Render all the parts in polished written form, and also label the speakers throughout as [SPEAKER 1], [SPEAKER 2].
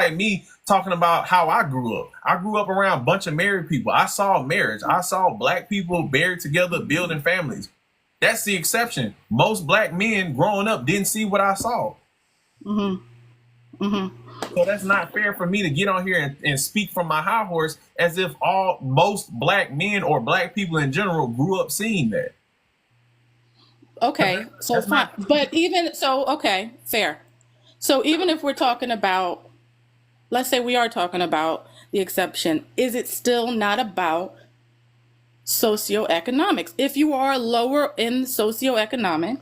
[SPEAKER 1] like me talking about how I grew up. I grew up around a bunch of married people. I saw marriage. I saw black people married together, building families. That's the exception. Most black men growing up didn't see what I saw. So that's not fair for me to get on here and speak from my high horse as if most black men or black people in general grew up seeing that.
[SPEAKER 2] Okay, so fine. But even so, okay, fair. So even if we're talking about, let's say we are talking about the exception, is it still not about socioeconomics? If you are lower in socioeconomic,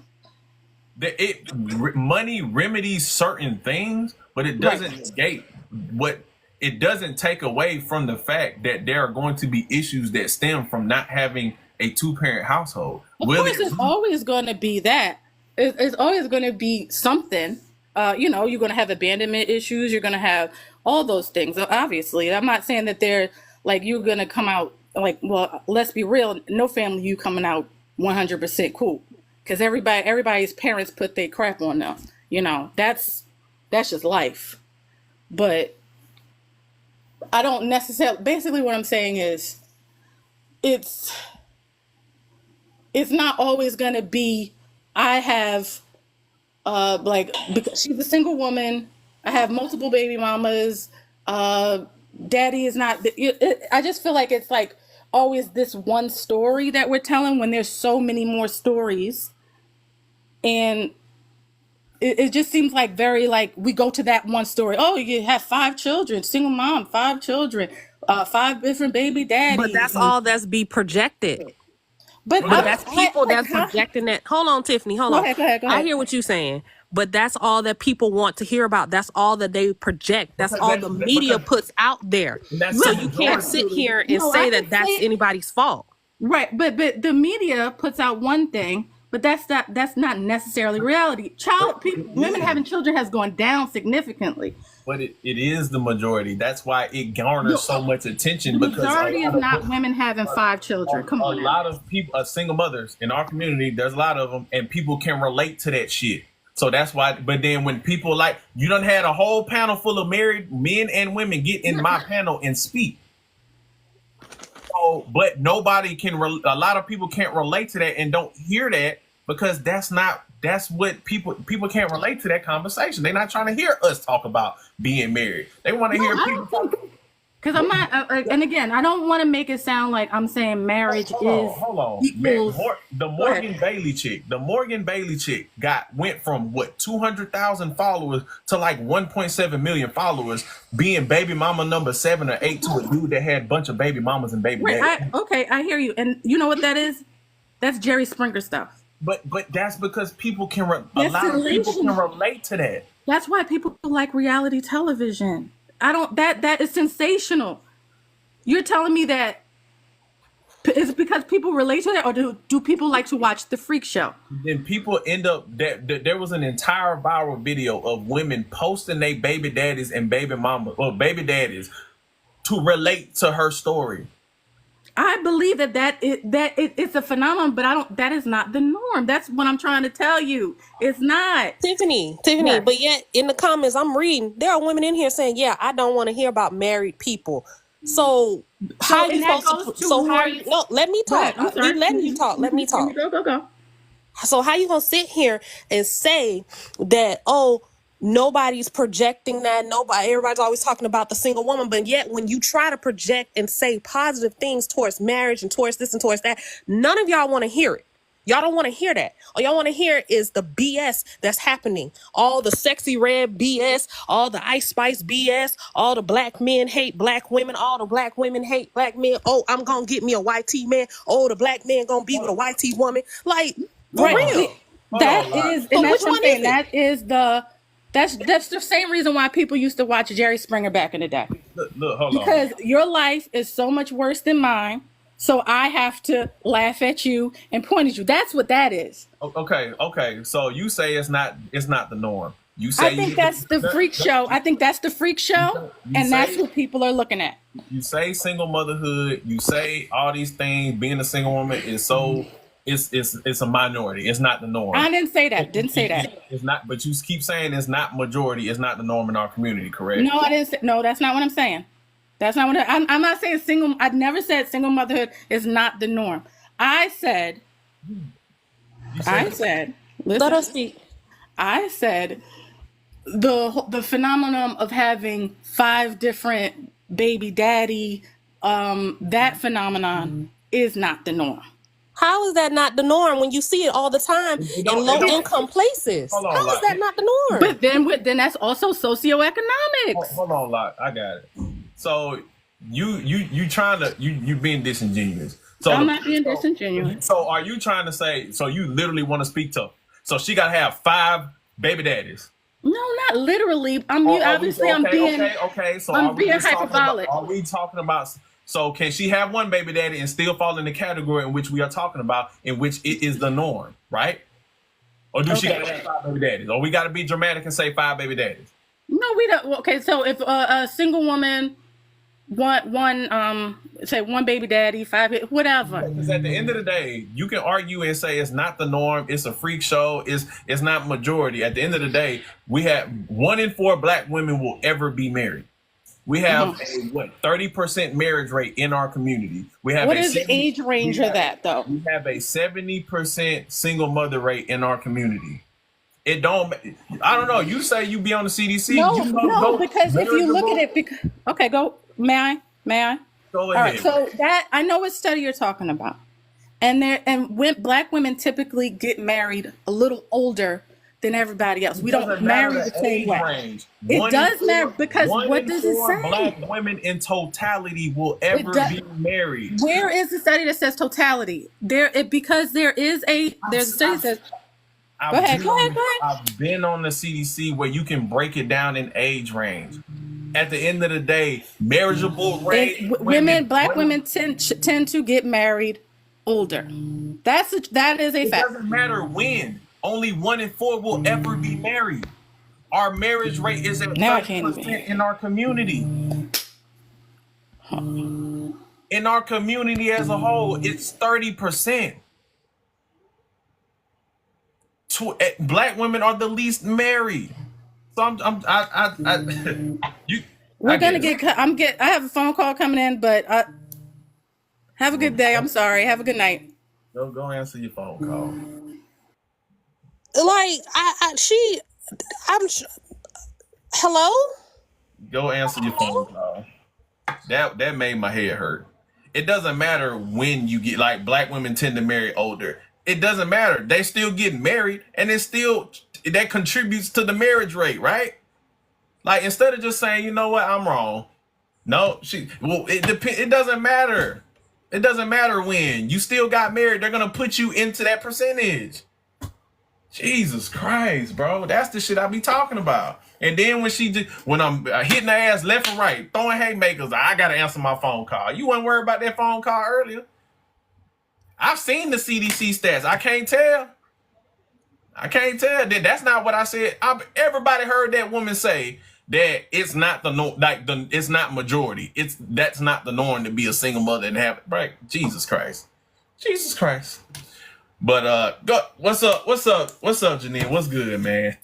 [SPEAKER 1] money remedies certain things, but it doesn't escape what it doesn't take away from the fact that there are going to be issues that stem from not having a two-parent household.
[SPEAKER 2] Of course, it's always going to be that. It's always going to be something. You're going to have abandonment issues. You're going to have all those things. Obviously, I'm not saying that they're like you're going to come out like, well, let's be real. No family you coming out 100% cool because everybody's parents put their crap on them. That's just life. But I don't necessarily. Basically, what I'm saying is, it's not always going to be. I have, because she's a single woman. I have multiple baby mamas. Daddy is not. I just feel like it's like always this one story that we're telling when there's so many more stories, and it just seems like very like we go to that one story. Oh, you have 5 children, single mom, 5 children, 5 different baby daddies.
[SPEAKER 3] But that's all that's be projected.
[SPEAKER 2] But
[SPEAKER 3] that's people that's projecting that. Hold on, Tiffany. Hold on.
[SPEAKER 2] Go ahead.
[SPEAKER 3] I hear what you're saying, but that's all that people want to hear about. That's all that they project. That's all the media puts out there. So you can't sit here and say that that's anybody's fault.
[SPEAKER 2] Right, but the media puts out one thing, but that's not necessarily reality. Women having children has gone down significantly.
[SPEAKER 1] But it is the majority. That's why it garners so much attention.
[SPEAKER 2] The majority is not women having 5 children. Come on.
[SPEAKER 1] A lot of people, single mothers in our community, there's a lot of them, and people can relate to that shit. So that's why. But then when people like, you done had a whole panel full of married men and women get in my panel and speak. So, but nobody can. A lot of people can't relate to that and don't hear that because that's what people can't relate to that conversation. They're not trying to hear us talk about being married. They want to hear people.
[SPEAKER 2] Because I'm not, and again, I don't want to make it sound like I'm saying marriage
[SPEAKER 1] hold on. The Morgan Bailey chick went from 200,000 followers to like 1.7 million followers, being baby mama number 7 or 8 to a dude that had a bunch of baby mamas and baby daddies.
[SPEAKER 2] I hear you, and you know what that is? That's Jerry Springer stuff.
[SPEAKER 1] But that's because people can people can relate to that.
[SPEAKER 2] That's why people like reality television. That is sensational. You're telling me that is it because people relate to that, or do people like to watch the freak show?
[SPEAKER 1] Then people end up there was an entire viral video of women posting their baby daddies and baby mama or baby daddies to relate to her story.
[SPEAKER 2] I believe it's a phenomenon, but that is not the norm. That's what I'm trying to tell you. It's not.
[SPEAKER 3] Tiffany, yeah. But yet in the comments I'm reading, there are women in here saying, yeah, I don't want to hear about married people. So how are you supposed to, so how are you, no, let me talk. I'm letting you talk. Let me talk.
[SPEAKER 2] Go.
[SPEAKER 3] So how you gonna sit here and say that, oh, nobody's projecting that, everybody's always talking about the single woman, but yet when you try to project and say positive things towards marriage and towards this and towards that, none of y'all want to hear it. Y'all don't want to hear that. All y'all want to hear is the BS that's happening. All the sexy red BS, all the Ice Spice BS, all the black men hate black women, all the black women hate black men. Oh, I'm gonna get me a YT man. Oh, the black man gonna be with a YT woman. Like, for real.
[SPEAKER 2] That's the same reason why people used to watch Jerry Springer back in the day.
[SPEAKER 1] Look, hold on.
[SPEAKER 2] Because your life is so much worse than mine, so I have to laugh at you and point at you. That's what that is.
[SPEAKER 1] Okay. So you say it's not the norm. You say
[SPEAKER 2] I think that's the freak show. I think that's the freak show, and that's what people are looking at.
[SPEAKER 1] You say single motherhood. You say all these things. Being a single woman is so it's a minority. It's not the norm.
[SPEAKER 2] I didn't say that. Didn't say that.
[SPEAKER 1] It's not. But you keep saying it's not majority. It's not the norm in our community. Correct?
[SPEAKER 2] No, I didn't say. No, that's not what I'm saying. That's not what I'm not saying. Single. I never said single motherhood is not the norm. I said. Listen,
[SPEAKER 3] let us speak.
[SPEAKER 2] I said the phenomenon of having 5 different baby daddy, that phenomenon is not the norm.
[SPEAKER 3] How is that not the norm when you see it all the time in low income places? How is that not the norm?
[SPEAKER 2] But then that's also socioeconomics.
[SPEAKER 1] Hold on, Lot. I got it. So you trying to you being disingenuous. So
[SPEAKER 2] I'm not being disingenuous.
[SPEAKER 1] So are you trying to say? So you literally want to speak to? So she got to have 5 baby daddies.
[SPEAKER 2] No, not literally. I'm being
[SPEAKER 1] So
[SPEAKER 2] I'm being hyperbolic.
[SPEAKER 1] Are we talking about? So can she have one baby daddy and still fall in the category in which we are talking about, in which it is the norm, right? Or do she got to have 5 baby daddies? Or we got to be dramatic and say 5 baby daddies?
[SPEAKER 2] No, we don't. Okay, so if a single woman say one baby daddy, 5, whatever.
[SPEAKER 1] Because at the end of the day, you can argue and say it's not the norm, it's a freak show, it's not majority. At the end of the day, we have 1 in 4 black women will ever be married. We have a 30% marriage rate in our community. We have
[SPEAKER 2] what is the age range of that though?
[SPEAKER 1] We have a 70% single mother rate in our community. It don't. I don't know. You say you be on the CDC.
[SPEAKER 2] No, because if you look at it, okay, go. May I?
[SPEAKER 1] Go ahead.
[SPEAKER 2] All right. So that I know what study you're talking about, and when black women typically get married a little older than everybody else. We don't marry the same way. It does matter because what does it say?
[SPEAKER 1] Black women in totality will ever be married.
[SPEAKER 2] Where is the study that says totality? Because there's a study that says. Go ahead.
[SPEAKER 1] I've been on the CDC where you can break it down in age range. At the end of the day, marriageable rate.
[SPEAKER 2] Black women tend to get married older. That is a fact.
[SPEAKER 1] It doesn't matter when. Only 1 in 4 will ever be married. Our marriage rate is at 30% in our community. In our community as a whole, it's 30%. Black women are the least married. So
[SPEAKER 2] I have a phone call coming in, but have a good day. I'm sorry. Have a good night.
[SPEAKER 1] Go answer your phone call.
[SPEAKER 3] Like hello?
[SPEAKER 1] Go answer your phone call. That made my head hurt. It doesn't matter when you get, like, black women tend to marry older. It doesn't matter. They still get married, and that contributes to the marriage rate, right? Like, instead of just saying, you know what, I'm wrong. No, it doesn't matter. It doesn't matter when. You still got married. They're gonna put you into that percentage. Jesus Christ, bro. That's the shit I be talking about. And then when I'm hitting her ass left and right, throwing haymakers, I gotta answer my phone call. You wasn't worried about that phone call earlier. I've seen the CDC stats. I can't tell. That's not what I said. Everybody heard that woman say that it's not it's not majority. That's not the norm to be a single mother and have it. Right? Jesus Christ. But what's up, Janine? What's good, man?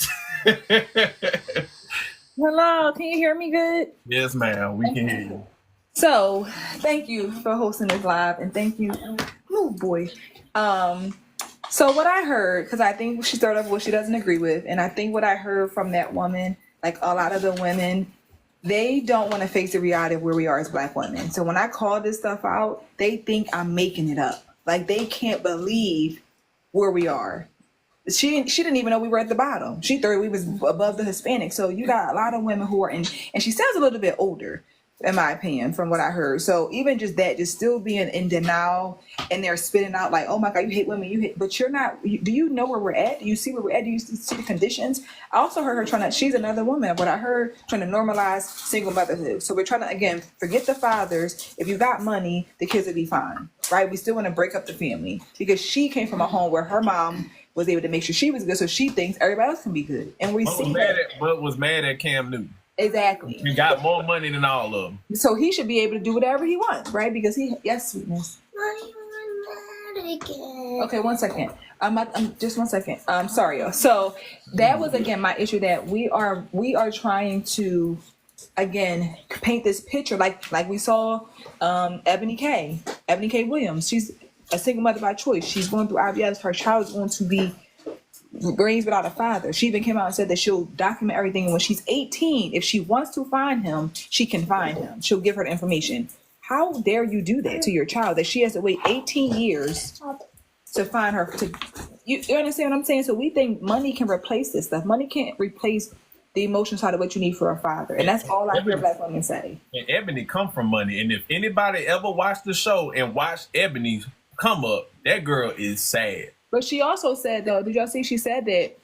[SPEAKER 4] Hello, can you hear me good?
[SPEAKER 1] Yes, ma'am. We can hear you.
[SPEAKER 4] So, thank you for hosting this live, and thank you. Oh boy. So what I heard, because I think she started off with what she doesn't agree with, and I think what I heard from that woman, like a lot of the women, they don't want to face the reality of where we are as black women. So when I call this stuff out, they think I'm making it up. Like, they can't believe where we are. She didn't even know we were at the bottom. She thought we was above the Hispanic. So you got a lot of women who are and she sounds a little bit older, in my opinion, from what I heard. So even just that, just still being in denial, and they're spitting out like, oh my God, you hate women, but you're not, do you know where we're at? Do you see where we're at? Do you see the conditions? I also heard her she's another woman, what I heard, trying to normalize single motherhood. So we're trying to, again, forget the fathers. If you got money, the kids will be fine, right? We still want to break up the family because she came from a home where her mom was able to make sure she was good, so she thinks everybody else can be good. And we see
[SPEAKER 1] but was mad at Cam Newton.
[SPEAKER 4] Exactly.
[SPEAKER 1] He got more money than all of them.
[SPEAKER 4] So he should be able to do whatever he wants, right? Because yes, sweetness. Okay, 1 second. Just 1 second. Sorry, y'all. So that was again my issue, that we are trying to again paint this picture like we saw Ebony K Williams. She's a single mother by choice. She's going through IVF. Her child is going to be raised without a father. She even came out and said that she'll document everything. And when she's 18, if she wants to find him, she can find him. She'll give her the information. How dare you do that to your child, that she has to wait 18 years to find her? You understand what I'm saying? So we think money can replace this stuff. Money can't replace the emotional side of what you need for a father. And that's all I hear Black women say.
[SPEAKER 1] And Ebony come from money. And if anybody ever watched the show and watched Ebony come up, that girl is sad.
[SPEAKER 4] But she also said, though, did y'all see she said that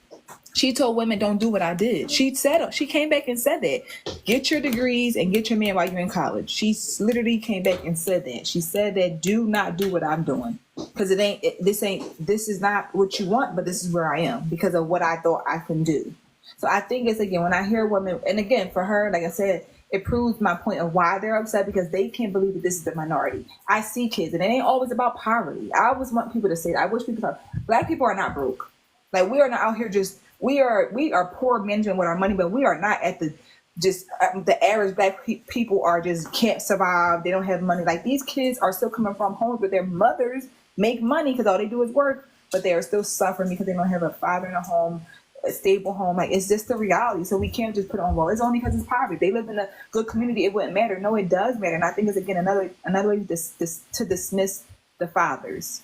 [SPEAKER 4] she told women, don't do what I did. She came back and said that. Get your degrees and get your man while you're in college. She literally came back and said that. She said that do not do what I'm doing. Because this is not what you want, but this is where I am because of what I thought I can do. So I think it's, again, when I hear women, and again, for her, like I said, it proves my point of why they're upset, because they can't believe that this is the minority. I see kids, and it ain't always about poverty. I always want people to say that. I wish people thought Black people are not broke. Like, we are not out here just, we are poor management with our money, but we are not at the average Black people are just can't survive. They don't have money. Like, these kids are still coming from homes where their mothers make money because all they do is work, but they are still suffering because they don't have a father in a home, a stable home. Like, it's just the reality. So we can't just put it on, well, it's only because it's poverty. If they live in a good community, it wouldn't matter. No, it does matter. And I think it's, again, another way to dismiss the fathers.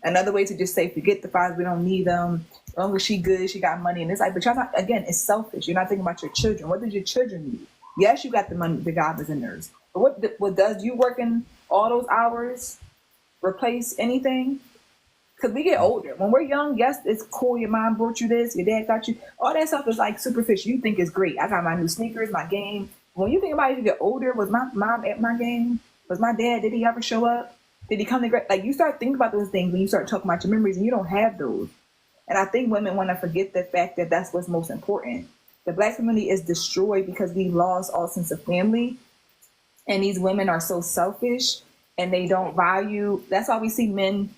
[SPEAKER 4] Another way to just say, forget the fathers, we don't need them. As long as she good, she got money. And it's like, but y'all not, again, it's selfish. You're not thinking about your children. What does your children need? Yes, you got the money, the God is in nurse. But what does you working all those hours replace anything? Because we get older. When we're young, yes, it's cool. Your mom brought you this. Your dad got you. All that stuff is like superficial. You think it's great. I got my new sneakers, my game. When you think about it, you get older. Was my mom at my game? Was my dad? Did he ever show up? Did he come to great? Like, you start thinking about those things when you start talking about your memories, and you don't have those. And I think women want to forget the fact that that's what's most important. The Black community is destroyed because we lost all sense of family. And these women are so selfish, and they don't value. That's why we see Black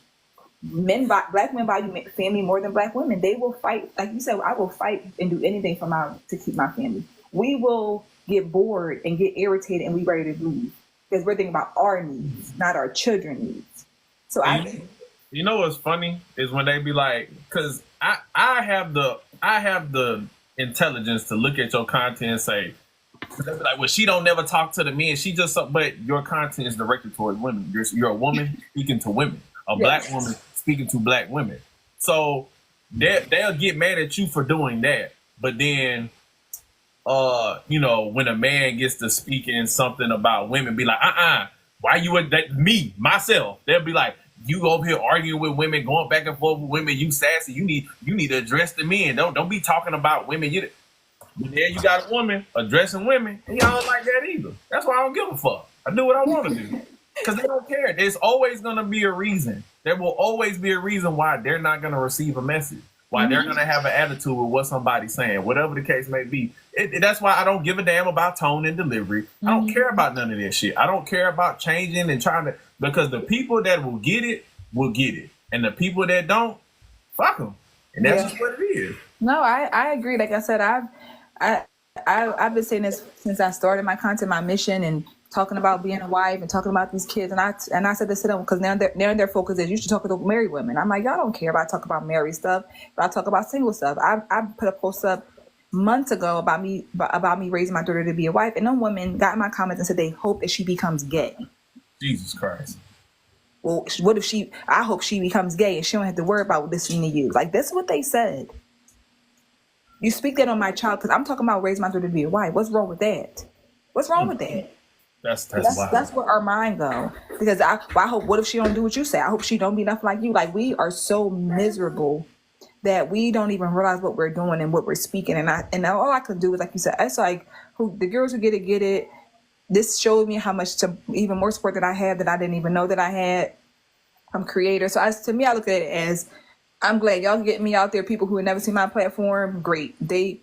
[SPEAKER 4] men value family more than Black women. They will fight, like you said. I will fight and do anything to keep my family. We will get bored and get irritated, and we ready to leave because we're thinking about our needs, not our children's needs. So
[SPEAKER 1] you know what's funny is when they be like, because I have the intelligence to look at your content and say, like, well, she don't never talk to the men. She just, but your content is directed towards women. You're a woman speaking to women, a Black woman speaking to Black women. So they'll get mad at you for doing that. But then, when a man gets to speaking something about women, be like, why you with that? Myself. They'll be like, you over here arguing with women, going back and forth with women. You sassy. You need to address the men. Don't be talking about women. There you got a woman addressing women, and y'all don't like that either. That's why I don't give a fuck. I do what I want to do because they don't care. There's always gonna be a reason. There will always be a reason why they're not gonna receive a message. Why they're gonna have an attitude with what somebody's saying, whatever the case may be. That's why I don't give a damn about tone and delivery. I don't care about none of that shit. I don't care about changing and trying to, because the people that will get it, and the people that don't, fuck them. And that's just what it is.
[SPEAKER 4] No, I agree. Like I said, I've been saying this since I started my content, my mission, and talking about being a wife and talking about these kids. And I said this to them because now their focus is, you should talk to married women. I'm like, y'all don't care if I talk about married stuff, but I talk about single stuff. I put a post up months ago about me raising my daughter to be a wife, and them women got in my comments and said they hope that she becomes gay.
[SPEAKER 1] Jesus Christ.
[SPEAKER 4] Well, what if I hope she becomes gay and she don't have to worry about listening to you. Like, that's what they said. You speak that on my child because I'm talking about raising my daughter to be a wife. What's wrong with that? What's wrong with that? That's where our mind go. Because I hope, what if she don't do what you say? I hope she don't be nothing like you. Like, we are so miserable that we don't even realize what we're doing and what we're speaking. And all I can do is, like you said, it's like, the girls who get it. This showed me how much even more support that I have that I didn't even know that I had from creators. So to me, I look at it as, I'm glad y'all get me out there. People who have never seen my platform, great. They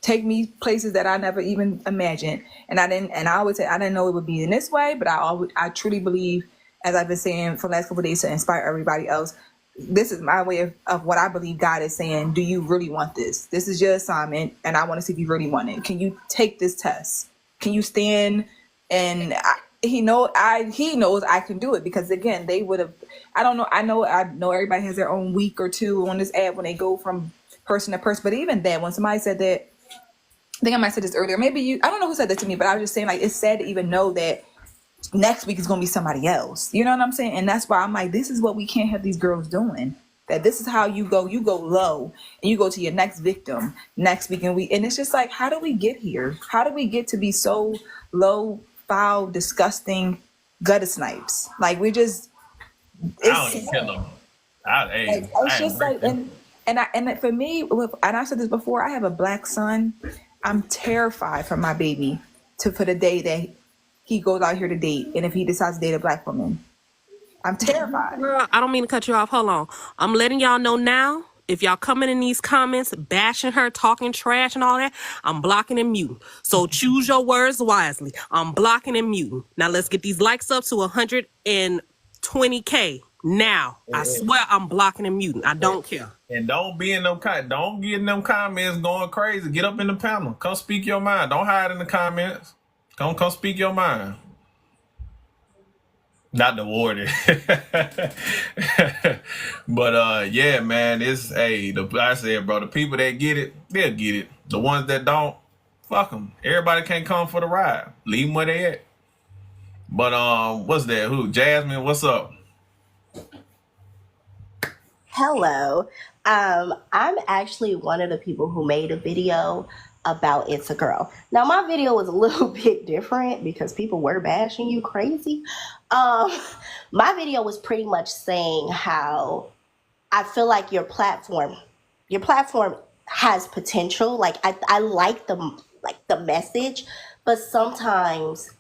[SPEAKER 4] take me places that I never even imagined. And I always say I didn't know it would be in this way, but I truly believe, as I've been saying for the last couple of days, to inspire everybody else. this is my way of what I believe God is saying. Do you really want this? This is your assignment, and I want to see if you really want it. Can you take this test? Can you stand? And he knows I can do it, because again, they would have. I don't know. I know everybody has their own week or two on this app when they go from person to person. But even then, when somebody said that, I think I might have said this earlier. Maybe you. I don't know who said that to me, but I was just saying, like, it's sad to even know that next week is going to be somebody else. You know what I'm saying? And that's why I'm like, this is what we can't have these girls doing. That this is how you go low, and you go to your next victim next week. And it's just like, how do we get here? How do we get to be so low, foul, disgusting gutter snipes? Like, we just,
[SPEAKER 1] I don't even kill them.
[SPEAKER 4] It's just like, and for me, and I said this before, I have a black son. I'm terrified for my baby for the day that he goes out here to date, and if he decides to date a black woman, I'm terrified.
[SPEAKER 3] Girl, I don't mean to cut you off. Hold on. I'm letting y'all know now. If y'all coming in these comments, bashing her, talking trash and all that, I'm blocking and muting. So choose your words wisely. I'm blocking and muting. Now let's get these likes up to 120K. Now, I swear I'm blocking and muting. I don't care.
[SPEAKER 1] And don't be in them don't get in them comments going crazy. Get up in the panel. Come speak your mind. Don't hide in the comments. Come speak your mind. Not the warden. But yeah, man, it's I said, bro, the people that get it, they'll get it. The ones that don't, fuck them. Everybody can't come for the ride. Leave them where they at. But what's that? Who? Jasmine, what's up?
[SPEAKER 5] Hello. I'm actually one of the people who made a video about It's a Girl. Now, my video was a little bit different because people were bashing you crazy. My video was pretty much saying how I feel like your platform has potential. Like, I like the message, but sometimes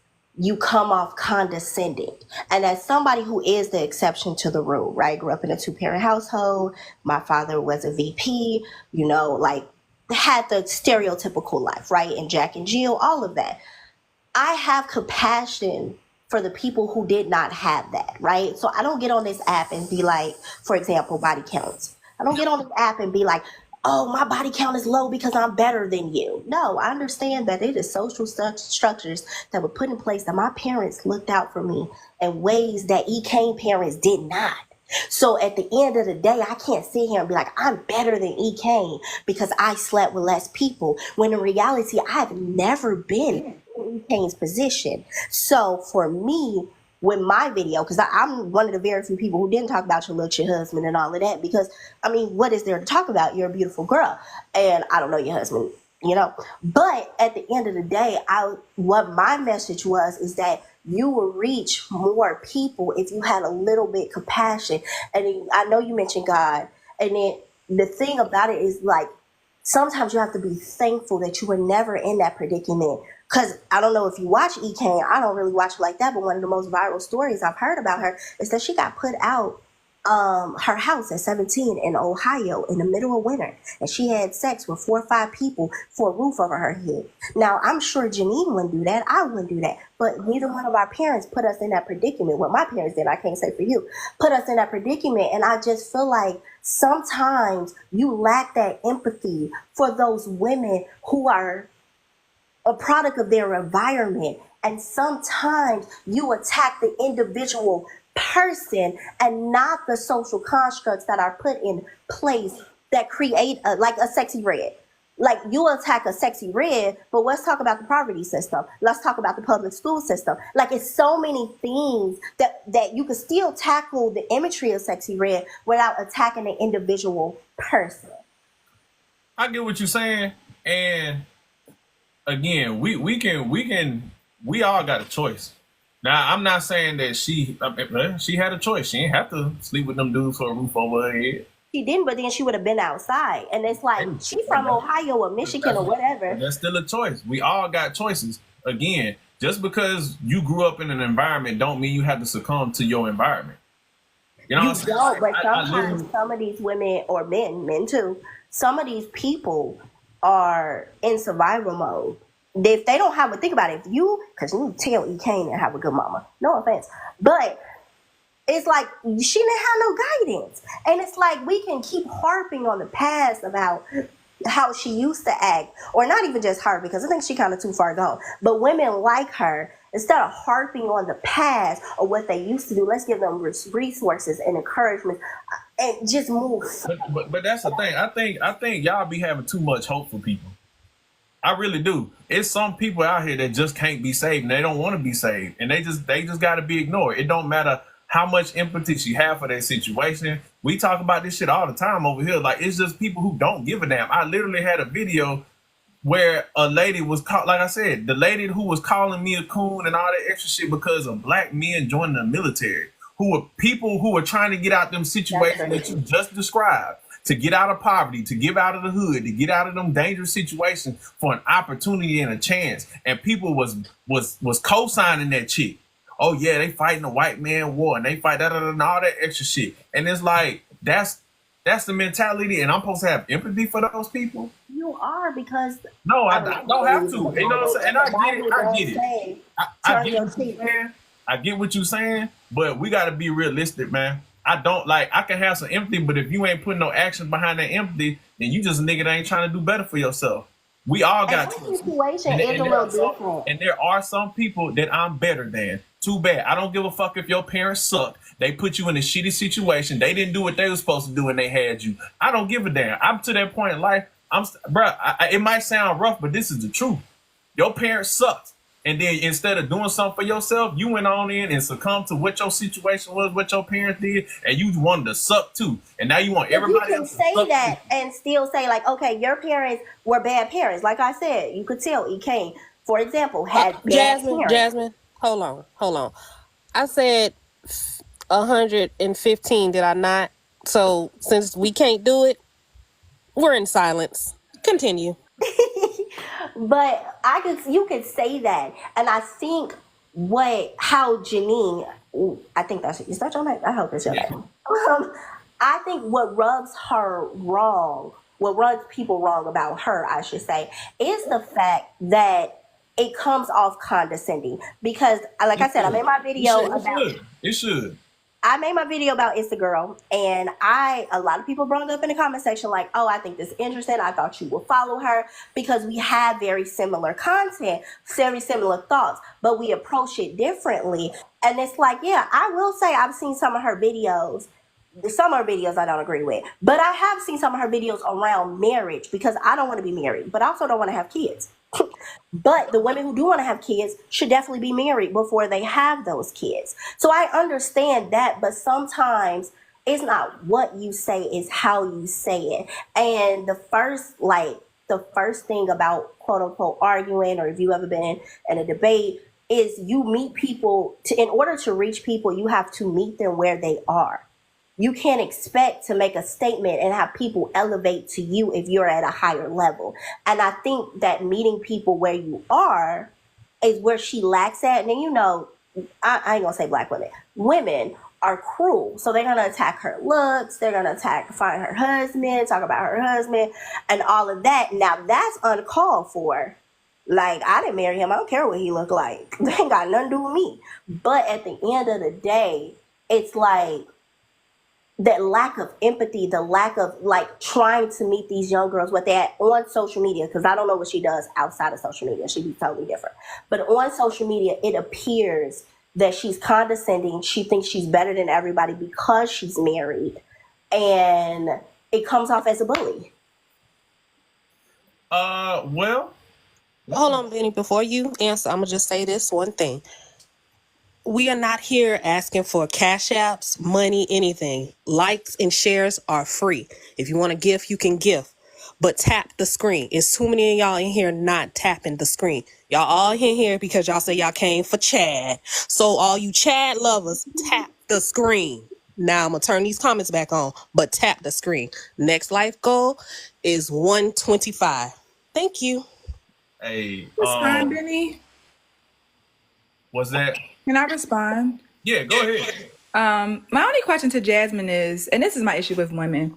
[SPEAKER 5] you come off condescending. And as somebody who is the exception to the rule, right? Grew up in a 2-parent household. My father was a VP, had the stereotypical life, right? And Jack and Jill, all of that. I have compassion for the people who did not have that, right? So I don't get on this app and be like, for example, body counts. I don't get on this app and be like, oh, my body count is low because I'm better than you. No, I understand that it is social structures that were put in place that my parents looked out for me in ways that E. Kane parents did not. So at the end of the day, I can't sit here and be like, I'm better than E. Kane because I slept with less people, when in reality, I've never been in E. Kane's position. So for me, with my video, because I'm one of the very few people who didn't talk about your husband and all of that, because, I mean, what is there to talk about? You're a beautiful girl, and I don't know your husband, But at the end of the day, what my message is that you will reach more people if you had a little bit compassion. And I know you mentioned God, and then the thing about it is, like, sometimes you have to be thankful that you were never in that predicament. Because I don't know if you watch E. Kane, I don't really watch it like that, but one of the most viral stories I've heard about her is that she got put out her house at 17 in Ohio in the middle of winter, and she had sex with 4 or 5 people for a roof over her head. Now, I'm sure Janine wouldn't do that. I wouldn't do that. But neither one of our parents put us in that predicament. Well, my parents did. I can't say for you. Put us in that predicament, and I just feel like sometimes you lack that empathy for those women who are a product of their environment. And sometimes you attack the individual person and not the social constructs that are put in place that create a sexy red. Like, you attack a sexy red, but let's talk about the poverty system. Let's talk about the public school system. Like, it's so many things that you can still tackle the imagery of sexy red without attacking the individual person.
[SPEAKER 1] I get what you're saying, and again, we all got a choice. Now, I'm not saying that she had a choice. She didn't have to sleep with them dudes for a roof over her head.
[SPEAKER 5] She didn't, but then she would have been outside. And it's like, she's from Ohio or Michigan or whatever.
[SPEAKER 1] That's still a choice. We all got choices. Again, just because you grew up in an environment don't mean you have to succumb to your environment. You know what I'm saying?
[SPEAKER 5] But sometimes some of these women, or men too, some of these people are in survival mode. If they don't have think about it, because you tell E. Kane and have a good mama, no offense, but It's like she didn't have no guidance. And it's like we can keep harping on the past about how she used to act, or not even just her, because I think she kind of too far gone. But women like her, instead of harping on the past or what they used to do, let's give them resources and encouragement and just move.
[SPEAKER 1] But that's the thing. I think y'all be having too much hope for people. I really do. It's some people out here that just can't be saved, and they don't want to be saved, and they just got to be ignored. It don't matter how much empathy you have for their situation. We talk about this shit all the time over here. Like, it's just people who don't give a damn. I literally had a video where a lady was called, like I said, the lady who was calling me a coon and all that extra shit because of black men joining the military, who were people who were trying to get out them situations that you just described, to get out of poverty, to get out of the hood, to get out of them dangerous situations for an opportunity and a chance. And people was co-signing that shit. Oh yeah, they fighting the white man war and they fight and all that extra shit. And it's like, that's the mentality, and I'm supposed to have empathy for those people.
[SPEAKER 5] You are, because
[SPEAKER 1] no, I don't have to. You know what I'm saying? And I get it. I get what you're saying, but we got to be realistic, man. I can have some empathy, but if you ain't putting no action behind that empathy, then you just a nigga that ain't trying to do better for yourself. We all got
[SPEAKER 5] situation is a little different.
[SPEAKER 1] And there are some people that I'm better than. Too bad. I don't give a fuck if your parents suck. They put you in a shitty situation. They didn't do what they were supposed to do when they had you. I don't give a damn. I'm to that point in life. It might sound rough, but this is the truth. Your parents sucked. And then instead of doing something for yourself, you went on in and succumbed to what your situation was, what your parents did, and you wanted to suck too. And now you want everybody else to suck.
[SPEAKER 5] You can say that and still say, like, okay, your parents were bad parents. Like I said, you could tell E. Kane, for example, had bad parents.
[SPEAKER 3] Jasmine, hold on. I said 115, did I not? So since we can't do it, we're in silence. Continue.
[SPEAKER 5] But you could say that, and I think how Janine, I think is that your name? I hope it's your name. I think what rubs people wrong about her, I should say, is the fact that it comes off condescending. Because, like I said, I made my video about
[SPEAKER 1] it should.
[SPEAKER 5] I made my video about JustAGirl, and a lot of people brought up in the comment section like, oh, I think this is interesting. I thought you would follow her because we have very similar content, very similar thoughts, but we approach it differently. And it's like, yeah, I will say I've seen some of her videos. Some of her videos I don't agree with, but I have seen some of her videos around marriage because I don't want to be married, but I also don't want to have kids. But the women who do want to have kids should definitely be married before they have those kids. So I understand that, but sometimes it's not what you say, it's how you say it. And the first thing about quote unquote arguing, or if you ever been in a debate, is you meet people in order to reach people, you have to meet them where they are. You can't expect to make a statement and have people elevate to you if you're at a higher level. And I think that meeting people where you are is where she lacks at. And then, I ain't gonna say black women. Women are cruel. So they're gonna attack her looks. They're gonna find her husband, talk about her husband and all of that. Now that's uncalled for. Like, I didn't marry him. I don't care what he looked like. They ain't got nothing to do with me. But at the end of the day, it's like, that lack of empathy, the lack of trying to meet these young girls, what they're on social media, because I don't know what she does outside of social media. She'd be totally different. But on social media, it appears that she's condescending. She thinks she's better than everybody because she's married. And it comes off as a bully.
[SPEAKER 1] Well.
[SPEAKER 3] Hold on, Benny. Before you answer, I'm going to just say this one thing. We are not here asking for cash apps, money, anything. Likes and shares are free. If you want to give, you can give. But tap the screen. It's too many of y'all in here not tapping the screen. Y'all all in here because y'all say y'all came for Chad. So all you Chad lovers, tap the screen. Now I'm going to turn these comments back on, but tap the screen. Next life goal is 125. Thank you.
[SPEAKER 1] Hey,
[SPEAKER 4] Respond, Benny.
[SPEAKER 1] What's that?
[SPEAKER 4] Can I respond?
[SPEAKER 1] Yeah, go ahead.
[SPEAKER 4] My only question to Jasmine is, and this is my issue with women.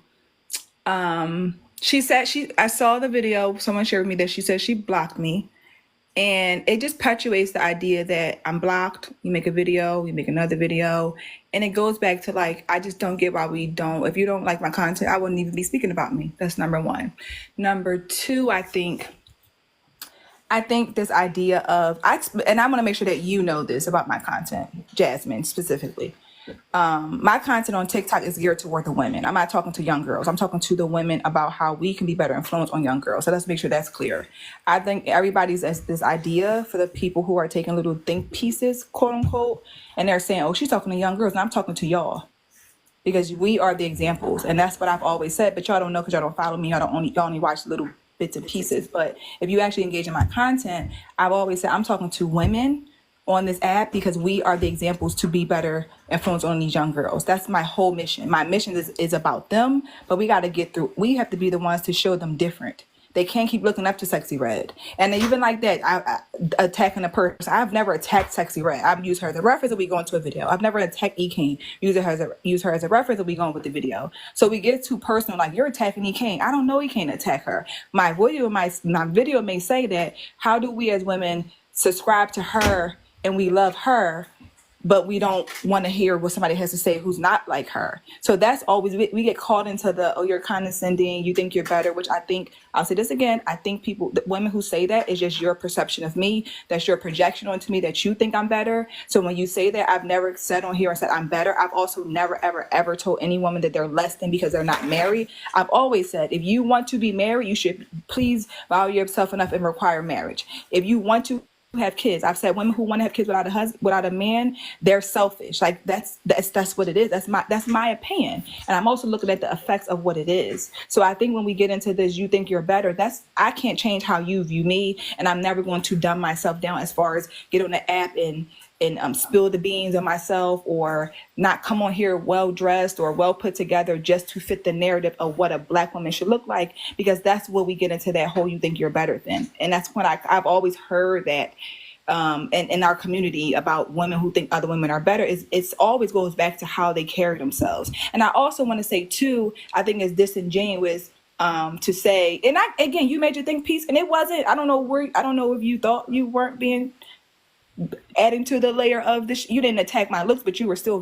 [SPEAKER 4] She said I saw the video, someone shared with me that she said she blocked me. And it just perpetuates the idea that I'm blocked. You make a video, you make another video. And it goes back to like, I just don't get why we don't. If you don't like my content, I wouldn't even be speaking about me. That's number one. Number two, I think this idea of, and I want to make sure that you know this about my content, Jasmine specifically. My content on TikTok is geared toward the women. I'm not talking to young girls. I'm talking to the women about how we can be better influence on young girls. So let's make sure that's clear. I think everybody's this idea for the people who are taking little think pieces, quote unquote, and they're saying, oh, she's talking to young girls. And I'm talking to y'all because we are the examples. And that's what I've always said, but y'all don't know because y'all don't follow me. Y'all only watch little bits and pieces. But if you actually engage in my content, I've always said I'm talking to women on this app because we are the examples to be better influence on these young girls. That's my whole mission. My mission is about them, but we got to get through. We have to be the ones to show them different. They can't keep looking up to Sexy Red. And even like that, I attacking a person. I've never attacked Sexy Red. I've used her as a reference and we go into a video. I've never attacked E-Kane. Use her as a reference and we go with the video. So we get too personal, like you're attacking E-Kane. I don't know E-Kane attack her. My video may say that, how do we as women subscribe to her and we love her, but we don't want to hear what somebody has to say who's not like her. So that's always, we get caught into the, oh, you're condescending, you think you're better, which I think, I'll say this again, I think the women who say that is just your perception of me. That's your projection onto me that you think I'm better. So when you say that, I've never said on here and said I'm better. I've also never, ever, ever told any woman that they're less than because they're not married. I've always said, if you want to be married, you should please value yourself enough and require marriage. If you want to have kids, I've said women who want to have kids without a husband, without a man, they're selfish. Like that's what it is. That's my opinion. And I'm also looking at the effects of what it is. So I think when we get into this, you think you're better. I can't change how you view me, and I'm never going to dumb myself down as far as get on the app and spill the beans on myself or not come on here well dressed or well put together just to fit the narrative of what a Black woman should look like, because that's what we get into that whole you think you're better than. And that's when I've always heard that in our community about women who think other women are better. It's always goes back to how they carry themselves. And I also want to say too, I think it's disingenuous to say, and again, you made your think piece and it wasn't, I don't know if you thought you weren't being adding to the layer of this. You didn't attack my looks, but you were still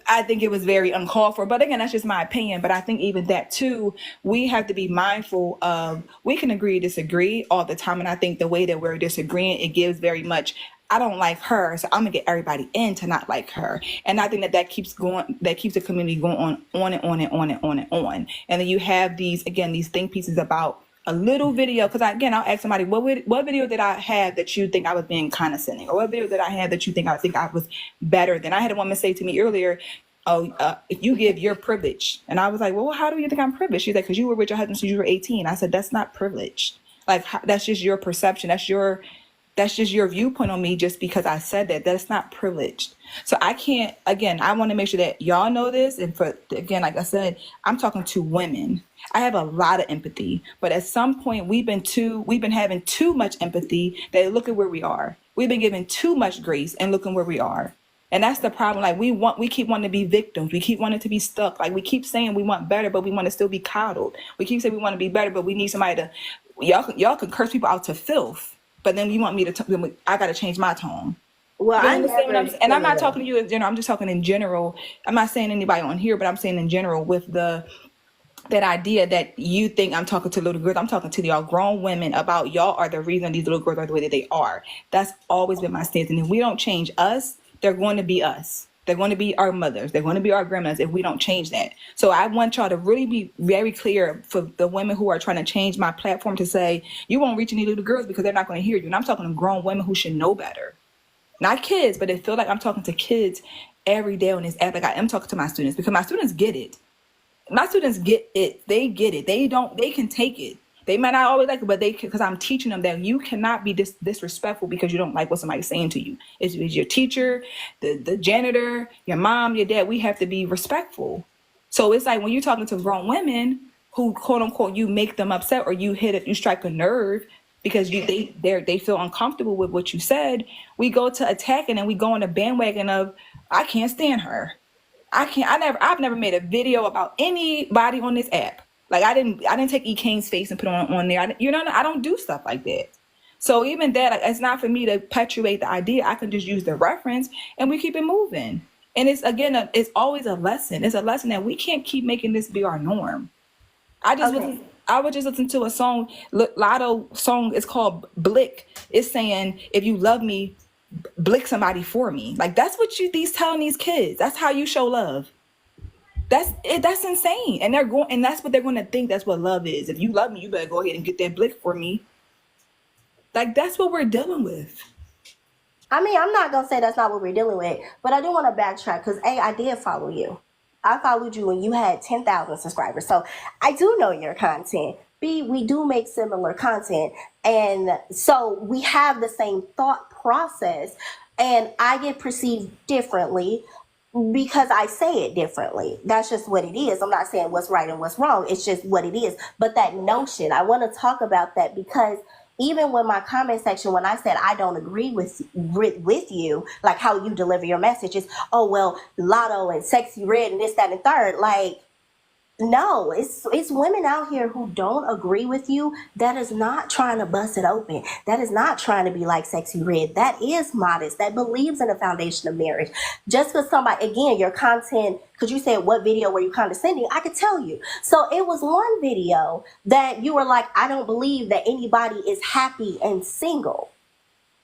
[SPEAKER 4] I think it was very uncalled for. But again, that's just my opinion. But I think even that too, we have to be mindful of, we can agree, disagree all the time. And I think the way that we're disagreeing, it gives very much, I don't like her, so I'm gonna get everybody in to not like her. And I think that keeps the community going on and on and on and on and on. And then you have these think pieces about a little video, because I'll ask somebody, what video did I have that you think I was being condescending, or what video did I have that you think I was better than? I had a woman say to me earlier, if you give your privilege, and I was like, well, how do you think I'm privileged? She's like, because you were with your husband since you were 18. I said, that's not privilege. Like, that's just your perception. That's just your viewpoint on me. Just because I said that, that's not privileged. So I can't. Again, I want to make sure that y'all know this. And like I said, I'm talking to women. I have a lot of empathy, but at some point we've been having too much empathy. That look at where we are. We've been given too much grace, and looking where we are. And that's the problem. Like we keep wanting to be victims. We keep wanting to be stuck. Like we keep saying we want better, but we want to still be coddled. We keep saying we want to be better, but we need somebody to. Y'all can curse people out to filth, but then you want me to. I got to change my tone.
[SPEAKER 5] Well,
[SPEAKER 4] I'm not talking to you in general. I'm just talking in general. I'm not saying anybody on here, but I'm saying in general with that idea that you think I'm talking to little girls. I'm talking to y'all grown women about y'all are the reason these little girls are the way that they are. That's always been my stance. And if we don't change us, they're going to be us. They're going to be our mothers. They're going to be our grandmothers if we don't change that. So I want y'all to really be very clear for the women who are trying to change my platform to say, you won't reach any little girls because they're not going to hear you. And I'm talking to grown women who should know better. Not kids, but it feels like I'm talking to kids every day on this app. Like I am talking to my students, because my students get it. My students get it. They get it. They can take it. They might not always like it, but because I'm teaching them that you cannot be disrespectful because you don't like what somebody's saying to you. It's your teacher, the janitor, your mom, your dad. We have to be respectful. So it's like when you're talking to grown women who, quote unquote, you make them upset or you strike a nerve because they feel uncomfortable with what you said. We go to attacking and we go on the bandwagon of, I can't stand her. I've never made a video about anybody on this app. Like I didn't take E. Kane's face and put it on there. I don't do stuff like that. So even that, like, it's not for me to perpetuate the idea. I can just use the reference and we keep it moving. And it's again, it's always a lesson. It's a lesson that we can't keep making this be our norm.
[SPEAKER 5] Okay.
[SPEAKER 4] I would just listen to a song, Lotto song. It's called Blick. It's saying, if you love me, blick somebody for me. Like that's what these telling these kids. That's how you show love. That's it. That's insane. And that's what they're going to think. That's what love is. If you love me, you better go ahead and get that blick for me. Like that's what we're dealing with.
[SPEAKER 5] I mean, I'm not gonna say that's not what we're dealing with, but I do want to backtrack because A, I did follow you. I followed you when you had 10,000 subscribers, so I do know your content. B, we do make similar content, and so we have the same thought process, and I get perceived differently because I say it differently. That's just what it is. I'm not saying what's right and what's wrong. It's just what it is. But that notion, I want to talk about that because even when my comment section, when I said I don't agree with you, like how you deliver your messages, oh, well, Lotto and Sexy Red and this, that, and third, like, no, it's women out here who don't agree with you. That is not trying to bust it open. That is not trying to be like Sexy Red. That is modest. That believes in the foundation of marriage. Just because somebody, again, your content, because you said what video were you condescending, I could tell you. So it was one video that you were like, I don't believe that anybody is happy and single.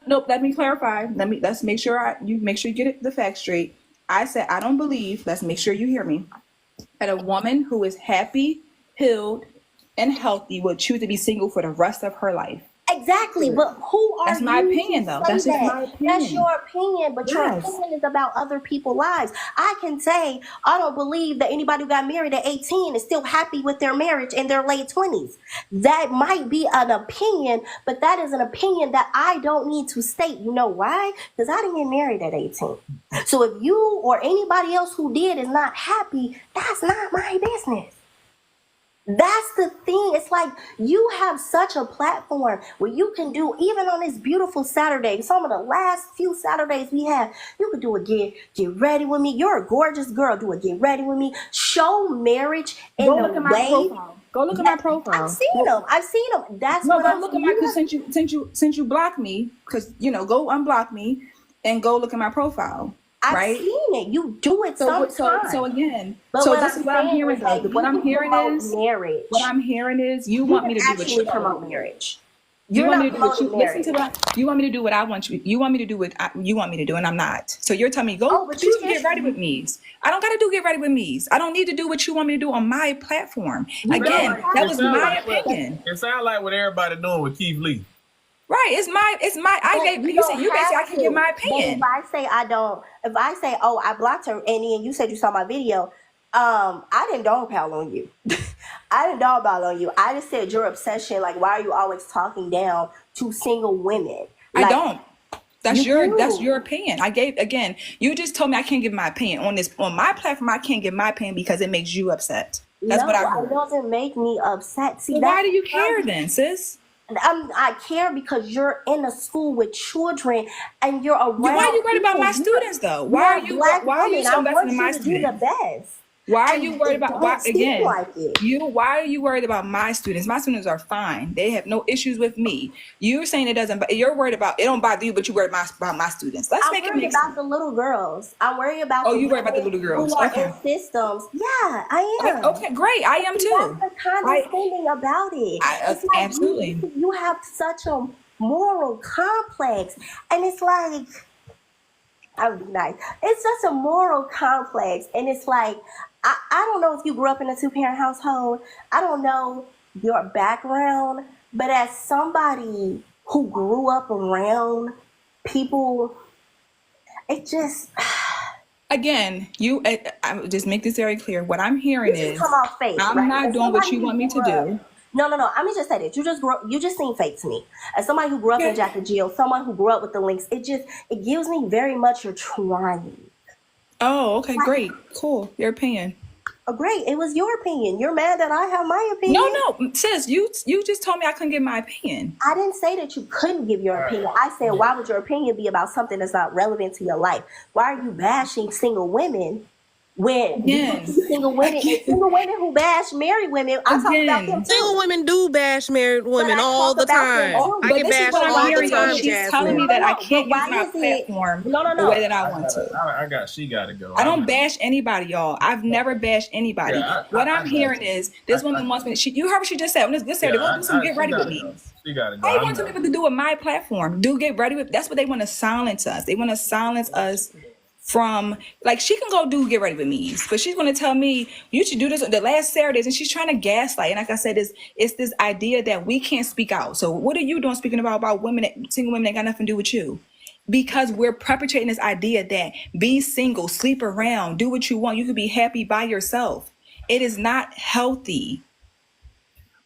[SPEAKER 4] Nope. Let me clarify. Let's make sure you get the facts straight. I said I don't believe. Let's make sure you hear me. That a woman who is happy, healed, and healthy would choose to be single for the rest of her life.
[SPEAKER 5] Exactly, but who are you?
[SPEAKER 4] That's my opinion, though. That's just my opinion.
[SPEAKER 5] That's your opinion, but your opinion is about other people's lives. I can say I don't believe that anybody who got married at 18 is still happy with their marriage in their late 20s. That might be an opinion, but that is an opinion that I don't need to state. You know why? Because I didn't get married at 18. So if you or anybody else who did is not happy, that's not my business. That's the thing. It's like you have such a platform where you can do, even on this beautiful Saturday, some of the last few Saturdays we have, you could do a get ready with me. You're a gorgeous girl. Do a get ready with me. Show marriage in
[SPEAKER 4] Go
[SPEAKER 5] a
[SPEAKER 4] look at my
[SPEAKER 5] way.
[SPEAKER 4] profile. Go look at my profile.
[SPEAKER 5] I've seen them. That's
[SPEAKER 4] No,
[SPEAKER 5] what
[SPEAKER 4] go
[SPEAKER 5] I'm
[SPEAKER 4] look at my, because since you blocked me, because go unblock me and go look at my profile.
[SPEAKER 5] I've
[SPEAKER 4] right?
[SPEAKER 5] seen it. You do it sometimes.
[SPEAKER 4] So again,
[SPEAKER 5] But
[SPEAKER 4] so this is what I'm hearing though. What I'm hearing is
[SPEAKER 5] marriage.
[SPEAKER 4] What I'm hearing is you want me to do what you
[SPEAKER 5] promote marriage.
[SPEAKER 4] You want me to do what you listen to what you want me to do what I want you. You want me to do what you want me to do, and I'm not. So you're telling me go
[SPEAKER 5] but
[SPEAKER 4] please
[SPEAKER 5] you
[SPEAKER 4] get ready with me. I don't got to do get ready with me. I don't need to do what you want me to do on my platform. Again, that was my opinion.
[SPEAKER 1] It sounds like what everybody doing with Keith Lee.
[SPEAKER 4] Right, it's my. I gave you said you basically I can give my opinion.
[SPEAKER 5] If I say oh I blocked her, and then you said you saw my video, I didn't dogpile on you. I didn't dogpile on you. I just said your obsession. Like, why are you always talking down to single women? Like,
[SPEAKER 4] I don't. That's your opinion. I gave again. You just told me I can't give my opinion on my platform. I can't give my opinion because it makes you upset. That's what I heard.
[SPEAKER 5] It doesn't make me upset. See,
[SPEAKER 4] why do you care then, sis?
[SPEAKER 5] I care because you're in a school with children and you're around.
[SPEAKER 4] Why are you worried about my students though? Why are you so invested in my students?
[SPEAKER 5] Do the best.
[SPEAKER 4] Why are you worried about why are you worried about my students? My students are fine. They have no issues with me. You're saying it doesn't. You're worried about it don't bother you, but you worried about my students. Let's make it make sense.
[SPEAKER 5] I'm worried about the little girls. I'm worried about.
[SPEAKER 4] Oh, you worried about the little girls?
[SPEAKER 5] Who are in systems? Yeah, I am.
[SPEAKER 4] Okay, great. I am too.
[SPEAKER 5] That's the condescending about it.
[SPEAKER 4] It's like absolutely.
[SPEAKER 5] You have such a moral complex, and it's like. I would be nice. It's just a moral complex, and it's like I don't know if you grew up in a 2-parent household. I don't know your background, but as somebody who grew up around people, it just
[SPEAKER 4] again, I just make this very clear. What I'm hearing is
[SPEAKER 5] come off fake,
[SPEAKER 4] I'm not doing what you want me to do.
[SPEAKER 5] No. Let me just say this. You just seem fake to me. As somebody who grew up in JustAGirl, someone who grew up with the links, it gives me very much you're trying.
[SPEAKER 4] Oh, okay, great. Cool. Your opinion.
[SPEAKER 5] Oh, great. It was your opinion. You're mad that I have my opinion.
[SPEAKER 4] No, sis, you just told me I couldn't give my opinion.
[SPEAKER 5] I didn't say that you couldn't give your opinion. I said, why would your opinion be about something that's not relevant to your life? Why are you bashing single women When
[SPEAKER 4] Again,
[SPEAKER 5] single women and single women who bash married women, I talk about them
[SPEAKER 4] again.
[SPEAKER 5] too.
[SPEAKER 3] Single women do bash married
[SPEAKER 5] But
[SPEAKER 3] women
[SPEAKER 5] I
[SPEAKER 3] all
[SPEAKER 5] talk
[SPEAKER 3] the
[SPEAKER 5] about them
[SPEAKER 3] time.
[SPEAKER 4] Oh,
[SPEAKER 5] too.
[SPEAKER 3] I
[SPEAKER 4] but
[SPEAKER 3] get
[SPEAKER 4] this is what
[SPEAKER 3] bashed
[SPEAKER 4] I'm
[SPEAKER 3] all the
[SPEAKER 4] hearing, though.
[SPEAKER 3] time,
[SPEAKER 4] She's telling me
[SPEAKER 3] Jasmine.
[SPEAKER 4] that I
[SPEAKER 5] But
[SPEAKER 4] can't use
[SPEAKER 5] why
[SPEAKER 4] my
[SPEAKER 5] is it?
[SPEAKER 4] platform
[SPEAKER 5] No.
[SPEAKER 4] the way that I want to.
[SPEAKER 1] I got. She got to go.
[SPEAKER 4] I don't bash anybody, y'all. I've never bashed anybody.
[SPEAKER 1] Yeah,
[SPEAKER 4] What
[SPEAKER 1] I
[SPEAKER 4] I'm
[SPEAKER 1] got
[SPEAKER 4] hearing
[SPEAKER 1] you.
[SPEAKER 4] is this woman wants me. You heard what she just said. This Saturday, go do some get
[SPEAKER 1] She
[SPEAKER 4] ready with
[SPEAKER 1] gotta
[SPEAKER 4] me.
[SPEAKER 1] go. She got to go.
[SPEAKER 4] How you want two people to do with my platform? Do get ready with. That's what they want to silence us. They want to silence us from, like, she can go do get ready with me, but she's going to tell me you should do this the last Saturdays, and she's trying to gaslight. And like I said, it's this idea that we can't speak out. So what are you doing speaking about women, single women that got nothing to do with you? Because we're perpetrating this idea that be single, sleep around, do what you want. You could be happy by yourself. It is not healthy.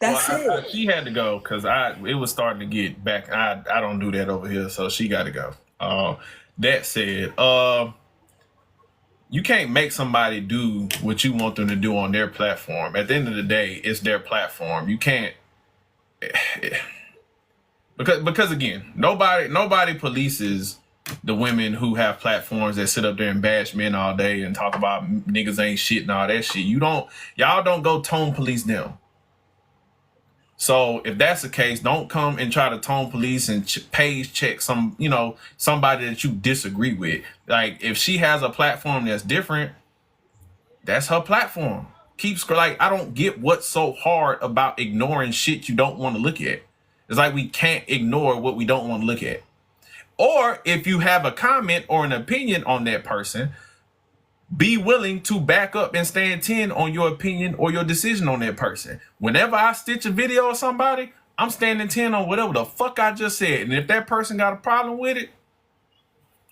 [SPEAKER 4] That's it.
[SPEAKER 1] She had to go because it was starting to get back. I don't do that over here, so she got to go. That said, you can't make somebody do what you want them to do on their platform. At the end of the day, it's their platform. You can't because again, nobody polices the women who have platforms that sit up there and bash men all day and talk about niggas ain't shit and all that shit. Y'all don't go tone police them. So if that's the case, don't come and try to tone police and page check somebody that you disagree with. Like, if she has a platform that's different, that's her platform. I don't get what's so hard about ignoring shit you don't want to look at. It's like we can't ignore what we don't want to look at. Or if you have a comment or an opinion on that person, be willing to back up and stand 10 on your opinion or your decision on that person. Whenever I stitch a video of somebody, I'm standing 10 on whatever the fuck I just said. And if that person got a problem with it,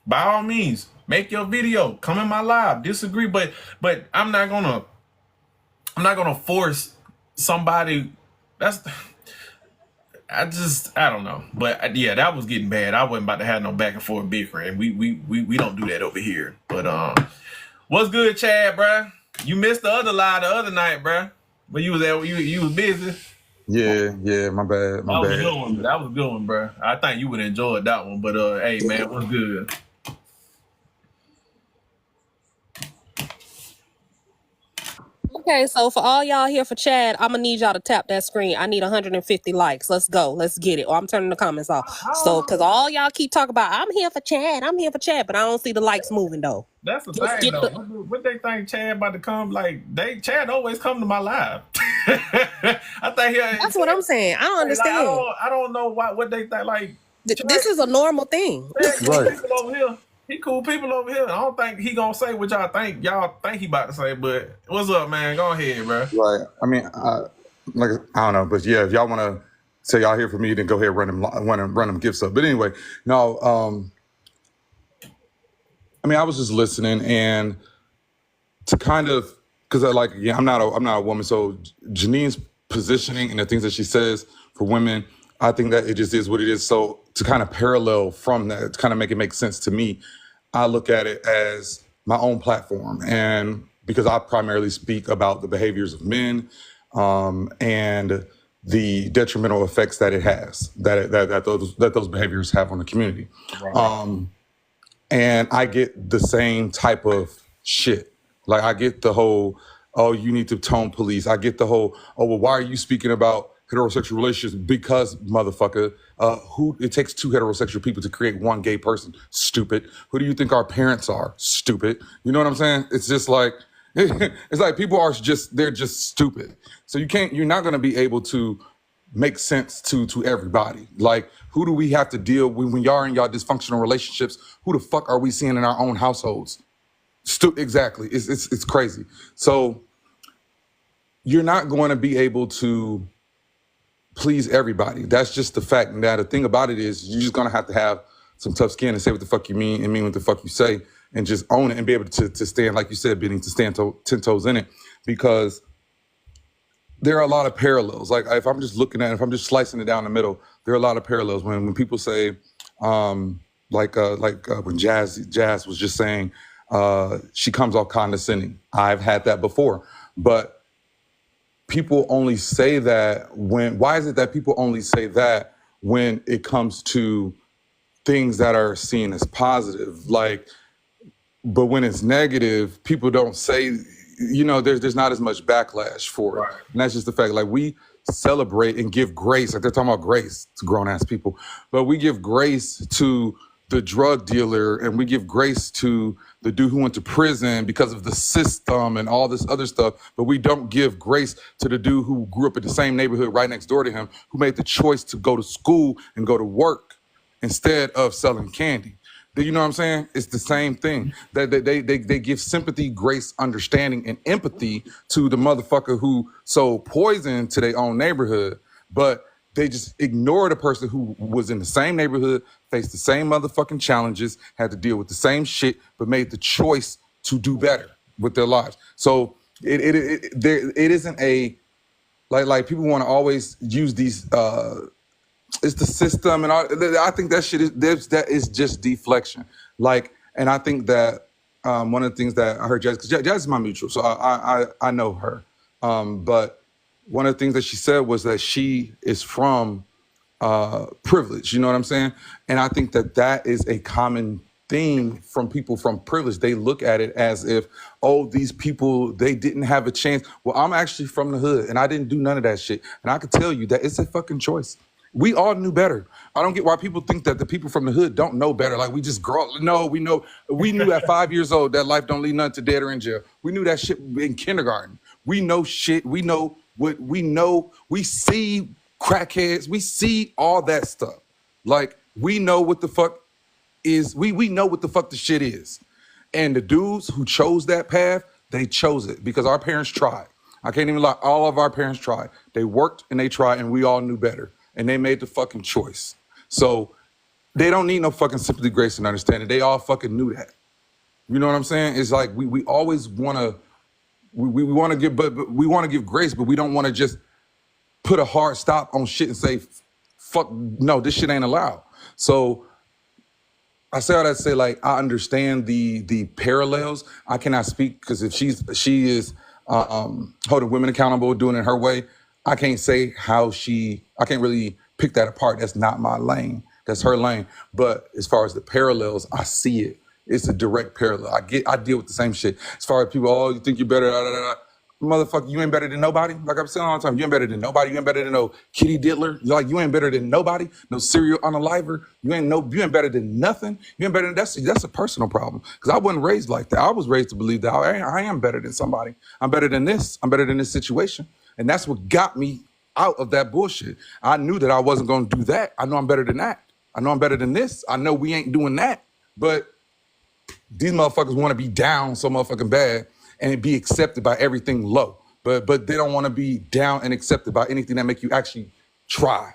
[SPEAKER 1] by all means, make your video, come in my live, disagree. But I'm not gonna force somebody. I don't know. But yeah, that was getting bad. I wasn't about to have no back and forth bickering. We don't do that over here. But what's good, Chad, bruh? You missed the other live the other night, bruh. But you was busy.
[SPEAKER 6] Yeah, my bad.
[SPEAKER 1] That was a good one. That was a good one, bruh. I think you would enjoy that one. But hey, man, what's good?
[SPEAKER 3] Okay, so for all y'all here for Chad, I'm gonna need y'all to tap that screen. I need 150 likes. Let's go. Let's get it. Or I'm turning the comments off. So, because all y'all keep talking about, I'm here for Chad, but I don't see the likes moving though.
[SPEAKER 1] That's the thing, though. What they think Chad about to come? Like, Chad always come to my live. I think
[SPEAKER 3] that's what I'm saying. I don't understand.
[SPEAKER 1] I don't know what they think. Like,
[SPEAKER 3] this is a normal thing.
[SPEAKER 1] Right. People over here. He cool people over here. I don't think he gonna say what y'all think he about to say. But what's up, man? Go ahead, bro.
[SPEAKER 6] Right. I mean, I don't know, but yeah, if y'all want to say y'all here for me, then go ahead and run them gifts up. But anyway, no. I mean, I was just listening and to kind of because I'm not a woman, so Janine's positioning and the things that she says for women, I think that it just is what it is. So to kind of parallel from that, to kind of make it make sense to me, I look at it as my own platform. And because I primarily speak about the behaviors of men and the detrimental effects that it has, that those behaviors have on the community. Right. And I get the same type of shit. Like, I get the whole, oh, you need to tone police. I get the whole, oh, well, why are you speaking about heterosexual relationships? Because, motherfucker, it takes two heterosexual people to create one gay person. Stupid. Who do you think our parents are? Stupid. You know what I'm saying? It's just like, it's like people are they're just stupid. So you're not going to be able to make sense to everybody. Like, who do we have to deal with when y'all in y'all dysfunctional relationships? Who the fuck are we seeing in our own households? Exactly. It's crazy. So you're not going to be able to please everybody. That's just the fact. Now, the thing about it is you're just going to have some tough skin and say what the fuck you mean and mean what the fuck you say and just own it and be able to stand, like you said, Benny, to stand 10 toes in it, because there are a lot of parallels. Like, if I'm just looking at it, if I'm just slicing it down the middle, there are a lot of parallels. When people say, when Jazz was just saying, she comes off condescending. I've had that before, but people only say that why is it that people only say that when it comes to things that are seen as positive? Like, But when it's negative, people don't say, you know, there's not as much backlash for it.
[SPEAKER 1] Right.
[SPEAKER 6] And that's just the fact. Like, we celebrate and give grace. Like, they're talking about grace to grown-ass people. But we give grace to the drug dealer, and we give grace to the dude who went to prison because of the system and all this other stuff. But we don't give grace to the dude who grew up in the same neighborhood right next door to him, who made the choice to go to school and go to work instead of selling candy. You know what I'm saying? It's the same thing. They give sympathy, grace, understanding, and empathy to the motherfucker who sold poison to their own neighborhood, but they just ignore the person who was in the same neighborhood, faced the same motherfucking challenges, had to deal with the same shit, but made the choice to do better with their lives. So it isn't a like people want to always use these. It's the system and all. I think that shit is just deflection. Like, and I think that one of the things that I heard Jazz, because Jazz is my mutual, so I know her. But one of the things that she said was that she is from privilege. You know what I'm saying? And I think that is a common thing from people from privilege. They look at it as if, oh, these people, they didn't have a chance. Well, I'm actually from the hood and I didn't do none of that shit. And I can tell you that it's a fucking choice. We all knew better. I don't get why people think that the people from the hood don't know better. Like, we just grow up. No, we know. We knew at 5 years old that life don't lead nothing to dead or in jail. We knew that shit in kindergarten. We know shit. We know what we know. We see crackheads. We see all that stuff. Like, we know what the fuck is. We know what the fuck the shit is. And the dudes who chose that path, they chose it because our parents tried. I can't even lie. All of our parents tried. They worked and they tried, and we all knew better. And they made the fucking choice. So they don't need no fucking sympathy, grace, and understanding. They all fucking knew that. You know what I'm saying? It's like we always want to we want to give, but we want to give grace, but we don't want to just put a hard stop on shit and say, fuck, no, this shit ain't allowed. So I say all that to say, like, I understand the parallels. I cannot speak because if she is holding women accountable, doing it her way, I can't say I can't really pick that apart. That's not my lane. That's her lane. But as far as the parallels, I see it. It's a direct parallel. I deal with the same shit. As far as people, oh, you think you're better, motherfucker, you ain't better than nobody. Like I'm saying all the time, you ain't better than nobody. You ain't better than no kitty diddler. You ain't better than nobody. No serial unaliver. You ain't better than nothing. You ain't better than that's a personal problem. Because I wasn't raised like that. I was raised to believe that I am better than somebody. I'm better than this. I'm better than this situation. And that's what got me out of that bullshit. I knew that I wasn't going to do that. I know I'm better than that. I know I'm better than this. I know we ain't doing that. But these motherfuckers want to be down so motherfucking bad and be accepted by everything low. But they don't want to be down and accepted by anything that make you actually try.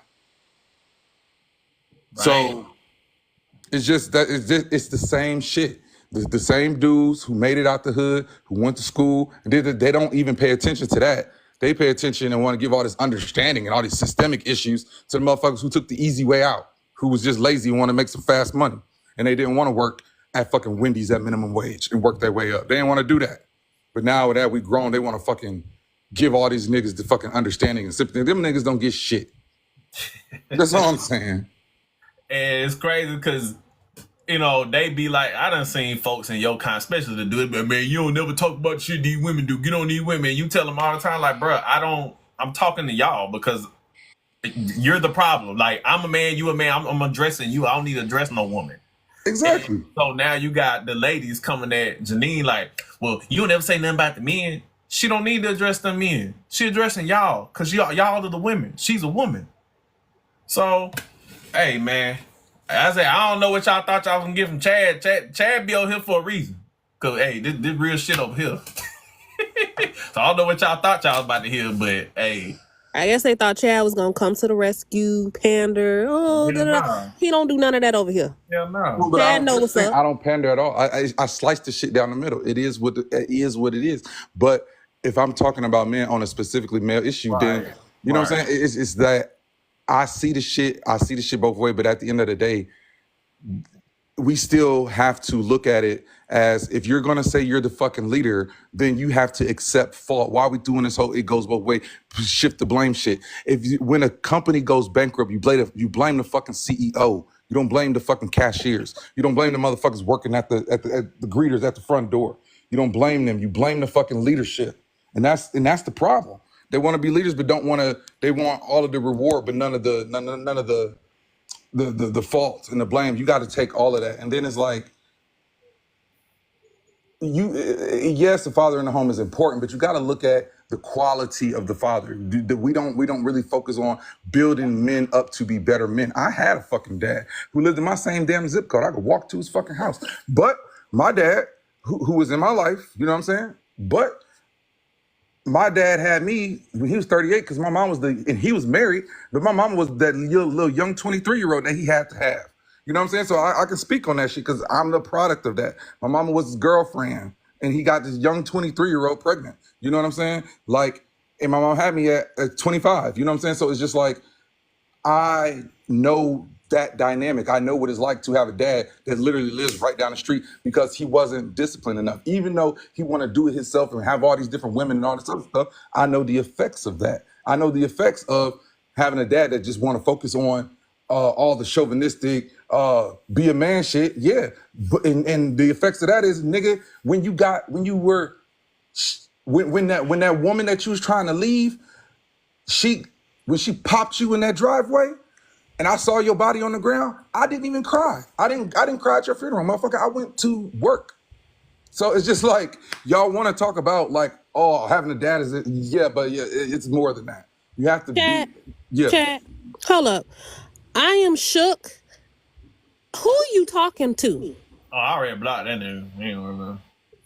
[SPEAKER 6] Right. So it's just that it's the same shit. The same dudes who made it out the hood, who went to school, and they don't even pay attention to that. They pay attention and want to give all this understanding and all these systemic issues to the motherfuckers who took the easy way out, who was just lazy and want to make some fast money. And they didn't want to work at fucking Wendy's at minimum wage and work their way up. They didn't want to do that. But now that we grown, they want to fucking give all these niggas the fucking understanding and sympathy. Them niggas don't get shit. That's all I'm saying.
[SPEAKER 1] And it's crazy because, you know, they be like, I done seen folks in your kind, especially to do it, but man, you don't never talk about shit these women do. Get on these women. You tell them all the time, like, bro, I'm talking to y'all because you're the problem. Like, I'm a man, you a man, I'm addressing you. I don't need to address no woman.
[SPEAKER 6] Exactly.
[SPEAKER 1] And so now you got the ladies coming at Janine like, well, you don't ever say nothing about the men. She don't need to address the men. She addressing y'all because y'all are the women. She's a woman. So, hey, man. I say, I don't know what y'all thought y'all was going to get from Chad. Chad be over here for a reason. Because, hey, this real shit over here. So I don't know what y'all thought y'all was about to hear, but, hey.
[SPEAKER 3] I guess they thought Chad was going to come to the rescue, pander. Oh, nah. He don't do none of that over here.
[SPEAKER 1] Yeah, no.
[SPEAKER 6] Well,
[SPEAKER 3] Chad know what's up.
[SPEAKER 6] I don't pander at all. I slice the shit down the middle. It is what it is. But if I'm talking about men on a specifically male issue, then, you know what I'm saying? It's that I see the shit both ways, but at the end of the day, we still have to look at it as if you're going to say you're the fucking leader, then you have to accept fault. Why are we doing this whole it goes both ways, shift the blame shit? When a company goes bankrupt, you blame the fucking CEO. You don't blame the fucking cashiers. You don't blame the motherfuckers working at the greeters at the front door. You don't blame them. You blame the fucking leadership. And that's the problem. They want to be leaders, but don't want to. They want all of the reward, but none of the fault and the blame. You got to take all of that, and then it's like, yes, the father in the home is important, but you got to look at the quality of the father. We don't really focus on building men up to be better men. I had a fucking dad who lived in my same damn zip code. I could walk to his fucking house, but my dad, who was in my life, you know what I'm saying, but. My dad had me when he was 38 because my mom was and he was married, but my mom was that little young 23-year-old that he had to have. You know what I'm saying? So I can speak on that shit because I'm the product of that. My mama was his girlfriend and he got this young 23-year-old pregnant. You know what I'm saying? Like, and my mom had me at 25. You know what I'm saying? So it's just like, I know that dynamic. I know what it's like to have a dad that literally lives right down the street because he wasn't disciplined enough. Even though he want to do it himself and have all these different women and all this other stuff, I know the effects of that. I know the effects of having a dad that just want to focus on all the chauvinistic, be a man shit. Yeah, but and the effects of that is, nigga, when that woman that you was trying to leave, when she popped you in that driveway. And I saw your body on the ground, I didn't even cry. I didn't cry at your funeral, motherfucker. I went to work. So it's just like, y'all want to talk about like, oh, having a dad is, it's more than that. You have to
[SPEAKER 3] Chat, hold up. I am shook. Who are you talking to?
[SPEAKER 1] Oh, I already blocked that nigga. Anyway,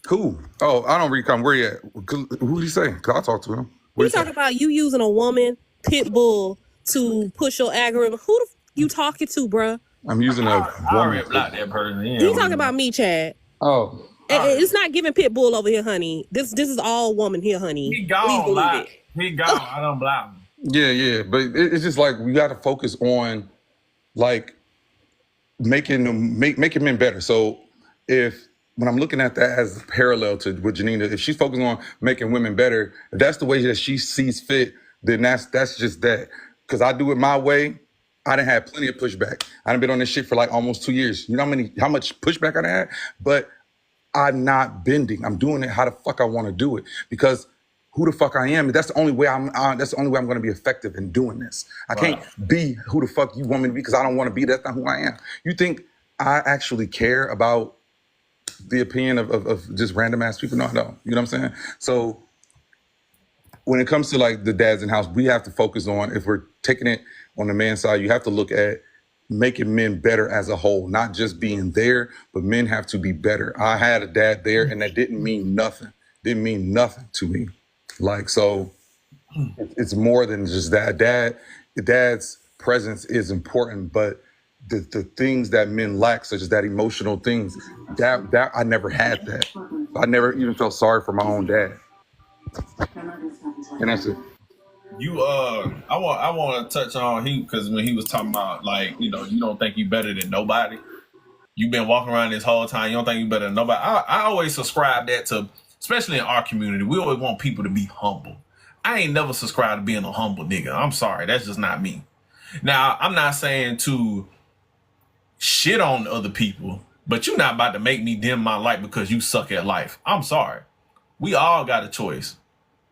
[SPEAKER 6] Who? Oh, I don't really come. Where you at? Who did he say? Cause I talk to him.
[SPEAKER 3] You talking about you using a woman, pit bull, to push your algorithm. Who the you talking to, bruh?
[SPEAKER 6] I'm using
[SPEAKER 1] I already blocked that person.
[SPEAKER 3] You talking about me, Chad.
[SPEAKER 6] Oh.
[SPEAKER 3] It's not giving pit bull over here, honey. This is all woman here, honey.
[SPEAKER 1] He gone, like, he gone. I don't block him.
[SPEAKER 6] Yeah. But it's just like, we got to focus on like making men better. So when I'm looking at that as parallel to what Janina, if she's focused on making women better, if that's the way that she sees fit, then that's just that. Because I do it my way. I done had plenty of pushback. I done been on this shit for like almost 2 years. You know how much pushback I done had? But I'm not bending. I'm doing it how the fuck I want to do it. Because who the fuck I am, that's the only way I'm going to be effective in doing this. I can't be who the fuck you want me to be because I don't want to be. That's not who I am. You think I actually care about the opinion of just random ass people? No, I don't. You know what I'm saying? So when it comes to like the dads in house, we have to focus on, if we're taking it on the man's side, you have to look at making men better as a whole, not just being there, but men have to be better. I had a dad there and that didn't mean nothing. Didn't mean nothing to me. Like, so it's more than just that. Dad's presence is important, but the things that men lack, such as that emotional things, that I never had that. I never even felt sorry for my own dad. And that's it.
[SPEAKER 1] I want to touch on because when he was talking about like, you don't think you better than nobody. You've been walking around this whole time. You don't think you better than nobody. I always subscribe that to, especially in our community, we always want people to be humble. I ain't never subscribed to being a humble nigga. I'm sorry, that's just not me. Now, I'm not saying to shit on other people, but you're not about to make me dim my light because you suck at life. I'm sorry. We all got a choice.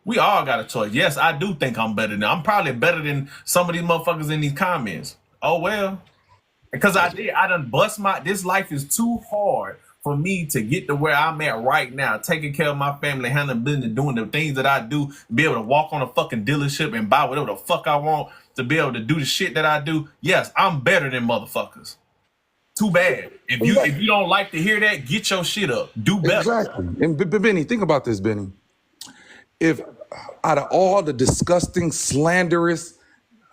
[SPEAKER 1] Yes, I do think I'm better than. I'm probably better than some of these motherfuckers in these comments. Oh well, because I done bust this life is too hard for me to get to where I'm at right now, taking care of my family, handling business, doing the things that I do, be able to walk on a fucking dealership and buy whatever the fuck I want, to be able to do the shit that I do. Yes, I'm better than motherfuckers. Too bad. If you don't like to hear that, get your shit up. Do better.
[SPEAKER 6] Exactly. And Benny, think about this, Benny. If out of all the disgusting, slanderous,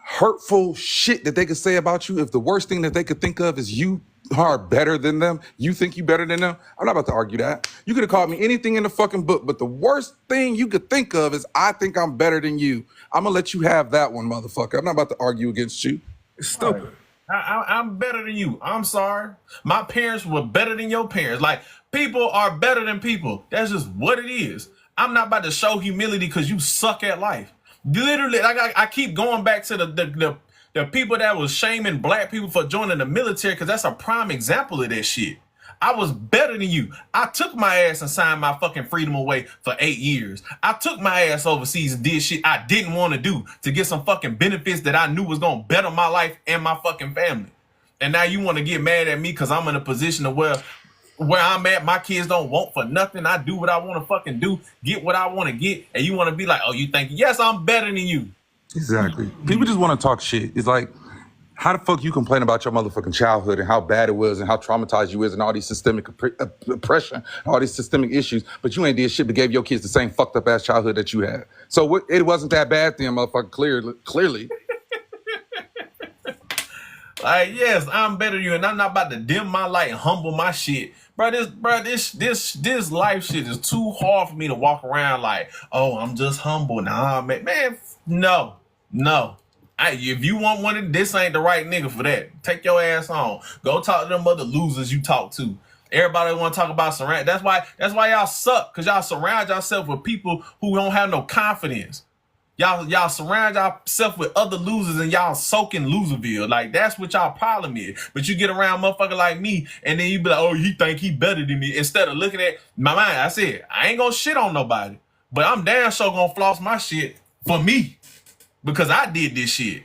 [SPEAKER 6] hurtful shit that they could say about you, if the worst thing that they could think of is you are better than them, you think you better than them, I'm not about to argue that. You could have called me anything in the fucking book, but the worst thing you could think of is I think I'm better than you. I'm gonna let you have that one, motherfucker. I'm not about to argue against you. It's stupid.
[SPEAKER 1] I'm better than you. I'm sorry. My parents were better than your parents. Like, people are better than people. That's just what it is. I'm not about to show humility because you suck at life. Literally, like I keep going back to The people that was shaming black people for joining the military, because that's a prime example of that shit. I was better than you. I took my ass and signed my fucking freedom away for 8 years. I took my ass overseas and did shit I didn't want to do to get some fucking benefits that I knew was going to better my life and my fucking family. And now you want to get mad at me because I'm in a position of where I'm at, my kids don't want for nothing. I do what I want to fucking do, get what I want to get. And you want to be like, oh, you think, yes, I'm better than you.
[SPEAKER 6] Exactly. People just want to talk shit. It's like, how the fuck you complain about your motherfucking childhood and how bad it was and how traumatized you is and all these systemic oppression, all these systemic issues, but you ain't did shit but gave your kids the same fucked up ass childhood that you had. So it wasn't that bad then, motherfucker, clearly.
[SPEAKER 1] Like, yes, I'm better than you, and I'm not about to dim my light and humble my shit. This life shit is too hard for me to walk around like, oh, I'm just humble. Nah, man, no. If you want one of this ain't the right nigga for that. Take your ass on. Go talk to them other losers you talk to. Everybody want to talk about surround. That's why y'all suck, because y'all surround yourself with people who don't have no confidence. Y'all surround yourself with other losers and y'all soaking Loserville. Like, that's what y'all problem is. But you get around motherfucker like me and then you be like, oh, he think he better than me. Instead of looking at my mind, I said, I ain't gonna shit on nobody, but I'm damn sure gonna floss my shit for me because I did this shit.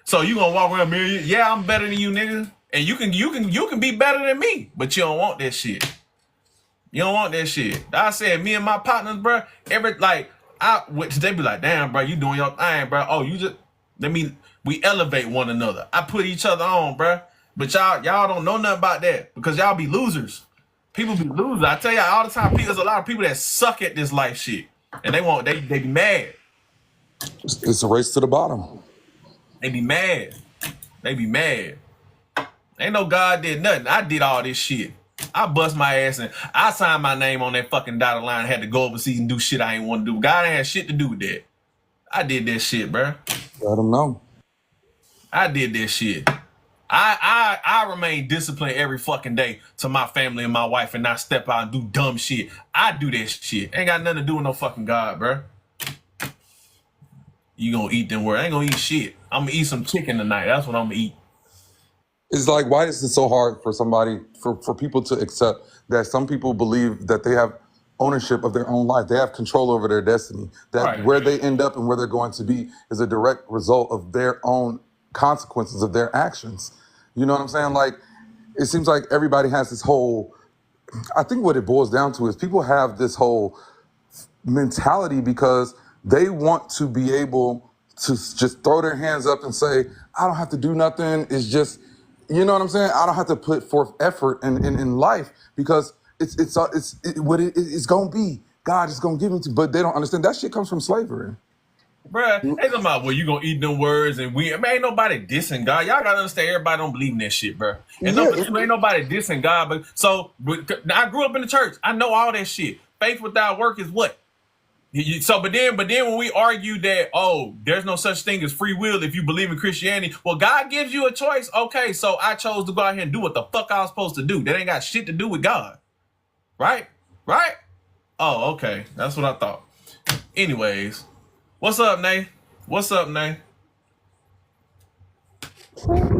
[SPEAKER 1] So you gonna walk around me, yeah, I'm better than you, nigga. And you can be better than me, but you don't want that shit. You don't want that shit. I said, me and my partners, bro, they be like, damn, bro, you doing your thing, bro. Oh, we elevate one another. I put each other on, bro. But y'all don't know nothing about that because y'all be losers. People be losers. I tell y'all all the time, there's a lot of people that suck at this life shit. And they be mad.
[SPEAKER 6] It's a race to the bottom.
[SPEAKER 1] They be mad. Ain't no God did nothing. I did all this shit. I bust my ass and I signed my name on that fucking dotted line and had to go overseas and do shit I ain't want to do. God ain't had shit to do with that. I did that shit, bro.
[SPEAKER 6] Let them know.
[SPEAKER 1] I did that shit. I remain disciplined every fucking day to my family and my wife and not step out and do dumb shit. I do that shit. Ain't got nothing to do with no fucking God, bro. You gonna eat them words. I ain't gonna eat shit. I'm gonna eat some chicken tonight. That's what I'm gonna eat.
[SPEAKER 6] It's like, why is it so hard for people to accept that some people believe that they have ownership of their own life? They have control over their destiny. That right. Where they end up and where they're going to be is a direct result of their own consequences of their actions. You know what I'm saying? Like, it seems like everybody has this whole, I think what it boils down to is people have this whole mentality because they want to be able to just throw their hands up and say, I don't have to do nothing. It's just, you know what I'm saying? I don't have to put forth effort in life because it's what it's gonna be. God is gonna give it to, but they don't understand that shit comes from slavery.
[SPEAKER 1] Bruh, ain't talking about you gonna eat them words and ain't nobody dissing God. Y'all gotta understand everybody don't believe in that shit, bruh. And number two, ain't nobody dissing God. But I grew up in the church. I know all that shit. Faith without work is what? But then when we argue that, oh, there's no such thing as free will if you believe in Christianity, well, God gives you a choice. Okay, so I chose to go out here and do what the fuck I was supposed to do. That ain't got shit to do with God. Right? Oh, okay. That's what I thought. Anyways, what's up, Nay?
[SPEAKER 3] Hey,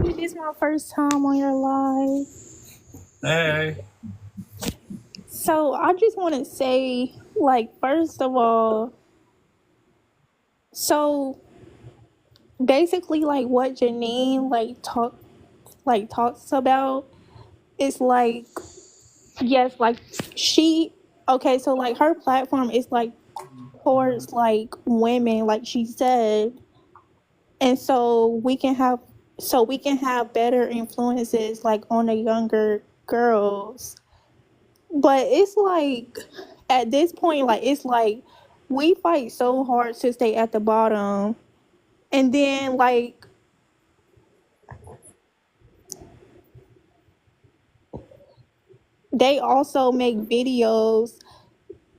[SPEAKER 3] this is my first time on your live.
[SPEAKER 1] Hey.
[SPEAKER 3] So I just want to say, like, first of all, so basically, like, what Janine talks about is like, yes, like so like her platform is like towards like women, like she said, and so we can have better influences like on the younger girls. But it's like, at this point, like, it's like we fight so hard to stay at the bottom. And then, like, they also make videos,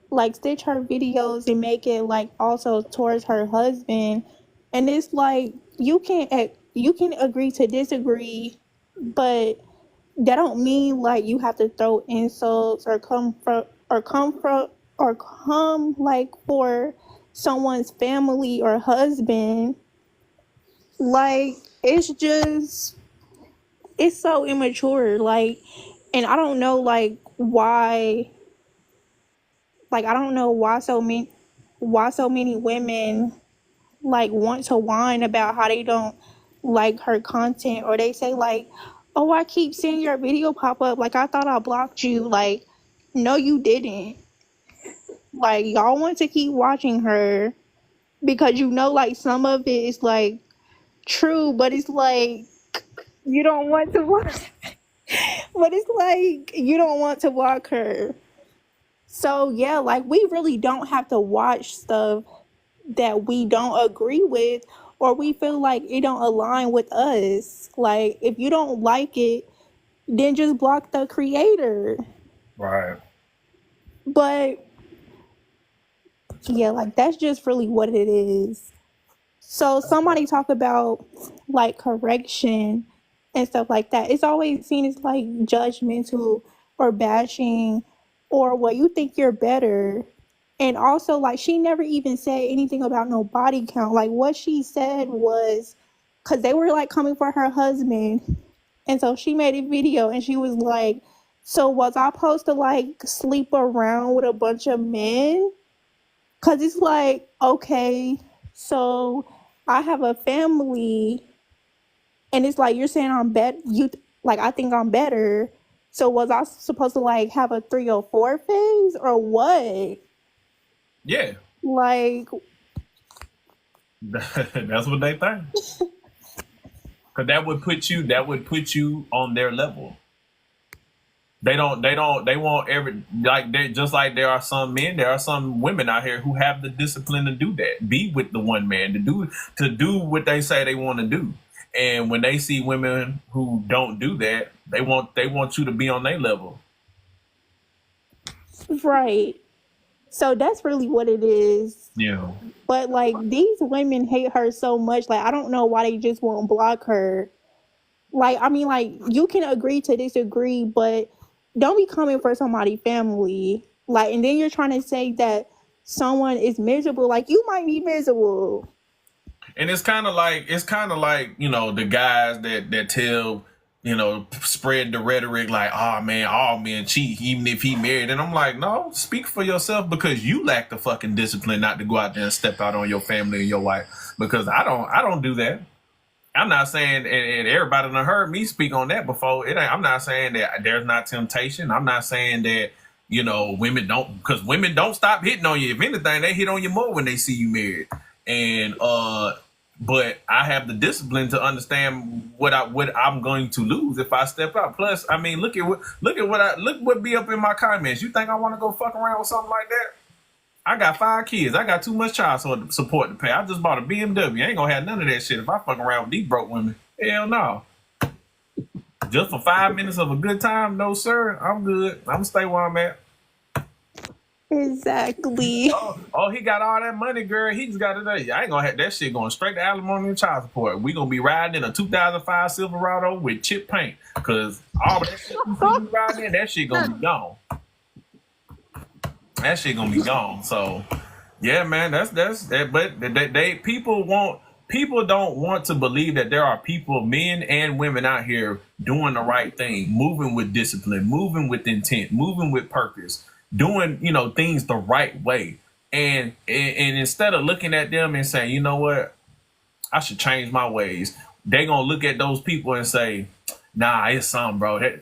[SPEAKER 3] like, stitch her videos and make it, like, also towards her husband. And it's like, you can agree to disagree, but that don't mean like you have to throw insults or come like for someone's family or husband. Like,
[SPEAKER 7] it's just, it's so immature. Like, and I don't know, like, why, like, I don't know why so many women like want to whine about how they don't like her content, or they say like, oh, I keep seeing your video pop up, like I thought I blocked you. Like, no, you didn't. Like, y'all want to keep watching her because you know like some of it is like true, but it's like you don't want to watch. But it's like you don't want to block her. So yeah, like we really don't have to watch stuff that we don't agree with, or we feel like it don't align with us. Like, if you don't like it, then just block the creator.
[SPEAKER 1] Right.
[SPEAKER 7] But yeah, like that's just really what it is. So somebody talk about like correction and stuff like that. It's always seen as like judgmental or bashing, or well, you think you're better. And also, like, she never even said anything about no body count. Like, what she said was, because they were like coming for her husband. And so she made a video and she was like, so was I supposed to like sleep around with a bunch of men? Because it's like, okay, so I have a family, and it's like you're saying I'm better. Like, I think I'm better. So was I supposed to like have a 3 or 4 phase or what?
[SPEAKER 1] Yeah.
[SPEAKER 7] Like,
[SPEAKER 1] That's what they think. Cause that would put you on their level. They want just like there are some men, there are some women out here who have the discipline to do that. Be with the one man, to do what they say they want to do. And when they see women who don't do that, they want you to be on their level.
[SPEAKER 7] right. So that's really what it is.
[SPEAKER 1] Yeah.
[SPEAKER 7] But like these women hate her so much. Like, I don't know why they just won't block her. Like, I mean, like, you can agree to disagree, but don't be coming for somebody's family. Like, and then you're trying to say that someone is miserable. Like, you might be miserable.
[SPEAKER 1] And it's kind of like the guys that tell, spread the rhetoric like, oh man, all men cheat even if he married. And I'm like, no, speak for yourself, because you lack the fucking discipline not to go out there and step out on your family and your wife. Because I don't do that. I'm not saying, and everybody done heard me speak on that before. I'm not saying that there's not temptation. I'm not saying that women don't, because women don't stop hitting on you. If anything, they hit on you more when they see you married. And but I have the discipline to understand what I'm going to lose if I step out. Plus, I mean, look what be up in my comments. You think I want to go fuck around with something like that? I got 5 kids. I got too much child support to pay. I just bought a BMW. I ain't gonna have none of that shit if I fuck around with these broke women. Hell no. Just for 5 minutes of a good time? No, sir. I'm good. I'm gonna stay where I'm at.
[SPEAKER 7] Exactly.
[SPEAKER 1] Oh, he got all that money, girl. He just got it. I ain't gonna have that shit going straight to alimony and child support. We gonna be riding in a 2005 Silverado with chip paint, because all that shit you see riding in, that shit gonna be gone. That shit gonna be gone. So, yeah, man, that's that. But people don't want to believe that there are people, men and women out here doing the right thing, moving with discipline, moving with intent, moving with purpose, doing things the right way. And instead of looking at them and saying, you know what, I should change my ways, they gonna look at those people and say, nah, it's something, bro.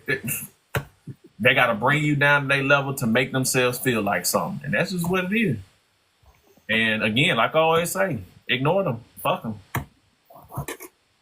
[SPEAKER 1] They got to bring you down to their level to make themselves feel like something. And that's just what it is. And again, like I always say, ignore them. Fuck them.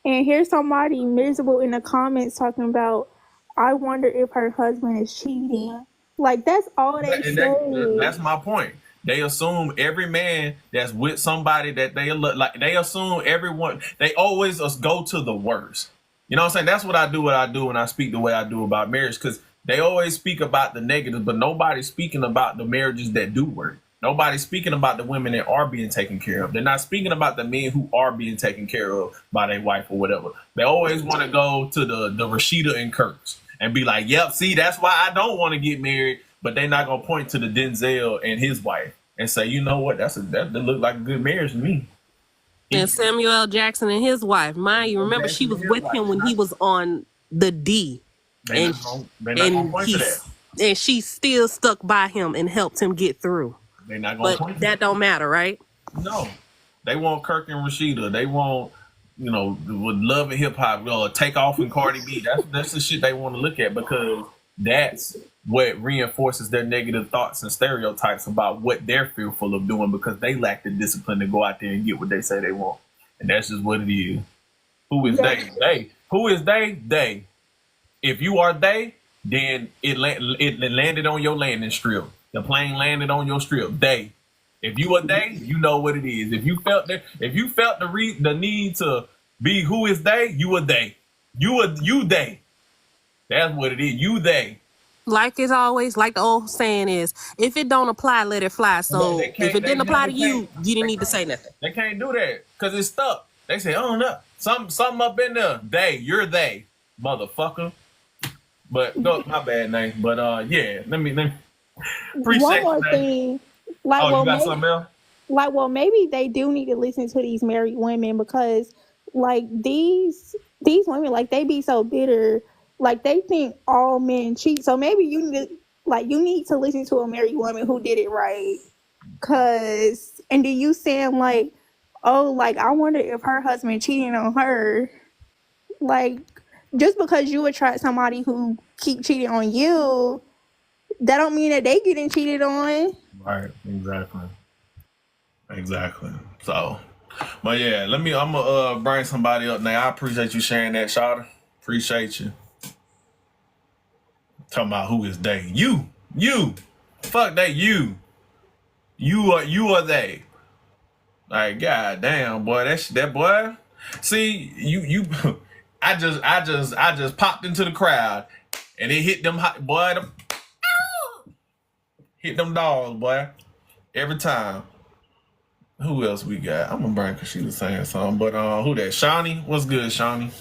[SPEAKER 7] And here's somebody miserable in the comments talking about, I wonder if her husband is cheating. Like, that's all they say.
[SPEAKER 1] That's my point. They assume every man that's with somebody that they look like, they assume everyone, they always go to the worst. You know what I'm saying? That's what I do when I speak the way I do about marriage, because they always speak about the negatives, but nobody's speaking about the marriages that do work. Nobody's speaking about the women that are being taken care of. They're not speaking about the men who are being taken care of by their wife or whatever. They always want to go to the Rashida and Kirks and be like, yep, see, that's why I don't want to get married. But they're not going to point to the Denzel and his wife and say, you know what, that looked like a good marriage to me.
[SPEAKER 3] And Samuel L. Jackson and his wife. Mind you, remember she was with him when he was on the D.
[SPEAKER 1] They're not gonna point to that.
[SPEAKER 3] And she still stuck by him and helped him get through.
[SPEAKER 1] They're not gonna
[SPEAKER 3] But
[SPEAKER 1] point to
[SPEAKER 3] that don't matter, right?
[SPEAKER 1] No. They want Kirk and Rashida. They want, with Love and Hip Hop, Take Off and Cardi B. That's the shit they want to look at, because that's what reinforces their negative thoughts and stereotypes about what they're fearful of doing, because they lack the discipline to go out there and get what they say they want. And that's just what it is. Who is they? They. Who is they? They. If you are they, then it landed on your landing strip. The plane landed on your strip. They. If you are they, you know what it is. If you felt the need to be who is they, you are they. You they. That's what it is. You they.
[SPEAKER 3] Like it's always, like the old saying is, if it don't apply, let it fly. So if it didn't apply to you, you didn't need to say nothing.
[SPEAKER 1] They can't do that because it's stuck. They say, oh no, something up in there. You're they, motherfucker. But go, my bad name. But yeah, let me appreciate
[SPEAKER 7] one more thing. Like,
[SPEAKER 1] you got something else?
[SPEAKER 7] Like, well, maybe they do need to listen to these married women, because like these women, like, they be so bitter, like they think all men cheat. So maybe you need to listen to a married woman who did it right. And then you saying like, oh, like, I wonder if her husband cheating on her. Like, just because you attract somebody who keep cheating on you, that don't mean that they getting cheated on.
[SPEAKER 1] Right, exactly. So, but yeah, I'm gonna bring somebody up now. I appreciate you sharing that, Shawty. Appreciate you. Talking about who is they? You. Fuck that you. You are they. Like, god damn, boy, that boy. See, you I just popped into the crowd and it hit them hot boy. Hit them dogs, boy. Every time. Who else we got? I'm gonna bring, because she was saying something. But who that? Shawnee? What's good, Shawnee?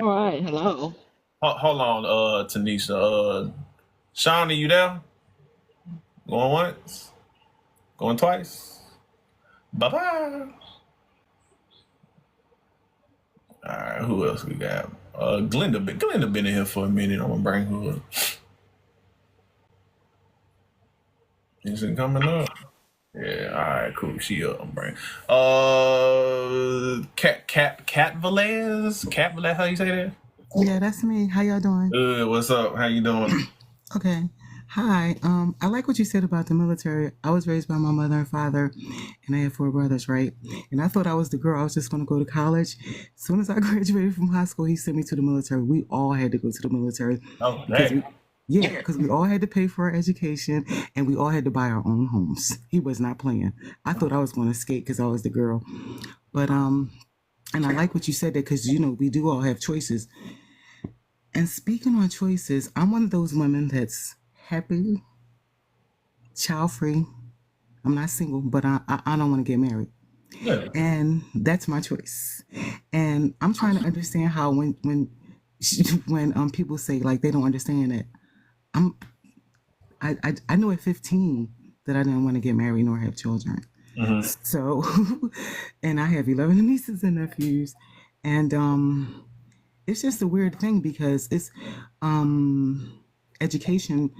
[SPEAKER 8] All right, hello.
[SPEAKER 1] Hold on, Tanisha. Shawnee, you there? Going once? Going twice? Bye-bye. Alright, who else we got? Glenda been in here for a minute. I'm gonna bring her up. Is it coming up? Yeah, alright, cool. She up. I'm bringing. Cat Velez, how you say that?
[SPEAKER 9] Yeah, that's me. How y'all doing?
[SPEAKER 1] What's up? How you doing?
[SPEAKER 9] Okay. Hi. I like what you said about the military. I was raised by my mother and father, and I had 4 brothers, right? And I thought I was the girl. I was just going to go to college. As soon as I graduated from high school, he sent me to the military. We all had to go to the military.
[SPEAKER 1] Oh, dang.
[SPEAKER 9] Because we all had to pay for our education, and we all had to buy our own homes. He was not playing. I thought I was going to skate because I was the girl. But, and I like what you said, that because, we do all have choices. And speaking on choices, I'm one of those women that's happy, child-free. I'm not single, but I don't want to get married.
[SPEAKER 1] Yeah.
[SPEAKER 9] And that's my choice. And I'm trying to understand how when people say, like, they don't understand it. I know at 15 that I didn't want to get married nor have children. Mm-hmm. So, and I have 11 nieces and nephews, and it's just a weird thing, because it's education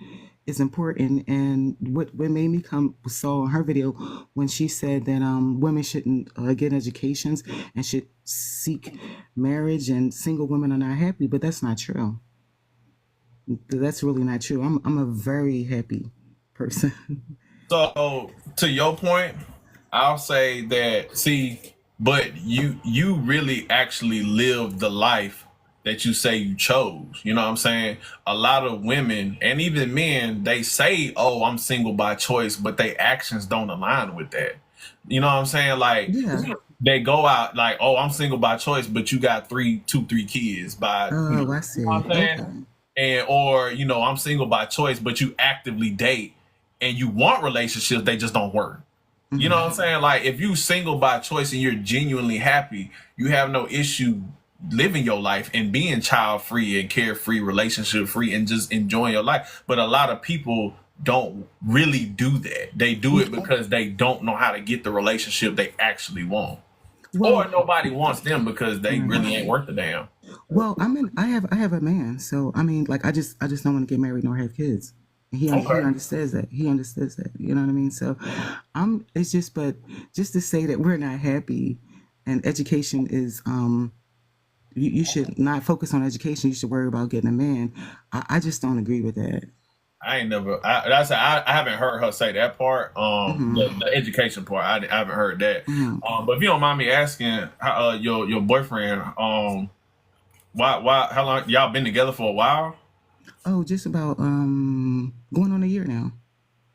[SPEAKER 9] is important. And what made me saw her video when she said that women shouldn't get educations and should seek marriage, and single women are not happy, but that's not true. That's really not true. I'm a very happy person.
[SPEAKER 1] So to your point, I'll say that, but you really actually live the life that you say you chose. You know what I'm saying? A lot of women and even men, they say, oh, I'm single by choice, but their actions don't align with that. You know what I'm saying? Like, they go out like, oh, I'm single by choice, but you got 3 kids by,
[SPEAKER 9] I see.
[SPEAKER 1] You know what I'm saying? Okay. And, or, I'm single by choice, but you actively date and you want relationships, they just don't work. Mm-hmm. You know what I'm saying? Like, if you single by choice and you're genuinely happy, you have no issue living your life and being child free and carefree, relationship free, and just enjoying your life. But a lot of people don't really do that. They do it because they don't know how to get the relationship they actually want. Or nobody wants them because they really ain't worth a damn.
[SPEAKER 9] Well, I have a man, so I mean, like I just don't want to get married nor have kids. And he understands that. He understands that. You know what I mean? So it's just, but just to say that we're not happy, and education is you should not focus on education. You should worry about getting a man. I just don't agree with that.
[SPEAKER 1] I haven't heard her say that part. The education part, I haven't heard that. But if you don't mind me asking, your boyfriend, why, how long y'all been together for a while?
[SPEAKER 9] Oh, just about going on a year now.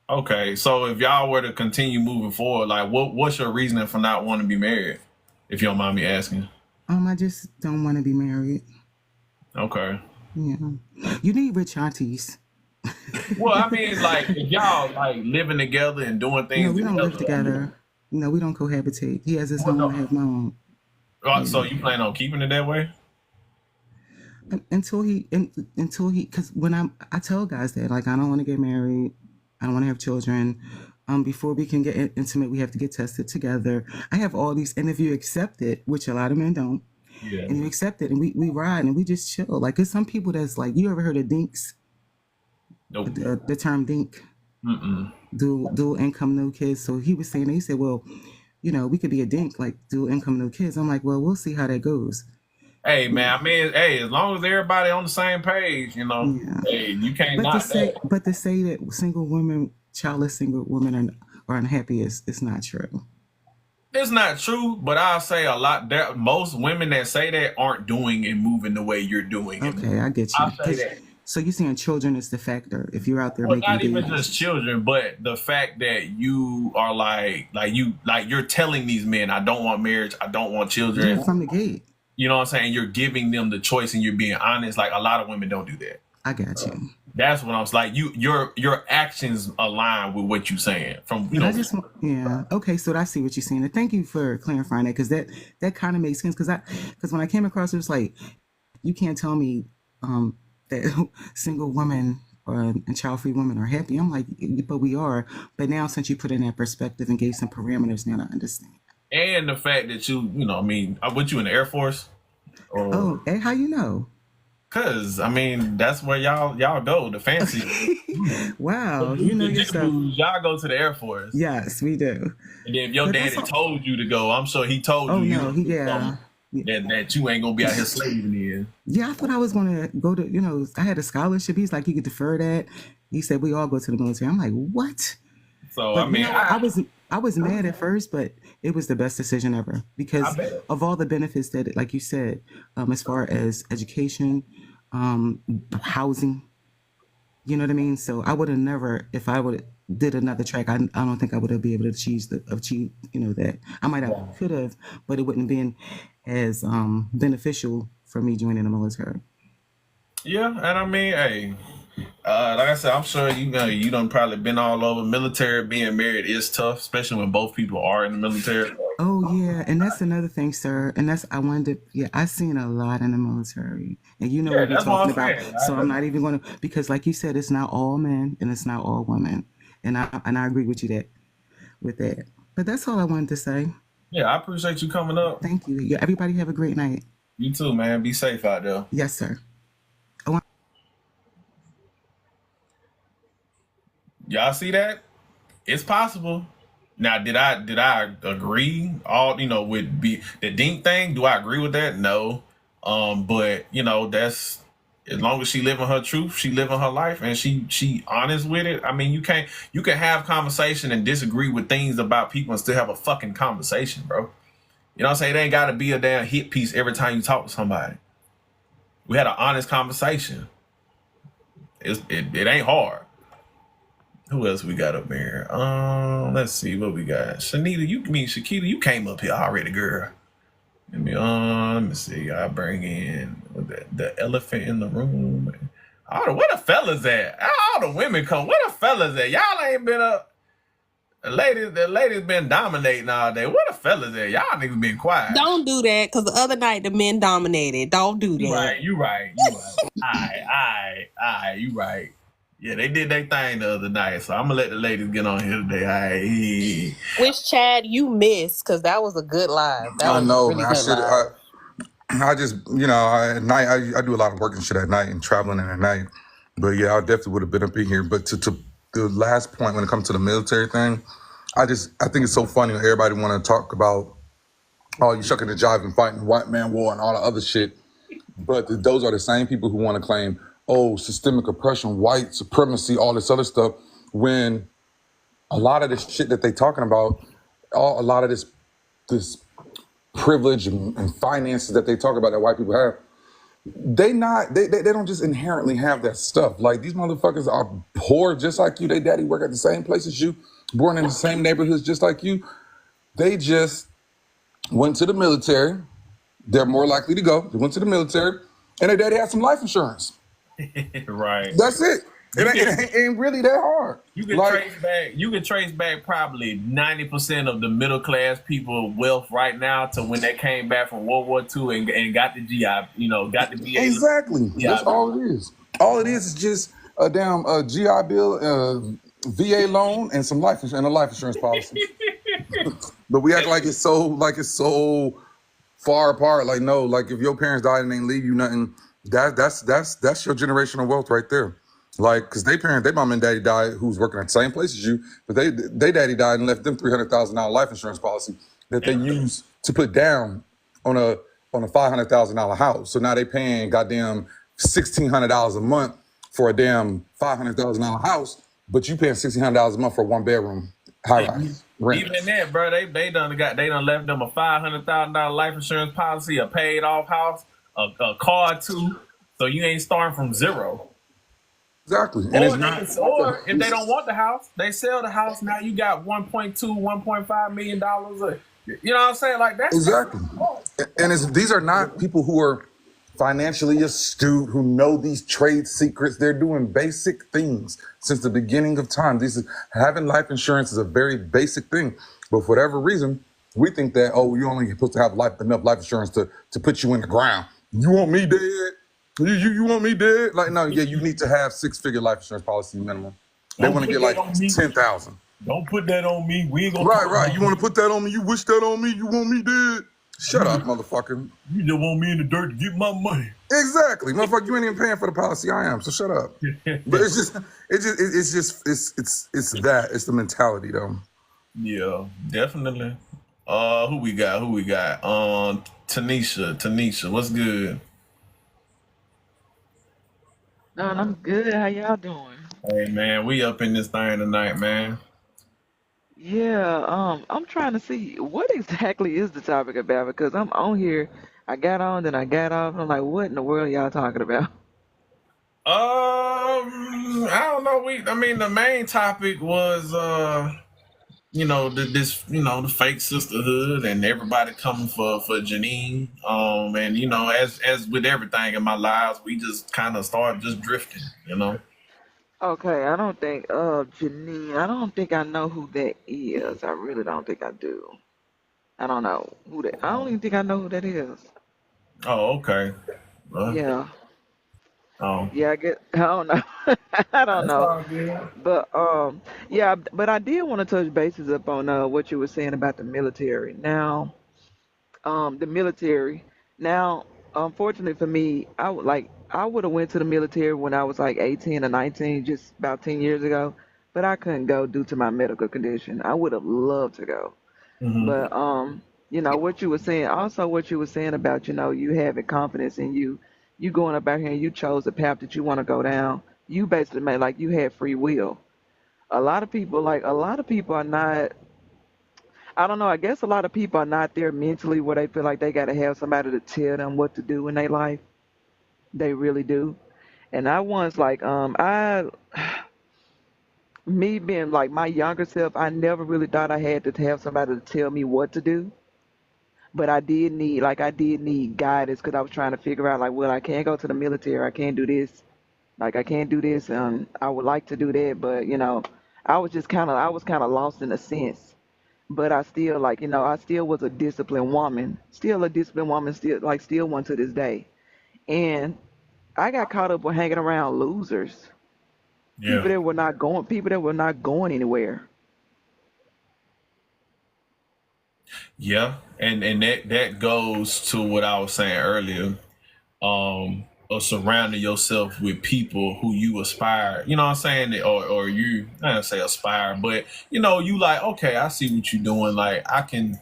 [SPEAKER 1] Okay, so if y'all were to continue moving forward, like what's your reasoning for not wanting to be married? If you don't mind me asking.
[SPEAKER 9] I just don't want to be married.
[SPEAKER 1] Okay.
[SPEAKER 9] Yeah, you need rich aunties.
[SPEAKER 1] Well, I mean, like if y'all like living together and doing things.
[SPEAKER 9] No, we don't live together. No, we don't cohabitate. He has his home, I have my own.
[SPEAKER 1] So you plan on keeping it that way?
[SPEAKER 9] Until he, because when I tell guys that, like, I don't want to get married, I don't want to have children. Before we can get intimate, we have to get tested together. I have all these, and if you accept it, which a lot of men don't, and you accept it, and we ride and we just chill. Like, there's some people that's like, you ever heard of dinks?
[SPEAKER 1] Nope.
[SPEAKER 9] The term dink. Dual income, no kids. So he was saying, he said, well, you know, we could be a dink, like dual income, no kids. I'm like, well, we'll see how that goes.
[SPEAKER 1] Hey man, I mean, hey, as long as everybody on the same page, you know, hey, you can't
[SPEAKER 9] But to say that single women, childless single women are unhappy it's not true.
[SPEAKER 1] It's not true, but I'll say a lot. Most women that say that aren't doing and moving the way you're doing.
[SPEAKER 9] Okay, I get you.
[SPEAKER 1] I'll say that.
[SPEAKER 9] So you're saying children is the factor if you're out there
[SPEAKER 1] well,
[SPEAKER 9] making
[SPEAKER 1] not even
[SPEAKER 9] babies.
[SPEAKER 1] just children, but the fact that you are like you're telling these men, I don't want marriage, I don't want children.
[SPEAKER 9] Yeah, from the gate.
[SPEAKER 1] You know what I'm saying? You're giving them the choice and you're being honest. Like a lot of women don't do that.
[SPEAKER 9] I got you.
[SPEAKER 1] That's what I was like. Your actions align with what you're saying. From you know.
[SPEAKER 9] Okay, so I see what you're saying. And thank you for clarifying that, because that kind of makes sense. Because when I came across it, was like, you can't tell me that single women and child-free women are happy. I'm like, but we are. But now, since you put it in that perspective and gave some parameters, now I understand.
[SPEAKER 1] And the fact that you know, I mean, I put you in the Air Force.
[SPEAKER 9] Oh, hey, how you know?
[SPEAKER 1] Cause I mean, that's where y'all go, the fancy.
[SPEAKER 9] Wow, you know your stuff.
[SPEAKER 1] Y'all go to the Air Force.
[SPEAKER 9] Yes, we do.
[SPEAKER 1] And then if your daddy told you to go, I'm sure he told you.
[SPEAKER 9] Oh no,
[SPEAKER 1] that you ain't gonna be out here slaving in.
[SPEAKER 9] Yeah, I thought I was gonna go to. You know, I had a scholarship. He's like, you could defer that. He said we all go to the military. I'm like, what?
[SPEAKER 1] So
[SPEAKER 9] but,
[SPEAKER 1] I mean,
[SPEAKER 9] you know, I was mad at first, but it was the best decision ever because of all the benefits that, like you said, as far as education, housing. You know what I mean? So I would have never, if I would did another track, I don't think I would have been able to achieve you know, that. I might have could have, but it wouldn't have been as beneficial for me joining the military.
[SPEAKER 1] Yeah, and I mean, hey, like I said, I'm sure you done probably been all over. Military being married is tough, especially when both people are in the military.
[SPEAKER 9] Oh yeah, and that's another thing, sir. And that's I've seen a lot in the military, and you know what we're talking about. So I'm not even going to, because like you said, it's not all men and it's not all women, and I agree with you with that. But that's all I wanted to say.
[SPEAKER 1] Yeah, I appreciate you coming up.
[SPEAKER 9] Thank you. Yeah, everybody have a great night.
[SPEAKER 1] You too, man. Be safe out there.
[SPEAKER 9] Yes, sir.
[SPEAKER 1] Y'all see that? It's possible. Now, did I agree with the dink thing? Do I agree with that? No. But you know, that's as long as she living her truth, she living her life, and she honest with it. I mean, you can have conversation and disagree with things about people and still have a fucking conversation, bro. You know what I'm saying? It ain't got to be a damn hit piece every time you talk to somebody. We had an honest conversation. It ain't hard. Who else we got up there? Let's see what we got. Shakita, you came up here already, girl. Let me see. I bring in the elephant in the room. Where the fellas at? All the women come. Where the fellas at? Y'all ain't been up. The ladies been dominating all day. Where the fellas at? Y'all niggas been quiet.
[SPEAKER 3] Don't do that, because the other night the men dominated. Don't do that.
[SPEAKER 1] You right. All right, you right. Yeah, they did their thing the other night, so I'm gonna let the ladies get on here today. Hey.
[SPEAKER 3] Which Chad you missed, because that was a good live. That
[SPEAKER 6] I
[SPEAKER 3] was a
[SPEAKER 6] know,
[SPEAKER 3] really
[SPEAKER 6] man. I
[SPEAKER 3] good
[SPEAKER 6] should.
[SPEAKER 3] live.
[SPEAKER 6] I just, at night I do a lot of work and shit at night and traveling in at night. But yeah, I definitely would have been up in here. But to the last point when it comes to the military thing, I think it's so funny when everybody want to talk about, oh, you shucking the jive and fighting the white man war and all the other shit. But those are the same people who want to claim, oh, systemic oppression, white supremacy, all this other stuff, when a lot of this shit that they talking about, a lot of this privilege and finances that they talk about that white people have, they don't just inherently have that stuff. Like, these motherfuckers are poor just like you. They daddy work at the same place as you, born in the same neighborhoods just like you. They just went to the military. They're more likely to go. They went to the military, and their daddy had some life insurance.
[SPEAKER 1] Right.
[SPEAKER 6] That's it. It ain't really that hard.
[SPEAKER 1] You can trace back probably 90% of the middle class people wealth right now to when they came back from World War II and got the GI, got the VA.
[SPEAKER 6] Exactly. That's all it is. All it is just a damn GI Bill, VA loan, and some life and a life insurance policy. But we act like it's so far apart. Like, no, like if your parents died and they leave you nothing, that's your generational wealth right there. Like, because their mom and daddy died, who's working at the same place as you, but they daddy died and left them $300,000 life insurance policy that they use to put down on a $500,000 house. So now they paying goddamn $1,600 a month for a damn $500,000 house, but you paying $1,600 a month for a 1-bedroom high rise rent.
[SPEAKER 1] Even that, bro, they done left them a $500,000 life insurance policy, a paid off house, a car too. So you ain't starting from zero.
[SPEAKER 6] Exactly. And
[SPEAKER 1] or if they don't want the house, they sell the house. Now you got $1.5 million. You know what I'm saying? Like that.
[SPEAKER 6] Exactly. And these are not people who are financially astute, who know these trade secrets. They're doing basic things since the beginning of time. Having life insurance is a very basic thing. But for whatever reason, we think that, oh, you only supposed to have enough life insurance to put you in the ground. You want me dead? You want me dead? Like, no, yeah, you need to have 6-figure life insurance policy minimum. They want to get like 10,000.
[SPEAKER 1] Don't put that on me. We ain't gonna.
[SPEAKER 6] Right. You want to put that on me? You wish that on me? You want me dead? Shut up, motherfucker.
[SPEAKER 1] You just want me in the dirt to get my money.
[SPEAKER 6] Exactly, motherfucker. You ain't even paying for the policy. I am. So shut up. But it's that. It's the mentality, though.
[SPEAKER 1] Yeah, definitely. Who we got? Tanisha, what's good?
[SPEAKER 8] No, I'm good. How y'all doing?
[SPEAKER 1] Hey man, we up in this thing tonight, man.
[SPEAKER 8] Yeah, I'm trying to see what exactly is the topic about because I'm on here. I got on, then I got off. I'm like, what in the world y'all talking about?
[SPEAKER 1] I don't know. The main topic was the fake sisterhood and everybody coming for Janine. And as with everything in my lives, we just kind of started just drifting.
[SPEAKER 8] Okay, I don't think Janine, I don't think I know who that is. I really don't think I do. I don't know who that. I don't even think I know who that is.
[SPEAKER 1] Oh, okay.
[SPEAKER 8] Yeah.
[SPEAKER 1] Oh.
[SPEAKER 8] Yeah, I don't know. I don't know. But yeah, but I did want to touch bases up on what you were saying about the military. Now, the military. Now, unfortunately for me, I would have went to the military when I was like 18 or 19, just about 10 years ago, but I couldn't go due to my medical condition. I would have loved to go.
[SPEAKER 1] Mm-hmm.
[SPEAKER 8] But what you were saying, also what you were saying about, you having confidence in you going up out here and you chose the path that you want to go down. You basically made like you had free will. A lot of people are not, I don't know, I guess a lot of people are not there mentally where they feel like they got to have somebody to tell them what to do in their life. They really do. And I once me being like my younger self, I never really thought I had to have somebody to tell me what to do. But I did need guidance because I was trying to figure out like, well, I can't go to the military. I can't do this. Like I can't do this. I would like to do that, but I was kind of lost in a sense. But I still I still was a disciplined woman. Still a disciplined woman. Still one to this day. And I got caught up with hanging around losers.
[SPEAKER 1] Yeah.
[SPEAKER 8] People that were not going anywhere.
[SPEAKER 1] Yeah. And that goes to what I was saying earlier. Of surrounding yourself with people who you aspire, you know what I'm saying? Or you, I don't say aspire, but you know, you like, okay, I see what you're doing. Like I can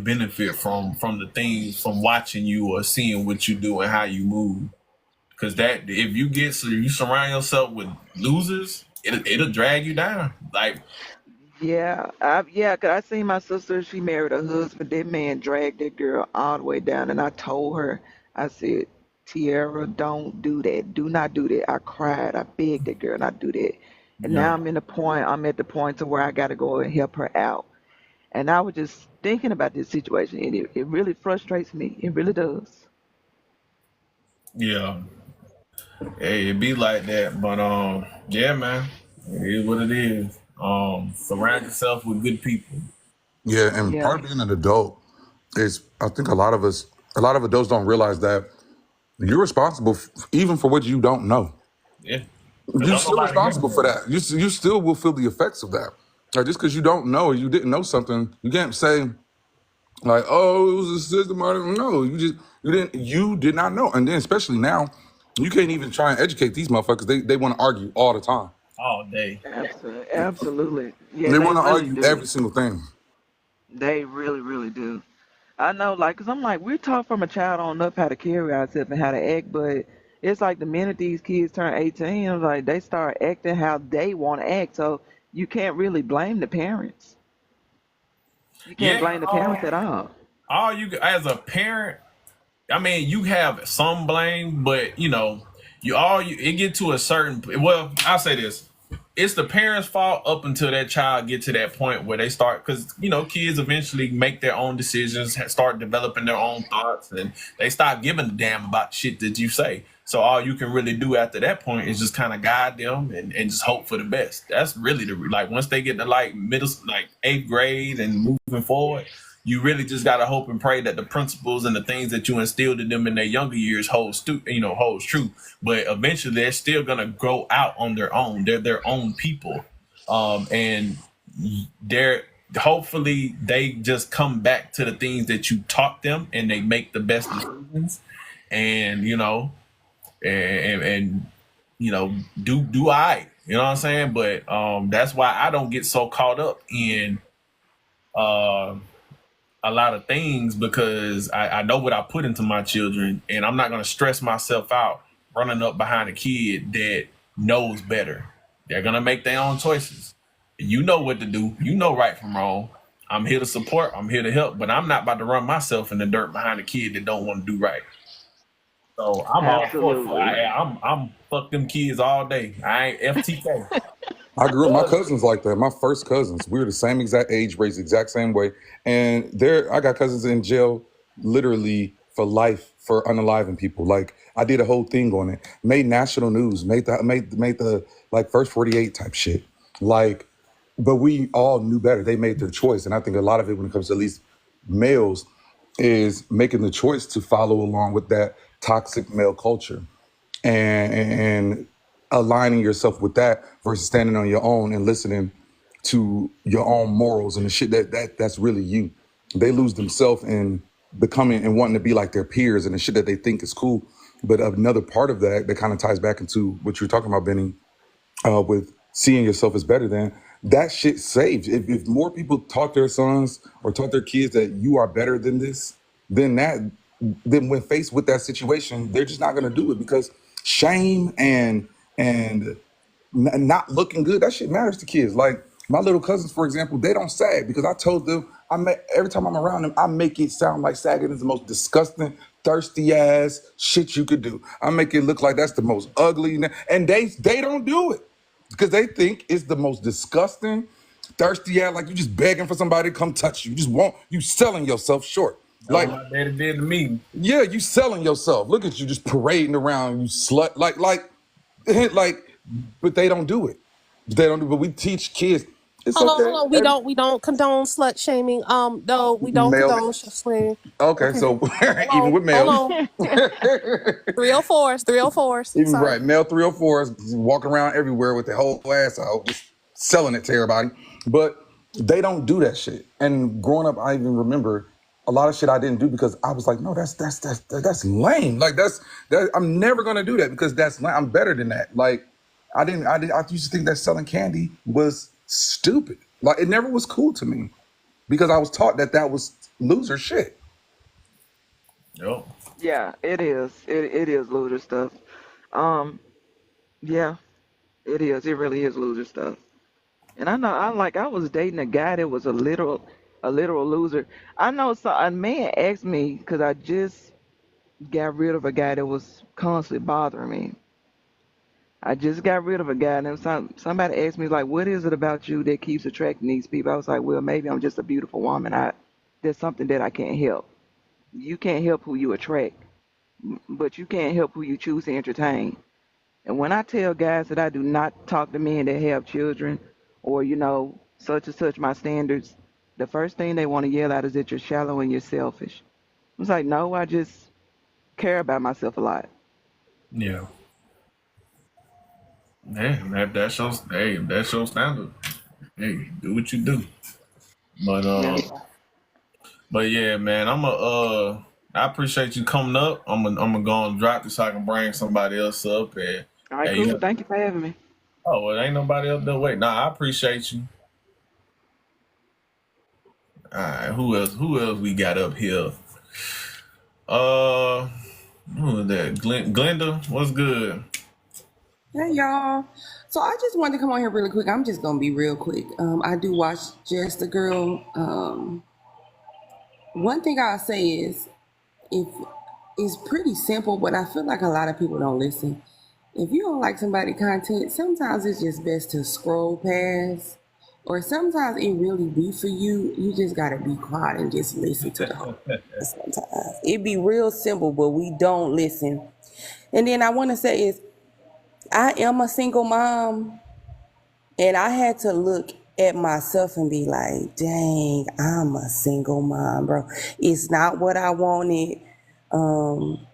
[SPEAKER 1] benefit from the things from watching you or seeing what you do and how you move. Cause that if you surround yourself with losers, it'll drag you down. Like,
[SPEAKER 8] Cause I seen my sister. She married her husband. That man dragged that girl all the way down, and I told her, I said, Tierra, don't do that. Do not do that. I cried. I begged that girl not do that. And now
[SPEAKER 1] yeah,
[SPEAKER 8] I'm at the point to where I got to go and help her out. And I was just thinking about this situation, and it really frustrates me. It really does.
[SPEAKER 1] yeah. Hey, it be like that. But yeah, man. It is what it is. Surround yourself with good people.
[SPEAKER 6] Yeah, and
[SPEAKER 8] Yeah.
[SPEAKER 6] part of being an adult is, I think a lot of adults don't realize that you're responsible even for what you don't know.
[SPEAKER 1] Yeah. Cause
[SPEAKER 6] You're
[SPEAKER 1] don't
[SPEAKER 6] still
[SPEAKER 1] nobody
[SPEAKER 6] responsible for
[SPEAKER 1] remember.
[SPEAKER 6] that. You still will feel the effects of that. Like, just because you don't know or you didn't know something, you can't say like, "Oh, it was a system." I don't know. You did not know. And then especially now, you can't even try and educate these motherfuckers. They want to argue all the time.
[SPEAKER 1] All day.
[SPEAKER 8] Absolutely. Absolutely. Yeah,
[SPEAKER 6] They
[SPEAKER 8] they
[SPEAKER 6] want to
[SPEAKER 8] really
[SPEAKER 6] argue every
[SPEAKER 8] do.
[SPEAKER 6] single thing.
[SPEAKER 8] They really, really do. I know, like, cause I'm like, we're taught from a child on up how to carry ourselves and how to act, but it's like the minute these kids turn 18, it's like they start acting how they want to act. So you can't really blame the parents. You can't
[SPEAKER 1] Yeah.
[SPEAKER 8] blame the parents at all.
[SPEAKER 1] All you as a parent, I mean, you have some blame, but you know, it get to a certain. Well, I'll say this: it's the parents' fault up until that child get to that point where they start, because you know, kids eventually make their own decisions, start developing their own thoughts, and they stop giving a damn about shit that you say. So all you can really do after that point is just kind of guide them and just hope for the best. That's really like once they get to like like eighth grade and moving forward, you really just gotta hope and pray that the principles and the things that you instilled in them in their younger years holds true. But eventually, they're still gonna grow out on their own. They're their own people, and they're hopefully they just come back to the things that you taught them, and they make the best decisions. And and you know, do I, you know what I'm saying? But that's why I don't get so caught up in uh a lot of things, because I know what I put into my children, and I'm not going to stress myself out running up behind a kid that knows better. They're going to make their own choices. You know what to do. You know right from wrong. I'm here to support. I'm here to help, but I'm not about to run myself in the dirt behind a kid that don't want to do right. So I'm all for
[SPEAKER 8] Absolutely.
[SPEAKER 1] I'm fuck them kids all day. I ain't FTK.
[SPEAKER 6] I grew up, my cousins like that. My first cousins, we were the same exact age, raised the exact same way. And I got cousins in jail literally for life for unaliving people. Like, I did a whole thing on it, made national news, made the like first 48 type shit. Like, but we all knew better. They made their choice. And I think a lot of it, when it comes to at least males, is making the choice to follow along with that toxic male culture and aligning yourself with that versus standing on your own and listening to your own morals and the shit that's really you. They lose themselves in becoming and wanting to be like their peers and the shit that they think is cool. But another part of that kind of ties back into what you're talking about, Benny, with seeing yourself as better than, that shit saves. If more people taught their sons or taught their kids that you are better than this, then when faced with that situation, they're just not going to do it, because shame and not looking good, that shit matters to kids. Like my little cousins, for example, they don't sag because I told them, every time I'm around them, I make it sound like sagging is the most disgusting, thirsty ass shit you could do. I make it look like that's the most ugly, and they don't do it because they think it's the most disgusting, thirsty ass, like you just begging for somebody to come touch you. You selling yourself short.
[SPEAKER 1] That's
[SPEAKER 6] Like,
[SPEAKER 1] what my daddy did to me.
[SPEAKER 6] yeah, you selling yourself. Look at you just parading around, you slut. Like, but they don't do it. They don't do. But we teach kids It's
[SPEAKER 3] Hold on,
[SPEAKER 6] okay.
[SPEAKER 3] hold on. We don't condone slut shaming. No, we don't
[SPEAKER 6] Male.
[SPEAKER 3] condone shaming.
[SPEAKER 6] Okay,
[SPEAKER 3] Okay.
[SPEAKER 6] so even
[SPEAKER 3] Hold
[SPEAKER 6] with
[SPEAKER 3] on, hold
[SPEAKER 6] males,
[SPEAKER 3] on. 304s, 304s.
[SPEAKER 6] even
[SPEAKER 3] Sorry.
[SPEAKER 6] right, male 304s walking around everywhere with their whole ass out, just selling it to everybody. But they don't do that shit. And growing up, I even remember a lot of shit I didn't do because I was like, no, that's lame. Like that I'm never gonna do that because that's lame. I'm better than that. Like I used to think that selling candy was stupid. Like it never was cool to me because I was taught that was loser shit.
[SPEAKER 1] Yo.
[SPEAKER 8] Yeah, it is. It is loser stuff. Um, yeah, it is. It really is loser stuff. And I know I was dating a guy that was a literal loser. I know a man asked me because I just got rid of a guy that was constantly bothering me. I just got rid of a guy, and then somebody asked me like, "What is it about you that keeps attracting these people?" I was like, "Well, maybe I'm just a beautiful woman. There's something that I can't help. You can't help who you attract, but you can't help who you choose to entertain." And when I tell guys that I do not talk to men that have children, or such and such my standards, the first thing they want to yell out is that you're shallow and you're selfish. I was like, no, I just care about myself a lot.
[SPEAKER 1] Yeah. Man, that shows. Hey, that's your standard. Hey, do what you do. But
[SPEAKER 8] Yeah.
[SPEAKER 1] but yeah, man, I appreciate you coming up. I'm gonna go and drop this so I can bring somebody else up and
[SPEAKER 8] All right,
[SPEAKER 1] hey,
[SPEAKER 8] cool. Thank you for having me.
[SPEAKER 1] oh, well, ain't nobody else there. Wait, nah, I appreciate you. All right, who else? Who else we got up here? Uh, who is that? Glenda, what's good?
[SPEAKER 10] Hey y'all. So I just wanted to come on here really quick. I'm just gonna be real quick. I do watch Just the Girl. One thing I'll say is if it's pretty simple, but I feel like a lot of people don't listen. If you don't like somebody content, sometimes it's just best to scroll past. Or sometimes it really be for you. You just gotta be quiet and just listen to the whole. Sometimes it be real simple, but we don't listen. And then I want to say is I am a single mom, and I had to look at myself and be like, dang, I'm a single mom, bro. It's not what I wanted. Um,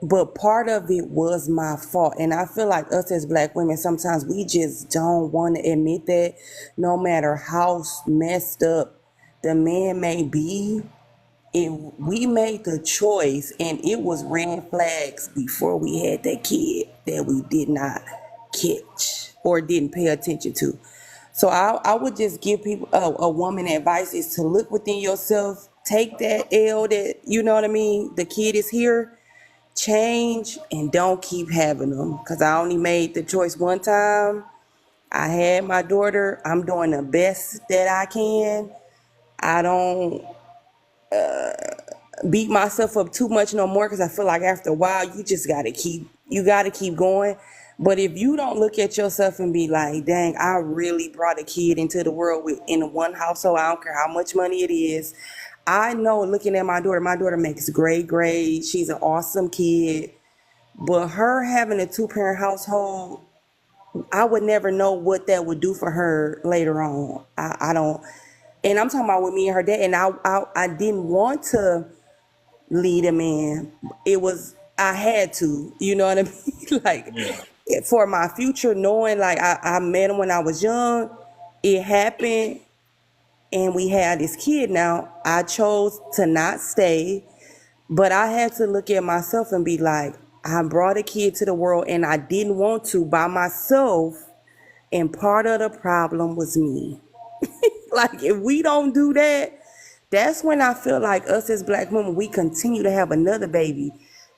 [SPEAKER 10] but part of it was my fault. And I feel like us as black women, sometimes we just don't want to admit that no matter how messed up the man may be, if we made the choice and it was red flags before we had that kid that we did not catch or didn't pay attention to. So I would just give people a woman advice is to look within yourself, take that L that, you know what I mean? The kid is here, change, and don't keep having them. Because I only made the choice one time. I had my daughter. I'm doing the best that I can. I don't beat myself up too much no more because I feel like after a while you gotta keep going. But if you don't look at yourself and be like, dang, I really brought a kid into the world in one household. I don't care how much money it is. I know looking at my daughter makes great grades. She's an awesome kid. But her having a two-parent household, I would never know what that would do for her later on. I don't, and I'm talking about with me and her dad. And I didn't want to lead a man. It was I had to, you know what I mean? Like
[SPEAKER 1] Yeah.
[SPEAKER 10] for my future, knowing like I met him when I was young, it happened and we had this kid now. I chose to not stay, but I had to look at myself and be like, I brought a kid to the world and I didn't want to by myself. And part of the problem was me. Like if we don't do that, that's when I feel like us as black women, we continue to have another baby.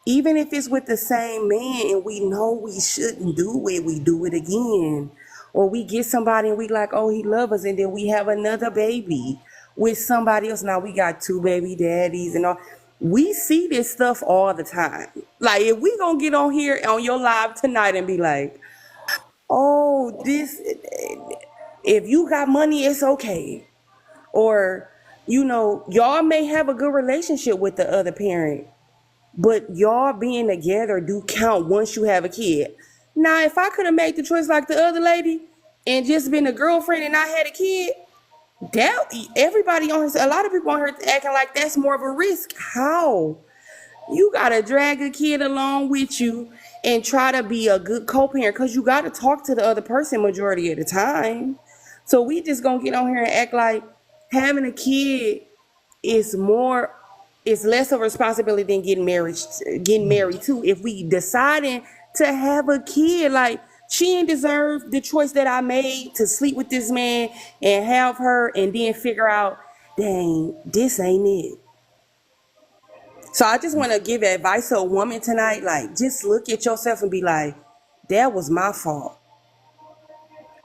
[SPEAKER 10] Even if it's with the same man and we know we shouldn't do it, we do it again. Or we get somebody and we like, oh, he loves us, and then we have another baby with somebody else. Now we got two baby daddies and all. We see this stuff all the time. Like if we gonna get on here on your live tonight and be like, oh, this if you got money, it's okay. Or, y'all may have a good relationship with the other parent, but y'all being together do count once you have a kid. Now, if I could have made the choice like the other lady, and just been a girlfriend and not had a kid, that everybody on here, a lot of people on here acting like that's more of a risk. How? You gotta drag a kid along with you and try to be a good co-parent because you gotta talk to the other person majority of the time. So we just gonna get on here and act like having a kid is more, it's less of a responsibility than getting married too. If we deciding to have a kid, like she ain't deserve the choice that I made to sleep with this man and have her and then figure out, dang, this ain't it. So I just want to give advice to a woman tonight. Like, just look at yourself and be like, that was my fault.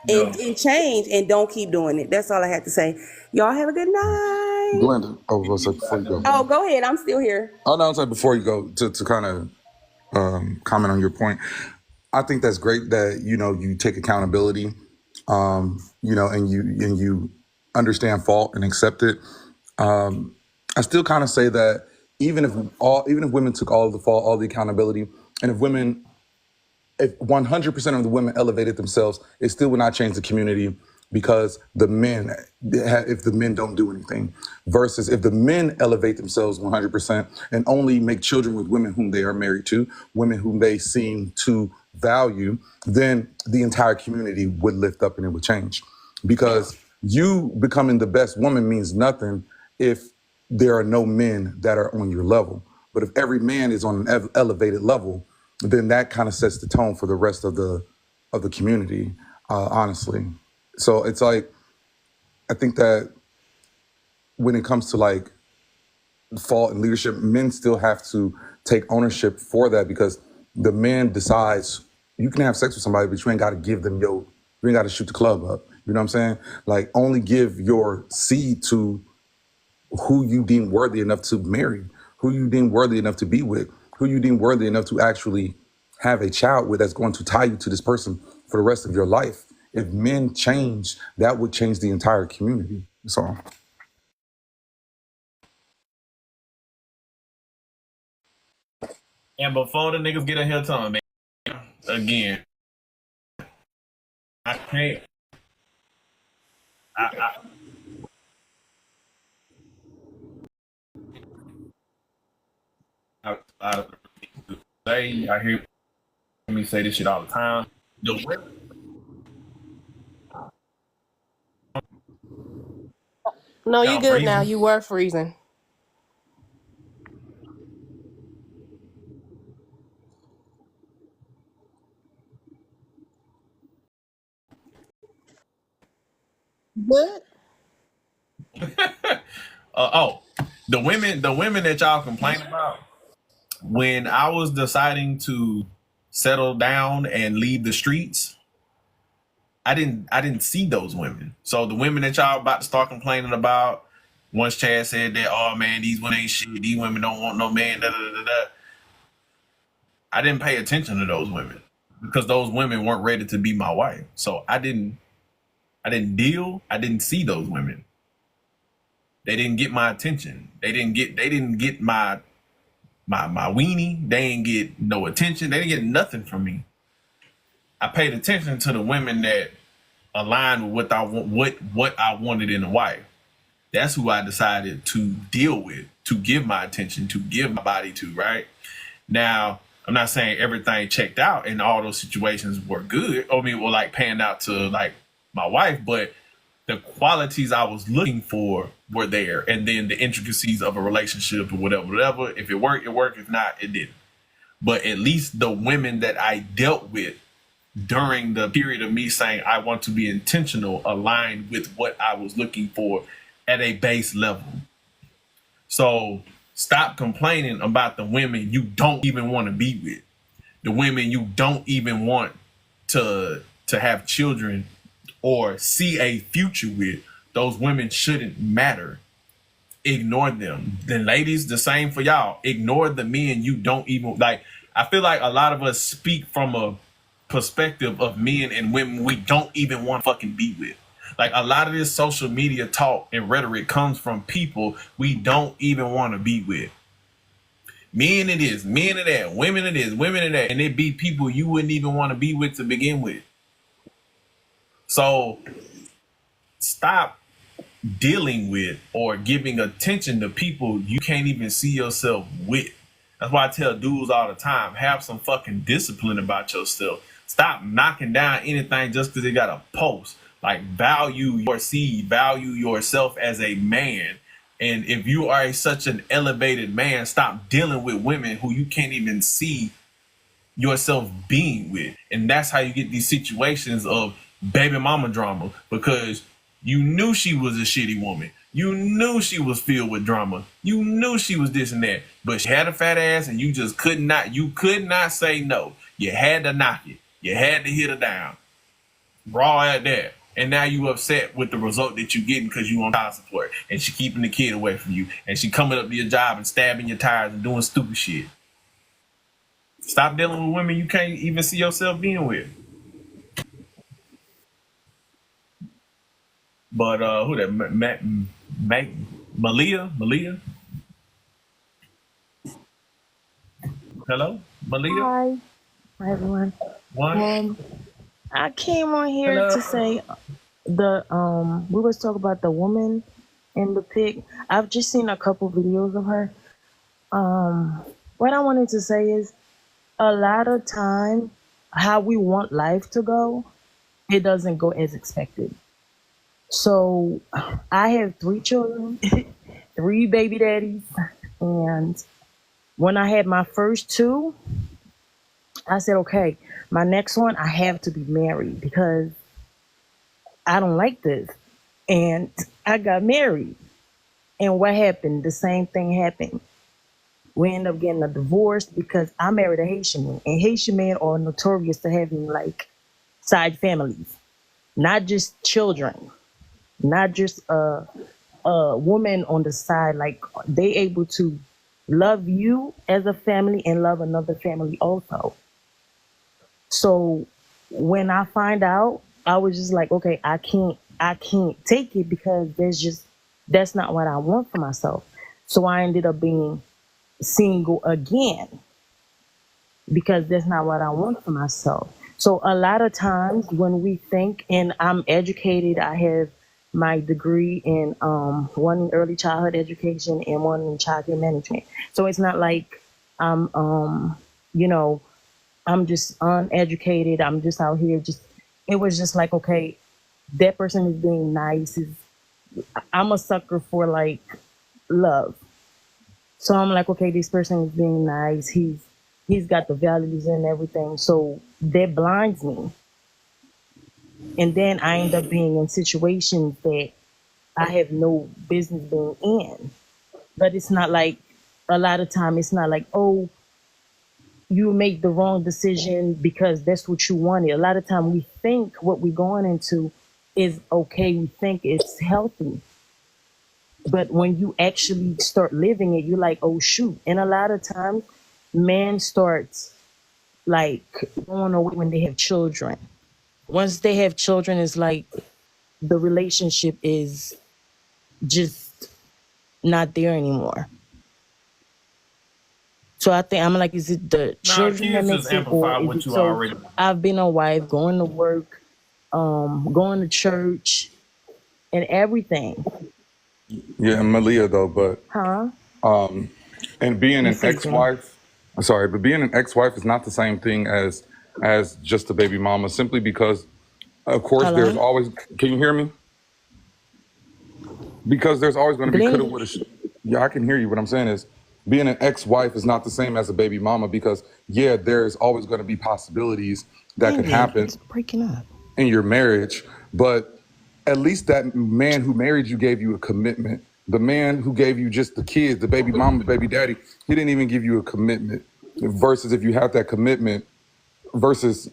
[SPEAKER 1] Yeah.
[SPEAKER 10] And change and don't keep doing it. That's all I had to say. Y'all have a good night.
[SPEAKER 6] Glenda, I was gonna say before you go.
[SPEAKER 10] Oh, go ahead. I'm still here.
[SPEAKER 6] Oh no, I'm saying before you go to kind of comment on your point. I think that's great that you take accountability, and you understand fault and accept it. I still kind of say that even if women took all of the fault, all the accountability, and if 100% of the women elevated themselves, it still would not change the community because if the men don't do anything, versus if the men elevate themselves 100% and only make children with women whom they are married to, women whom they seem to value, then the entire community would lift up and it would change. Because you becoming the best woman means nothing if there are no men that are on your level. But if every man is on an elevated level, then that kind of sets the tone for the rest of the community, honestly. So it's like, I think that when it comes to like fault and leadership, men still have to take ownership for that, because the man decides you can have sex with somebody, but you ain't got to give them you ain't got to shoot the club up. You know what I'm saying? Like, only give your seed to who you deem worthy enough to marry, who you deem worthy enough to be with, who you deem worthy enough to actually have a child with that's going to tie you to this person for the rest of your life. If men change, that would change the entire community. So.
[SPEAKER 1] And before the niggas get in here telling me, again, I can't. I hear me say this shit all the time. The women,
[SPEAKER 3] No, you
[SPEAKER 1] y'all
[SPEAKER 3] good now.
[SPEAKER 1] freezing.
[SPEAKER 3] You were freezing. Good.
[SPEAKER 1] The women that y'all complain about. When I was deciding to settle down and leave the streets, I didn't see those women. So the women that y'all about to start complaining about, once Chad said that, oh man, these women ain't shit, these women don't want no man, da da da da. I didn't pay attention to those women because those women weren't ready to be my wife. So I didn't see those women. They didn't get my attention. They didn't get my weenie. They didn't get no attention. They didn't get nothing from me. I paid attention to the women that aligned with what I wanted in a wife. That's who I decided to deal with, to give my attention, to give my body to, right? Now, I'm not saying everything checked out and all those situations were good. I mean, were like panned out to like my wife, but the qualities I was looking for were there. And then the intricacies of a relationship or whatever. If it worked, it worked. If not, it didn't. But at least the women that I dealt with during the period of me saying I want to be intentional aligned with what I was looking for at a base level. So stop complaining about the women you don't even want to be with, the women you don't even want to have children or see a future with. Those women shouldn't matter. Ignore them. Then ladies, the same for y'all. Ignore the men you don't even like. I feel like a lot of us speak from a perspective of men and women we don't even want to fucking be with. Like, a lot of this social media talk and rhetoric comes from people we don't even want to be with. Men it is, men it that, women it is, women it that, and it be people you wouldn't even want to be with to begin with. So stop dealing with or giving attention to people you can't even see yourself with. That's why I tell dudes all the time, have some fucking discipline about yourself. Stop knocking down anything just because they got a post. Like, value your seed, value yourself as a man. And if you are such an elevated man, stop dealing with women who you can't even see yourself being with. And that's how you get these situations of baby mama drama, because you knew she was a shitty woman. You knew she was filled with drama. You knew she was this and that, but she had a fat ass and you just could not say no. You had to knock it. You had to hit her down. Raw at that. And now you upset with the result that you're getting because you on child support and she keeping the kid away from you and she coming up to your job and stabbing your tires and doing stupid shit. Stop dealing with women you can't even see yourself being with. But who that? Malia? Hello, Malia.
[SPEAKER 11] Hi. Hi, everyone.
[SPEAKER 1] One.
[SPEAKER 11] I came on here
[SPEAKER 1] Hello.
[SPEAKER 11] to say we was talking about the woman in the pic. I've just seen a couple videos of her. What I wanted to say is a lot of time how we want life to go, it doesn't go as expected. So I have 3 children, 3 baby daddies, and when I had my first 2, I said, okay, my next one, I have to be married because I don't like this. And I got married. And what happened? The same thing happened. We ended up getting a divorce because I married a Haitian man. And Haitian men are notorious to having like side families, not just children, not just a woman on the side. Like they able to love you as a family and love another family also. So when I find out, I was just like, okay, I can't take it because that's not what I want for myself. So I ended up being single again because that's not what I want for myself. So a lot of times when we think, and I'm educated, I have my degree in one in early childhood education and one in childcare management. So it's not like I'm I'm just uneducated. I'm just out here. It was just like, okay, that person is being nice. I'm a sucker for like love. So I'm like, okay, this person is being nice. He's got the values and everything. So that blinds me. And then I end up being in situations that I have no business being in. But it's not like, a lot of time, it's not like, oh, you make the wrong decision because that's what you wanted. A lot of time we think what we're going into is okay. We think it's healthy. But when you actually start living it, you're like, oh, shoot. And a lot of times, men starts like going away when they have children. Once they have children, it's like the relationship is just not there anymore. So I think I'm like, is it the children that makes it, or is it so? I've been a wife, going to work, going to church, and everything.
[SPEAKER 6] Yeah, Malia though, but and being an ex-wife, but being an ex-wife is not the same thing as just a baby mama. Simply because, of course, there's always. Can you hear me? Because there's always going to be coulda, woulda. Yeah, I can hear you. What I'm saying is, being an ex-wife is not the same as a baby mama because, yeah, there's always going to be possibilities that could happen
[SPEAKER 11] breaking up
[SPEAKER 6] in your marriage. But at least that man who married you gave you a commitment. The man who gave you just the kids, the baby mama, the baby daddy, he didn't even give you a commitment. Versus if you have that commitment, versus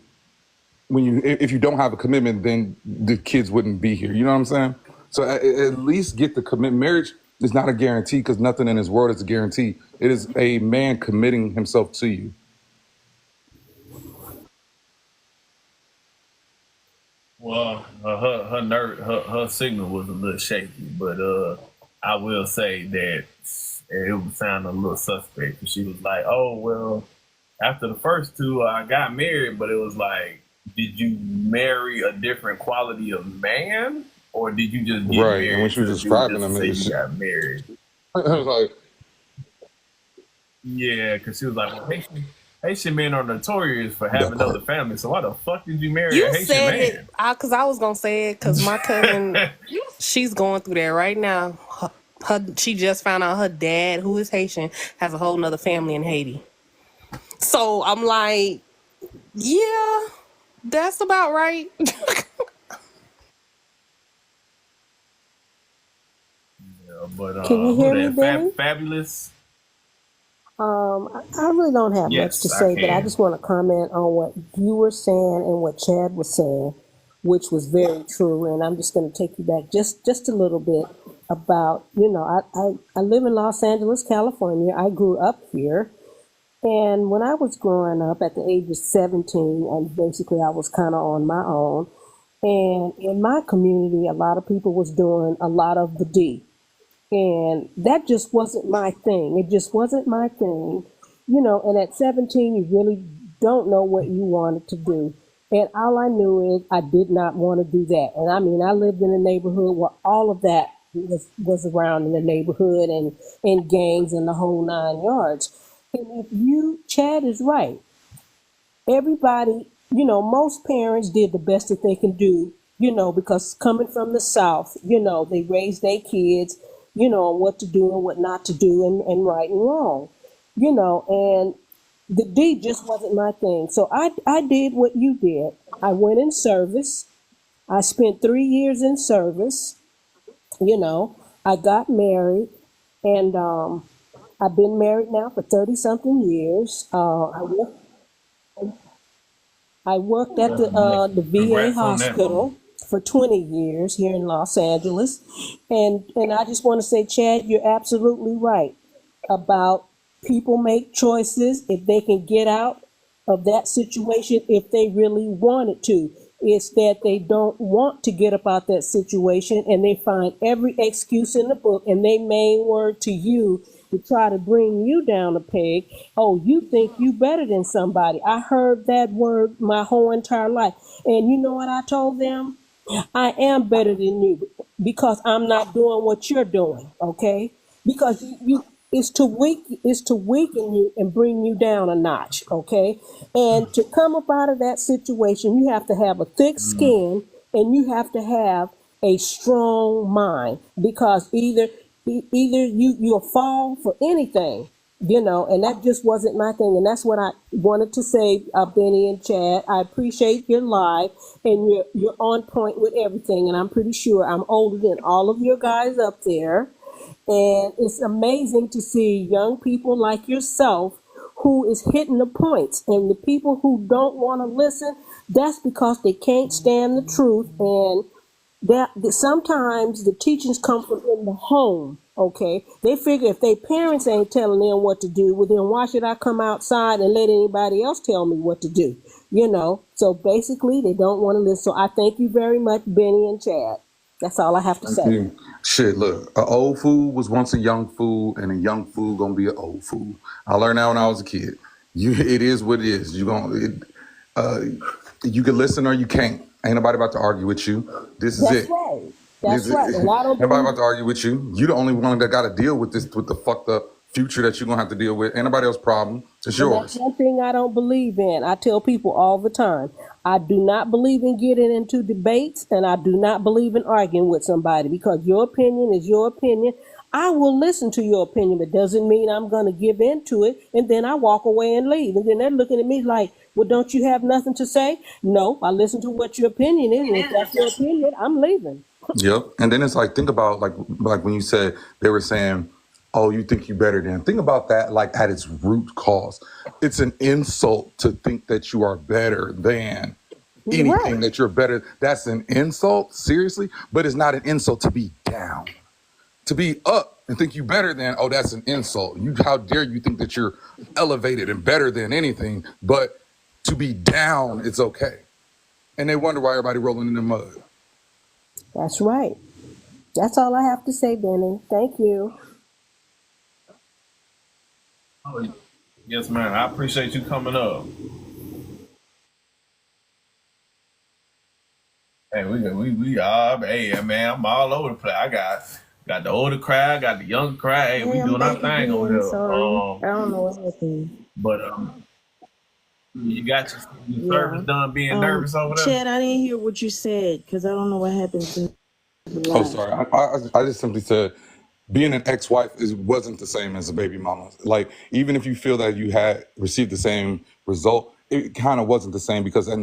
[SPEAKER 6] if you don't have a commitment, then the kids wouldn't be here. You know what I'm saying? So at least get the commitment. Marriage is not a guarantee because nothing in this world is a guarantee. It is a man committing himself to you.
[SPEAKER 1] Well, her signal was a little shaky, but I will say that it would sound a little suspect. She was like, "Oh well, after the first 2, I got married," but it was like did you marry a different quality of man, or did you just get
[SPEAKER 6] Right. And when
[SPEAKER 1] married
[SPEAKER 6] she was
[SPEAKER 1] to the dude
[SPEAKER 6] describing
[SPEAKER 1] just to
[SPEAKER 6] them,
[SPEAKER 1] say
[SPEAKER 6] it's
[SPEAKER 1] you got married?
[SPEAKER 6] I was like,
[SPEAKER 1] Yeah, because she was like, well, Haitian men are notorious for
[SPEAKER 6] that
[SPEAKER 1] having other
[SPEAKER 6] part.
[SPEAKER 1] families. So why the fuck did you marry a
[SPEAKER 3] You
[SPEAKER 1] Haitian
[SPEAKER 3] said it,
[SPEAKER 1] man?
[SPEAKER 3] because I was gonna say it, because my cousin, she's going through that right now. She just found out her dad, who is Haitian, has a whole nother family in Haiti. So I'm like, yeah, that's about right.
[SPEAKER 1] Yeah, but
[SPEAKER 12] Can you
[SPEAKER 1] who
[SPEAKER 12] hear me,
[SPEAKER 1] that?
[SPEAKER 12] Benny?
[SPEAKER 1] Fabulous.
[SPEAKER 12] I really don't have much to
[SPEAKER 1] Yes, I
[SPEAKER 12] say, but I
[SPEAKER 1] can.
[SPEAKER 12] just want to comment on what you were saying and what Chad was saying, which was very true. And I'm just going to take you back just a little bit about, I live in Los Angeles, California. I grew up here. And when I was growing up at the age of 17, and basically I was kind of on my own. And in my community, a lot of people was doing a lot of the D. And that just wasn't my thing. It just wasn't my thing. And at 17, you really don't know what you wanted to do. And all I knew is I did not want to do that. And I mean, I lived in a neighborhood where all of that was around in the neighborhood and gangs and the whole 9 yards. And if Chad is right, everybody, most parents did the best that they can do, because coming from the South, they raise their kids, on what to do and what not to do and right and wrong, and the D just wasn't my thing. So I did what you did. I went in service. I spent 3 years in service, I got married, and I've been married now for 30 something years. I worked at the VA
[SPEAKER 1] Congrats on that, mama.
[SPEAKER 12] hospital for 20 years here in Los Angeles. And I just want to say, Chad, you're absolutely right about people make choices if they can get out of that situation if they really wanted to. It's that they don't want to get up out that situation and they find every excuse in the book, and they main word to you to try to bring you down a peg. Oh, you think you better than somebody. I heard that word my whole entire life. And you know what I told them? I am better than you because I'm not doing what you're doing, okay? Because you it's to weaken you and bring you down a notch, okay? And to come up out of that situation, you have to have a thick skin and you have to have a strong mind, because either you'll fall for anything, and that just wasn't my thing. And that's what I wanted to say, Benny and Chad. I appreciate your live, and you're on point with everything. And I'm pretty sure I'm older than all of your guys up there. And it's amazing to see young people like yourself who is hitting the points. And the people who don't want to listen, that's because they can't stand the truth. And that sometimes the teachings come from in the home. Okay, they figure if their parents ain't telling them what to do, well then why should I come outside and let anybody else tell me what to do? So basically they don't want to listen. So I thank you very much, Benny and Chad. That's all I have to say.
[SPEAKER 6] yeah. Shit, look, an old fool was once a young fool, and a young fool gonna be an old fool. I learned that when I was a kid. It is what it is. You can listen or you can't. Ain't nobody about to argue with you. This is
[SPEAKER 12] That's
[SPEAKER 6] it.
[SPEAKER 12] right.
[SPEAKER 6] This
[SPEAKER 12] That's
[SPEAKER 6] is
[SPEAKER 12] right. And I don't
[SPEAKER 6] Nobody
[SPEAKER 12] believe
[SPEAKER 6] about to argue with you. You the only one that got to deal with this, with the fucked up future that you're gonna have to deal with. Ain't nobody else's problem. It's
[SPEAKER 12] And that's
[SPEAKER 6] yours.
[SPEAKER 12] one thing I don't believe in. I tell people all the time, I do not believe in getting into debates, and I do not believe in arguing with somebody, because your opinion is your opinion. I will listen to your opinion, but doesn't mean I'm going to give into it. And then I walk away and leave. And then they're looking at me like, well, don't you have nothing to say? No, I listen to what your opinion is. And if that's your opinion, I'm leaving.
[SPEAKER 6] Yep. And then it's like, think about like when you said they were saying, "Oh, you think you better than." Think about that like at its root cause. It's an insult to think that you are better than anything,
[SPEAKER 12] Right.
[SPEAKER 6] that you're better. That's an insult, seriously. But it's not an insult to be down. To be up and think you better than, oh, that's an insult. How dare you think that you're elevated and better than anything? But to be down, it's okay. And they wonder why everybody rolling in the mud.
[SPEAKER 12] That's right. That's all I have to say, Benny. Thank you.
[SPEAKER 1] Oh, yes, man. I appreciate you coming up. Hey, hey man, I'm all over the place. I got the older crowd, got the younger crowd. Hey, we
[SPEAKER 11] Yeah, I'm
[SPEAKER 1] doing our
[SPEAKER 11] back
[SPEAKER 1] thing over
[SPEAKER 11] again.
[SPEAKER 1] here.
[SPEAKER 11] Sorry. I don't know what happened.
[SPEAKER 1] But you got your service
[SPEAKER 11] Yeah.
[SPEAKER 1] done being nervous over there.
[SPEAKER 11] Chad, I didn't hear what you said because I don't know what happened to the
[SPEAKER 6] Oh,
[SPEAKER 11] line.
[SPEAKER 6] sorry. I just simply said being an ex-wife wasn't the same as a baby mama. Like, even if you feel that you had received the same result, it kind of wasn't the same because at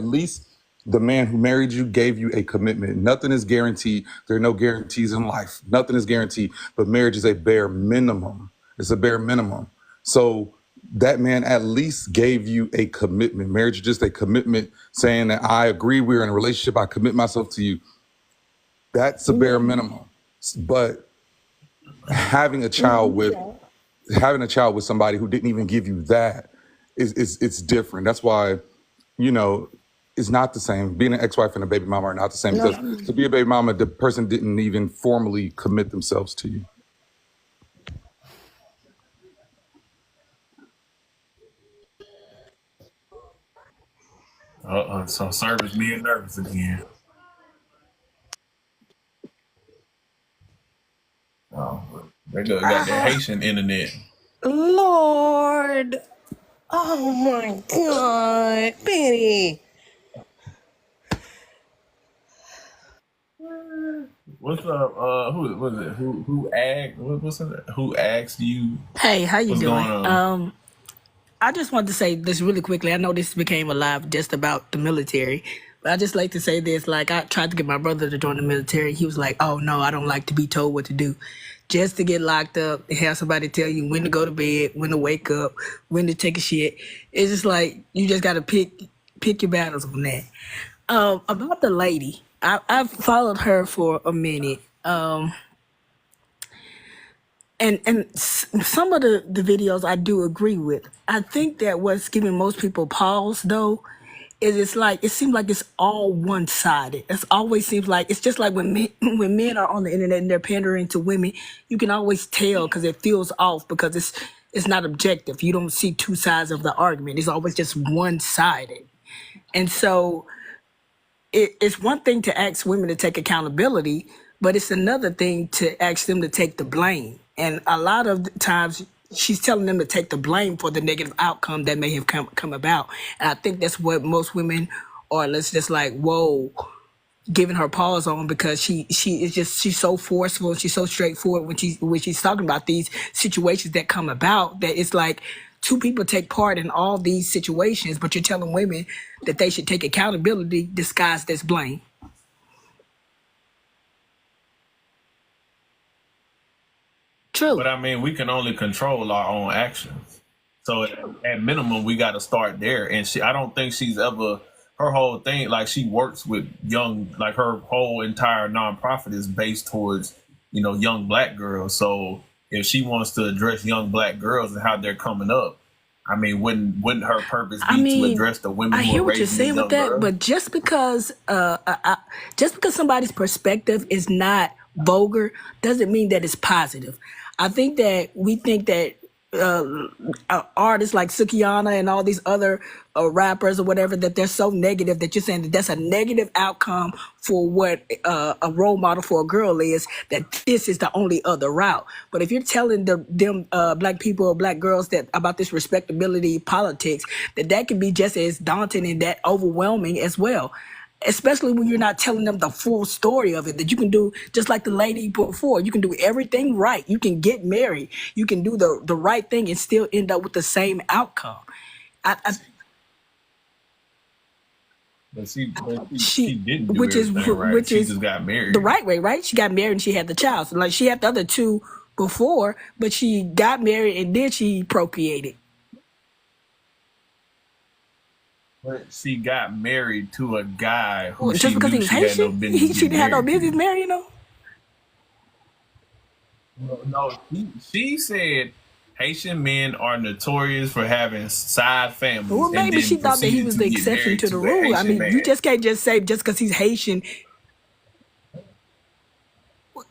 [SPEAKER 6] least the man who married you gave you a commitment. Nothing is guaranteed. There are no guarantees in life. Nothing is guaranteed, but marriage is a bare minimum. It's a bare minimum. So that man at least gave you a commitment. Marriage is just a commitment saying that I agree, we're in a relationship, I commit myself to you. That's a bare minimum. But having a child with somebody who didn't even give you that is it's different. That's why, it's not the same. Being an ex-wife and a baby mama are not the same because to be a baby mama, the person didn't even formally commit themselves to you.
[SPEAKER 1] So service being nervous again. They got that Haitian internet.
[SPEAKER 3] Lord. Oh my God. Benny.
[SPEAKER 1] What's up? Who was it? Who asked you?
[SPEAKER 13] Hey, how you
[SPEAKER 1] What's
[SPEAKER 13] doing?
[SPEAKER 1] going on?
[SPEAKER 13] I just wanted to say this really quickly. I know this became a live just about the military, but I just like to say this. Like, I tried to get my brother to join the military. He was like, "Oh no, I don't like to be told what to do." Just to get locked up and have somebody tell you when to go to bed, when to wake up, when to take a shit. It's just like you just got to pick your battles on that. About the lady, I've followed her for a minute. And some of the videos I do agree with. I think that what's giving most people pause though is it seems like it's all one sided. It always seems like it's just like when men are on the internet and they're pandering to women, you can always tell because it feels off because it's not objective. You don't see two sides of the argument. It's always just one sided, and so it's one thing to ask women to take accountability, but it's another thing to ask them to take the blame. And a lot of times she's telling them to take the blame for the negative outcome that may have come about. And I think that's what most women are, let's just like, whoa, giving her pause on because she's so forceful and she's so straightforward when she's talking about these situations that come about that it's like two people take part in all these situations, but you're telling women that they should take accountability disguised as blame. True.
[SPEAKER 1] But I mean, we can only control our own actions. So at minimum, we got to start there. And I don't think she's ever, her whole thing, like she works with young, like her whole entire nonprofit is based towards, young black girls. So if she wants to address young black girls and how they're coming up, I mean, wouldn't her purpose be to address the women
[SPEAKER 13] I
[SPEAKER 1] who
[SPEAKER 13] hear
[SPEAKER 1] are
[SPEAKER 13] what you're
[SPEAKER 1] raising
[SPEAKER 13] saying
[SPEAKER 1] these
[SPEAKER 13] with
[SPEAKER 1] young
[SPEAKER 13] that,
[SPEAKER 1] girls?
[SPEAKER 13] but just because somebody's perspective is not vulgar doesn't mean that it's positive. I think that we think that artists like Sukiana and all these other rappers or whatever, that they're so negative that you're saying that that's a negative outcome for what a role model for a girl is, that this is the only other route. But if you're telling them black people or black girls that about this respectability politics, that can be just as daunting and that overwhelming as well. Especially when you're not telling them the full story of it, that you can do just like the lady before. You can do everything right. You can get married. You can do the right thing and still end up with the same outcome.
[SPEAKER 1] But she didn't do everything right.
[SPEAKER 13] Which
[SPEAKER 1] She
[SPEAKER 13] is
[SPEAKER 1] just got married.
[SPEAKER 13] the right way, right? She got married and she had the child. So like she had the other two before, but she got married and then she procreated.
[SPEAKER 1] But she got married to a guy who
[SPEAKER 13] Just because he was Haitian, she didn't have no business marrying him.
[SPEAKER 1] No, she said Haitian men are notorious for having side families.
[SPEAKER 13] Well, maybe she thought that he was the exception to the rule. I mean, you just can't just say just because he's Haitian.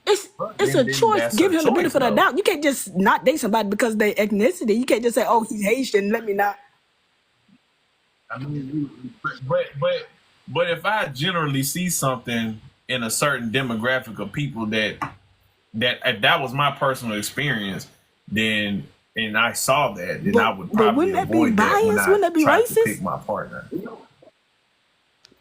[SPEAKER 13] It's a choice. Give him the benefit of the doubt. You can't just not date somebody because they ethnicity. You can't just say, "Oh, he's Haitian. Let me not."
[SPEAKER 1] I mean, but But if I generally see something in a certain demographic of people that if that was my personal experience, then and I saw that, then I would
[SPEAKER 13] But
[SPEAKER 1] probably
[SPEAKER 13] wouldn't that be
[SPEAKER 1] avoid that when
[SPEAKER 13] biased?
[SPEAKER 1] I
[SPEAKER 13] Wouldn't that be
[SPEAKER 1] tried to pick
[SPEAKER 13] racist?
[SPEAKER 1] my partner.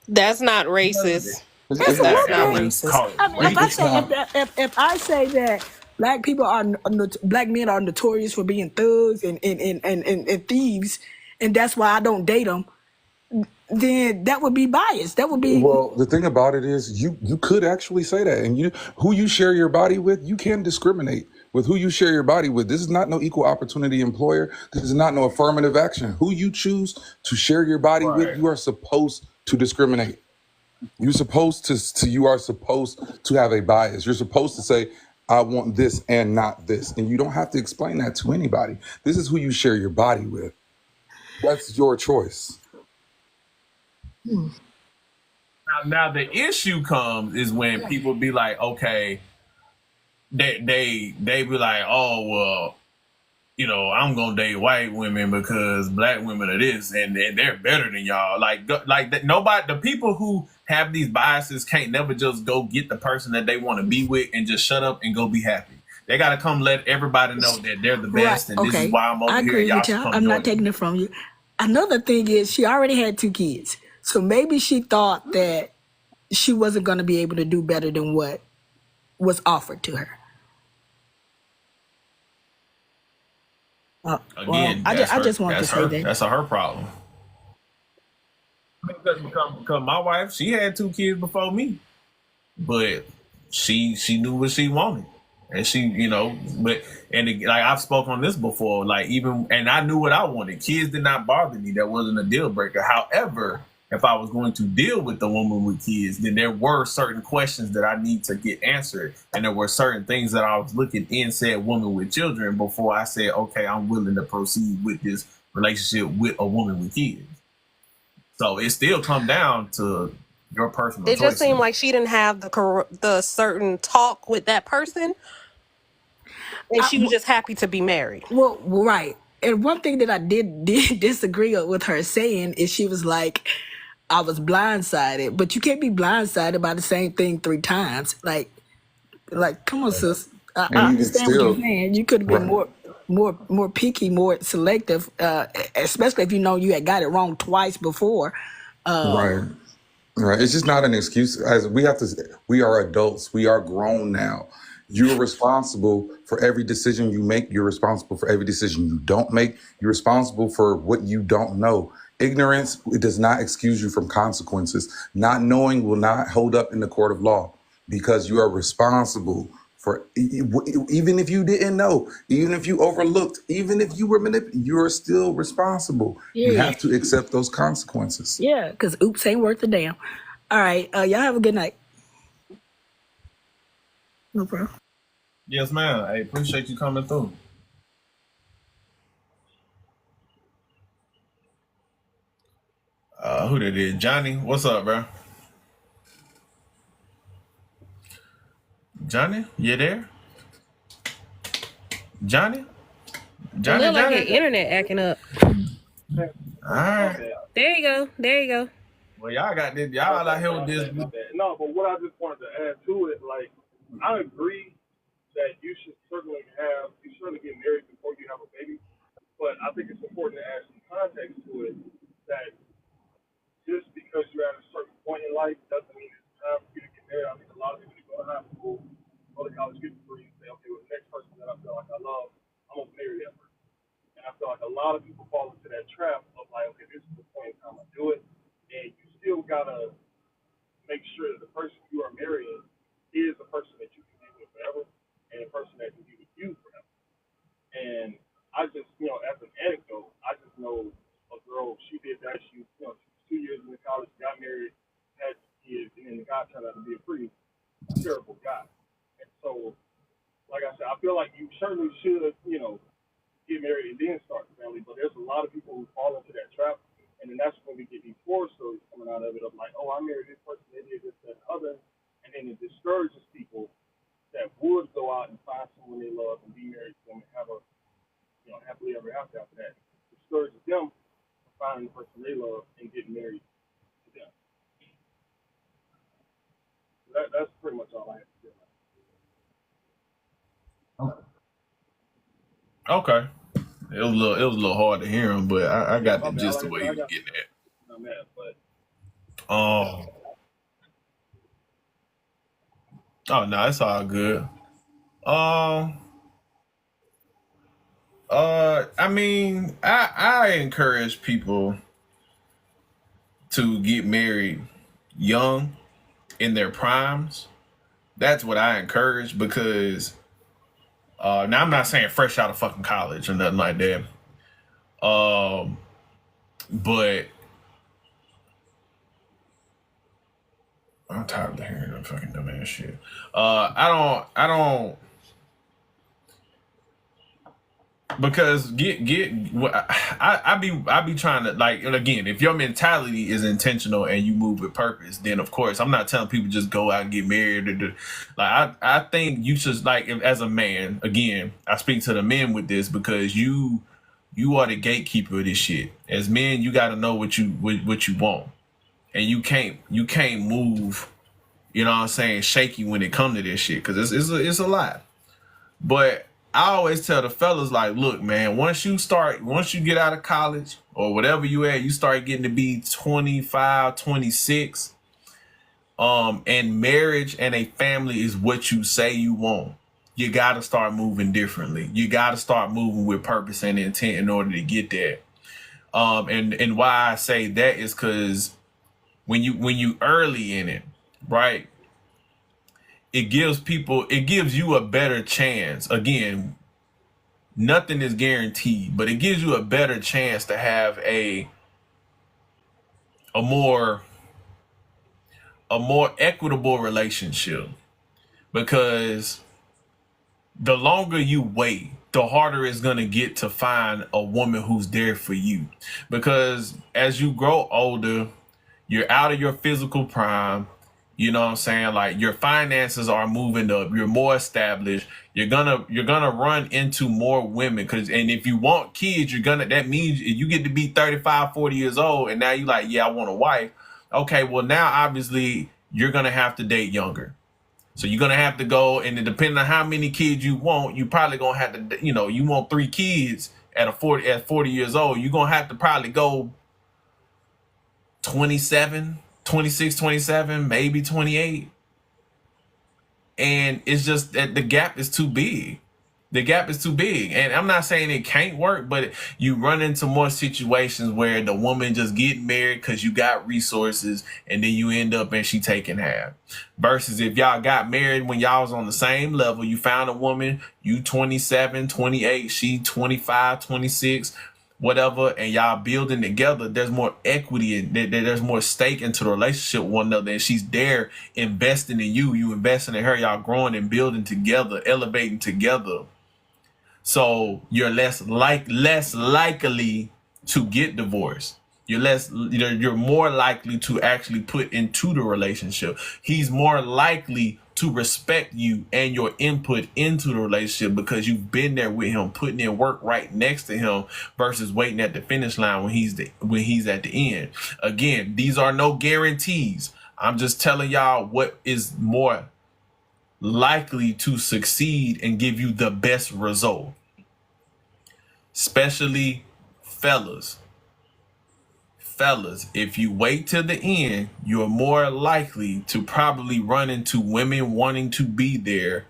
[SPEAKER 3] That's not racist.
[SPEAKER 13] That's a
[SPEAKER 3] That's
[SPEAKER 13] little
[SPEAKER 3] not
[SPEAKER 1] I
[SPEAKER 13] bit.
[SPEAKER 1] wouldn't
[SPEAKER 3] racist.
[SPEAKER 1] call it
[SPEAKER 13] I mean, if I
[SPEAKER 6] It's
[SPEAKER 1] racist.
[SPEAKER 13] say
[SPEAKER 6] not.
[SPEAKER 13] if I say that black people are black men are notorious for being thugs and thieves, and that's why I don't date them, then that would be biased. That would be
[SPEAKER 6] Well, the thing about it is, you could actually say that, and who you share your body with, you can discriminate with who you share your body with. This is not no equal opportunity employer. This is not no affirmative action. Who you choose to share your body with,
[SPEAKER 1] Right.
[SPEAKER 6] you are supposed to discriminate. You are supposed to have a bias. You're supposed to say, I want this and not this. And you don't have to explain that to anybody. This is who you share your body with. That's your choice.
[SPEAKER 1] Now the issue comes is when people be like, okay, they be like, oh well, I'm gonna date white women because black women are this and they're better than y'all. Like that. Nobody, the people who have these biases can't never just go get the person that they want to be with and just shut up and go be happy. They got to come let everybody know that they're the
[SPEAKER 13] right.
[SPEAKER 1] best and this is
[SPEAKER 13] Okay,
[SPEAKER 1] why I'm over
[SPEAKER 13] I
[SPEAKER 1] here.
[SPEAKER 13] agree
[SPEAKER 1] Y'all
[SPEAKER 13] with
[SPEAKER 1] should
[SPEAKER 13] you.
[SPEAKER 1] come
[SPEAKER 13] I'm not
[SPEAKER 1] join
[SPEAKER 13] taking
[SPEAKER 1] me.
[SPEAKER 13] it from you. Another thing is she already had 2 kids, so maybe she thought that she wasn't going to be able to do better than what was offered to her. Well,
[SPEAKER 1] Again,
[SPEAKER 13] I just wanted to say that.
[SPEAKER 1] That's her problem. Because my wife, she had 2 kids before me, but she knew what she wanted, and but like I've spoken on this before, like even and I knew what I wanted. Kids did not bother me. That wasn't a deal breaker. However, if I was going to deal with the woman with kids, then there were certain questions that I need to get answered, and there were certain things that I was looking in said woman with children before I said, okay, I'm willing to proceed with this relationship with a woman with kids. So it still come down to your personal
[SPEAKER 3] It just seemed
[SPEAKER 1] choices.
[SPEAKER 3] like she didn't have the certain talk with that person, and she was just happy to be married.
[SPEAKER 13] Well, right. And one thing that I did disagree with her saying is she was like, I was blindsided, but you can't be blindsided by the same thing 3 times. Like, come on, sis. I
[SPEAKER 6] And even
[SPEAKER 13] understand what you're
[SPEAKER 6] still,
[SPEAKER 13] saying. You could have been
[SPEAKER 6] right,
[SPEAKER 13] more picky, more selective, especially if you know you had got it wrong twice before.
[SPEAKER 6] right. Right. It's just not an excuse. As we are adults. We are grown now. You're responsible for every decision you make. You're responsible for every decision you don't make. You're responsible for what you don't know. Ignorance, it does not excuse you from consequences. Not knowing will not hold up in the court of law because you are responsible for even if you didn't know, even if you overlooked, even if you were manipulated, you are still responsible. You
[SPEAKER 13] Yeah,
[SPEAKER 6] have to accept those consequences.
[SPEAKER 13] yeah, because oops ain't worth a damn. All right, y'all have a good night. No problem.
[SPEAKER 1] Yes, ma'am. I appreciate you coming through. Who that is? Johnny, what's up, bro? Johnny, you there? Johnny?
[SPEAKER 3] It looked like your
[SPEAKER 1] Johnny?
[SPEAKER 3] internet acting up.
[SPEAKER 1] All right.
[SPEAKER 3] There you go. There you go.
[SPEAKER 1] Well, y'all got this. Y'all out here with this.
[SPEAKER 14] No, but what I just wanted to add to it, like, I agree that you certainly get married before you have a baby, but I think it's important to add some context to it that just because you're at a certain point in life doesn't mean it's time for you to get married. I think a lot of people go to high school, go to college, get degrees, and say, okay, well, the next person that I feel like I love, I'm going to marry that person. And I feel like a lot of people fall into that trap of like, okay, this is the point in time I do it. And you still got to make sure that the person you are marrying is a person that you can be with forever and a person that can be with you forever. And I just, as an anecdote, I just know a girl, she did that. She was 2 years in college, got married, had kids, and then the guy turned out to be a pretty terrible guy. And so, like I said, I feel like you certainly should, get married and then start a family. But there's a lot of people who fall into that trap. And then that's when we get these horror stories coming out of it of like, oh, I married this person, they did this, that, and other. And then it discourages people that would go out and find someone they love and be married to them and have a happily ever after that. It discourages them from finding the person they love and getting married to them. That's pretty much all I have to say.
[SPEAKER 1] Okay. It was a little hard to hear him, but I got the
[SPEAKER 14] My bad.
[SPEAKER 1] gist
[SPEAKER 14] Like
[SPEAKER 1] of
[SPEAKER 14] I
[SPEAKER 1] what
[SPEAKER 14] said,
[SPEAKER 1] he
[SPEAKER 14] I
[SPEAKER 1] was
[SPEAKER 14] got
[SPEAKER 1] getting at.
[SPEAKER 14] I'm mad, but
[SPEAKER 1] Oh no, it's all good. I mean, I encourage people to get married young in their primes. That's what I encourage because now I'm not saying fresh out of fucking college or nothing like that. But I'm tired of hearing that fucking dumbass shit. I don't because I be trying to, like, and again, if your mentality is intentional and you move with purpose, then of course I'm not telling people just go out and get married or do, like I think you should, like, as a man, again I speak to the men with this because you are the gatekeeper of this shit. As men, you got to know what you want, and you can't move, you know what I'm saying, shaky when it comes to this shit because it's a lot. But I always tell the fellas, like, look, man, once you get out of college or whatever you at, you start getting to be 25, 26, and marriage and a family is what you say you want. You got to start moving differently. You got to start moving with purpose and intent in order to get there. And why I say that is because when you early in it, right, it gives you a better chance. Again, nothing is guaranteed, but it gives you a better chance to have a more equitable relationship, because the longer you wait, the harder it's going to get to find a woman who's there for you, because as you grow older, you're out of your physical prime. You know what I'm saying? Like, your finances are moving up. You're more established. You're gonna run into more women, and if you want kids, that means you get to be 35, 40 years old, and now you like, yeah, I want a wife. Okay, well now obviously you're gonna have to date younger. So you're gonna have to go, and depending on how many kids you want, you probably gonna have to, you want 3 kids at 40 years old, you're gonna have to probably go 27, 26, 27, maybe 28. And it's just that the gap is too big. The gap is too big. And I'm not saying it can't work, but you run into more situations where the woman just get married because you got resources, and then you end up and she taking half. Versus if y'all got married when y'all was on the same level, you found a woman, you 27, 28, she 25, 26, whatever, and y'all building together, there's more equity and there's more stake into the relationship with one another, and she's there investing in you investing in her, y'all growing and building together, elevating together. So you're less likely to get divorced. You're more likely to actually put into the relationship. He's more likely to respect you and your input into the relationship because you've been there with him, putting in work right next to him, versus waiting at the finish line when he's at the end. Again, these are no guarantees. I'm just telling y'all what is more likely to succeed and give you the best result. Especially fellas, if you wait till the end, you're more likely to probably run into women wanting to be there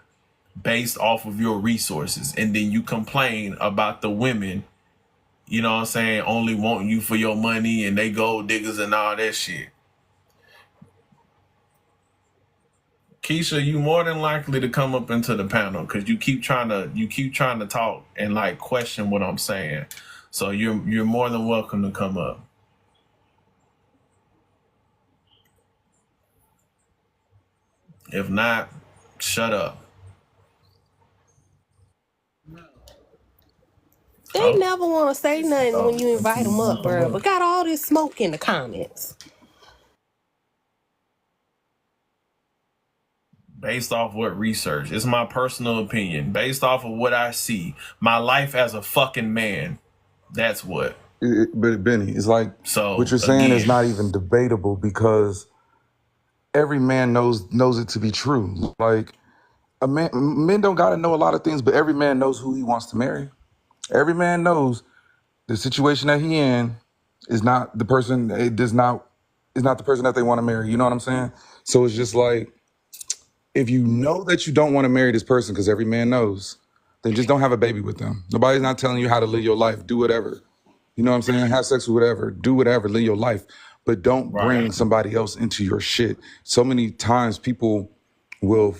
[SPEAKER 1] based off of your resources, and then you complain about the women, you know what I'm saying, only wanting you for your money and they gold diggers and all that shit. Keisha, you more than likely to come up into the panel because you keep trying to talk and like question what I'm saying. So you're more than welcome to come up. If not, shut up.
[SPEAKER 3] They never want to say nothing when you invite them up, bro. But got all this smoke in the comments.
[SPEAKER 1] Based off what research? It's my personal opinion. Based off of what I see, my life as a fucking man. That's what.
[SPEAKER 6] But Benny, it's like,
[SPEAKER 1] so
[SPEAKER 6] what you're saying
[SPEAKER 1] again,
[SPEAKER 6] is not even debatable, because every man knows it to be true. Like men don't gotta know a lot of things, but every man knows who he wants to marry. Every man knows the situation that he in is not the person. Is not the person that they want to marry. You know what I'm saying? So it's just like, if you know that you don't want to marry this person, because every man knows, then just don't have a baby with them. Nobody's not telling you how to live your life. Do whatever. You know what I'm saying? Have sex with whatever. Do whatever. Live your life. But don't bring somebody else into your shit. So many times people will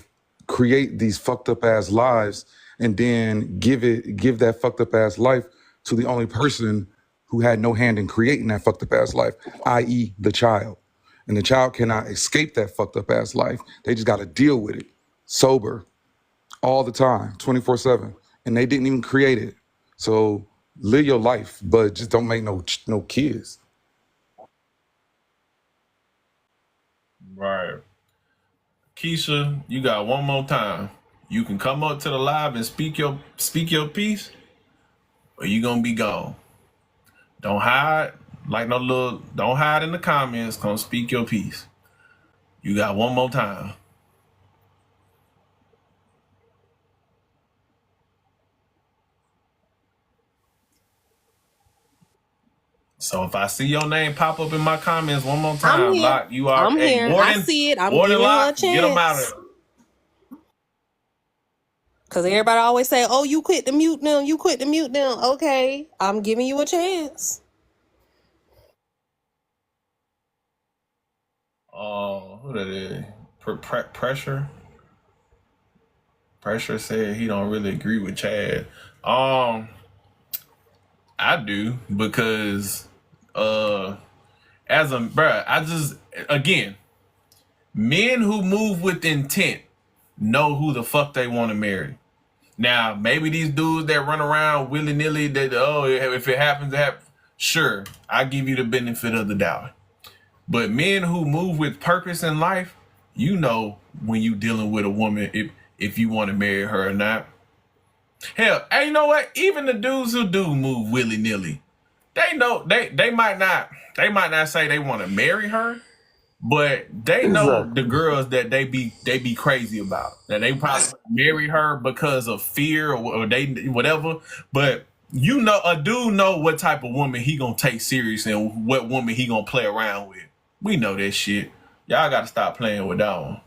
[SPEAKER 6] create these fucked up ass lives and then give that fucked up ass life to the only person who had no hand in creating that fucked up ass life, i.e. the child. And the child cannot escape that fucked up ass life. They just got to deal with it sober all the time, 24/7. And they didn't even create it. So live your life, but just don't make no kids.
[SPEAKER 1] Right. Keisha, you got one more time. You can come up to the live and speak your piece, or you gonna be gone. Don't hide don't hide in the comments. Come speak your piece. You got one more time. So if I see your name pop up in my comments one more time,
[SPEAKER 3] I'm here.
[SPEAKER 1] Lock, you are.
[SPEAKER 3] I'm
[SPEAKER 1] Hey,
[SPEAKER 3] here.
[SPEAKER 1] Warden,
[SPEAKER 3] I see it. I'm
[SPEAKER 1] Warden
[SPEAKER 3] giving her a
[SPEAKER 1] Lock, get them out of
[SPEAKER 3] chance.
[SPEAKER 1] there.
[SPEAKER 3] Because everybody always say, oh, you quit the mute now. You quit the mute now. Okay, I'm giving you a chance.
[SPEAKER 1] Who that is? Pressure. Pressure said he don't really agree with Chad. I do, because as a bruh, again, men who move with intent know who the fuck they want to marry. Now, maybe these dudes that run around willy-nilly, that, if it happens, it happens. Sure, I give you the benefit of the doubt. But men who move with purpose in life, you know when you dealing with a woman, if you want to marry her or not. Hell, and you know what? Even the dudes who do move willy-nilly, they know they might not say they want to marry her, but they know the girls that they be crazy about. That they probably marry her because of fear or they whatever. But you know, a dude know what type of woman he gonna take serious and what woman he gonna play around with. We know that shit. Y'all gotta stop playing with that one.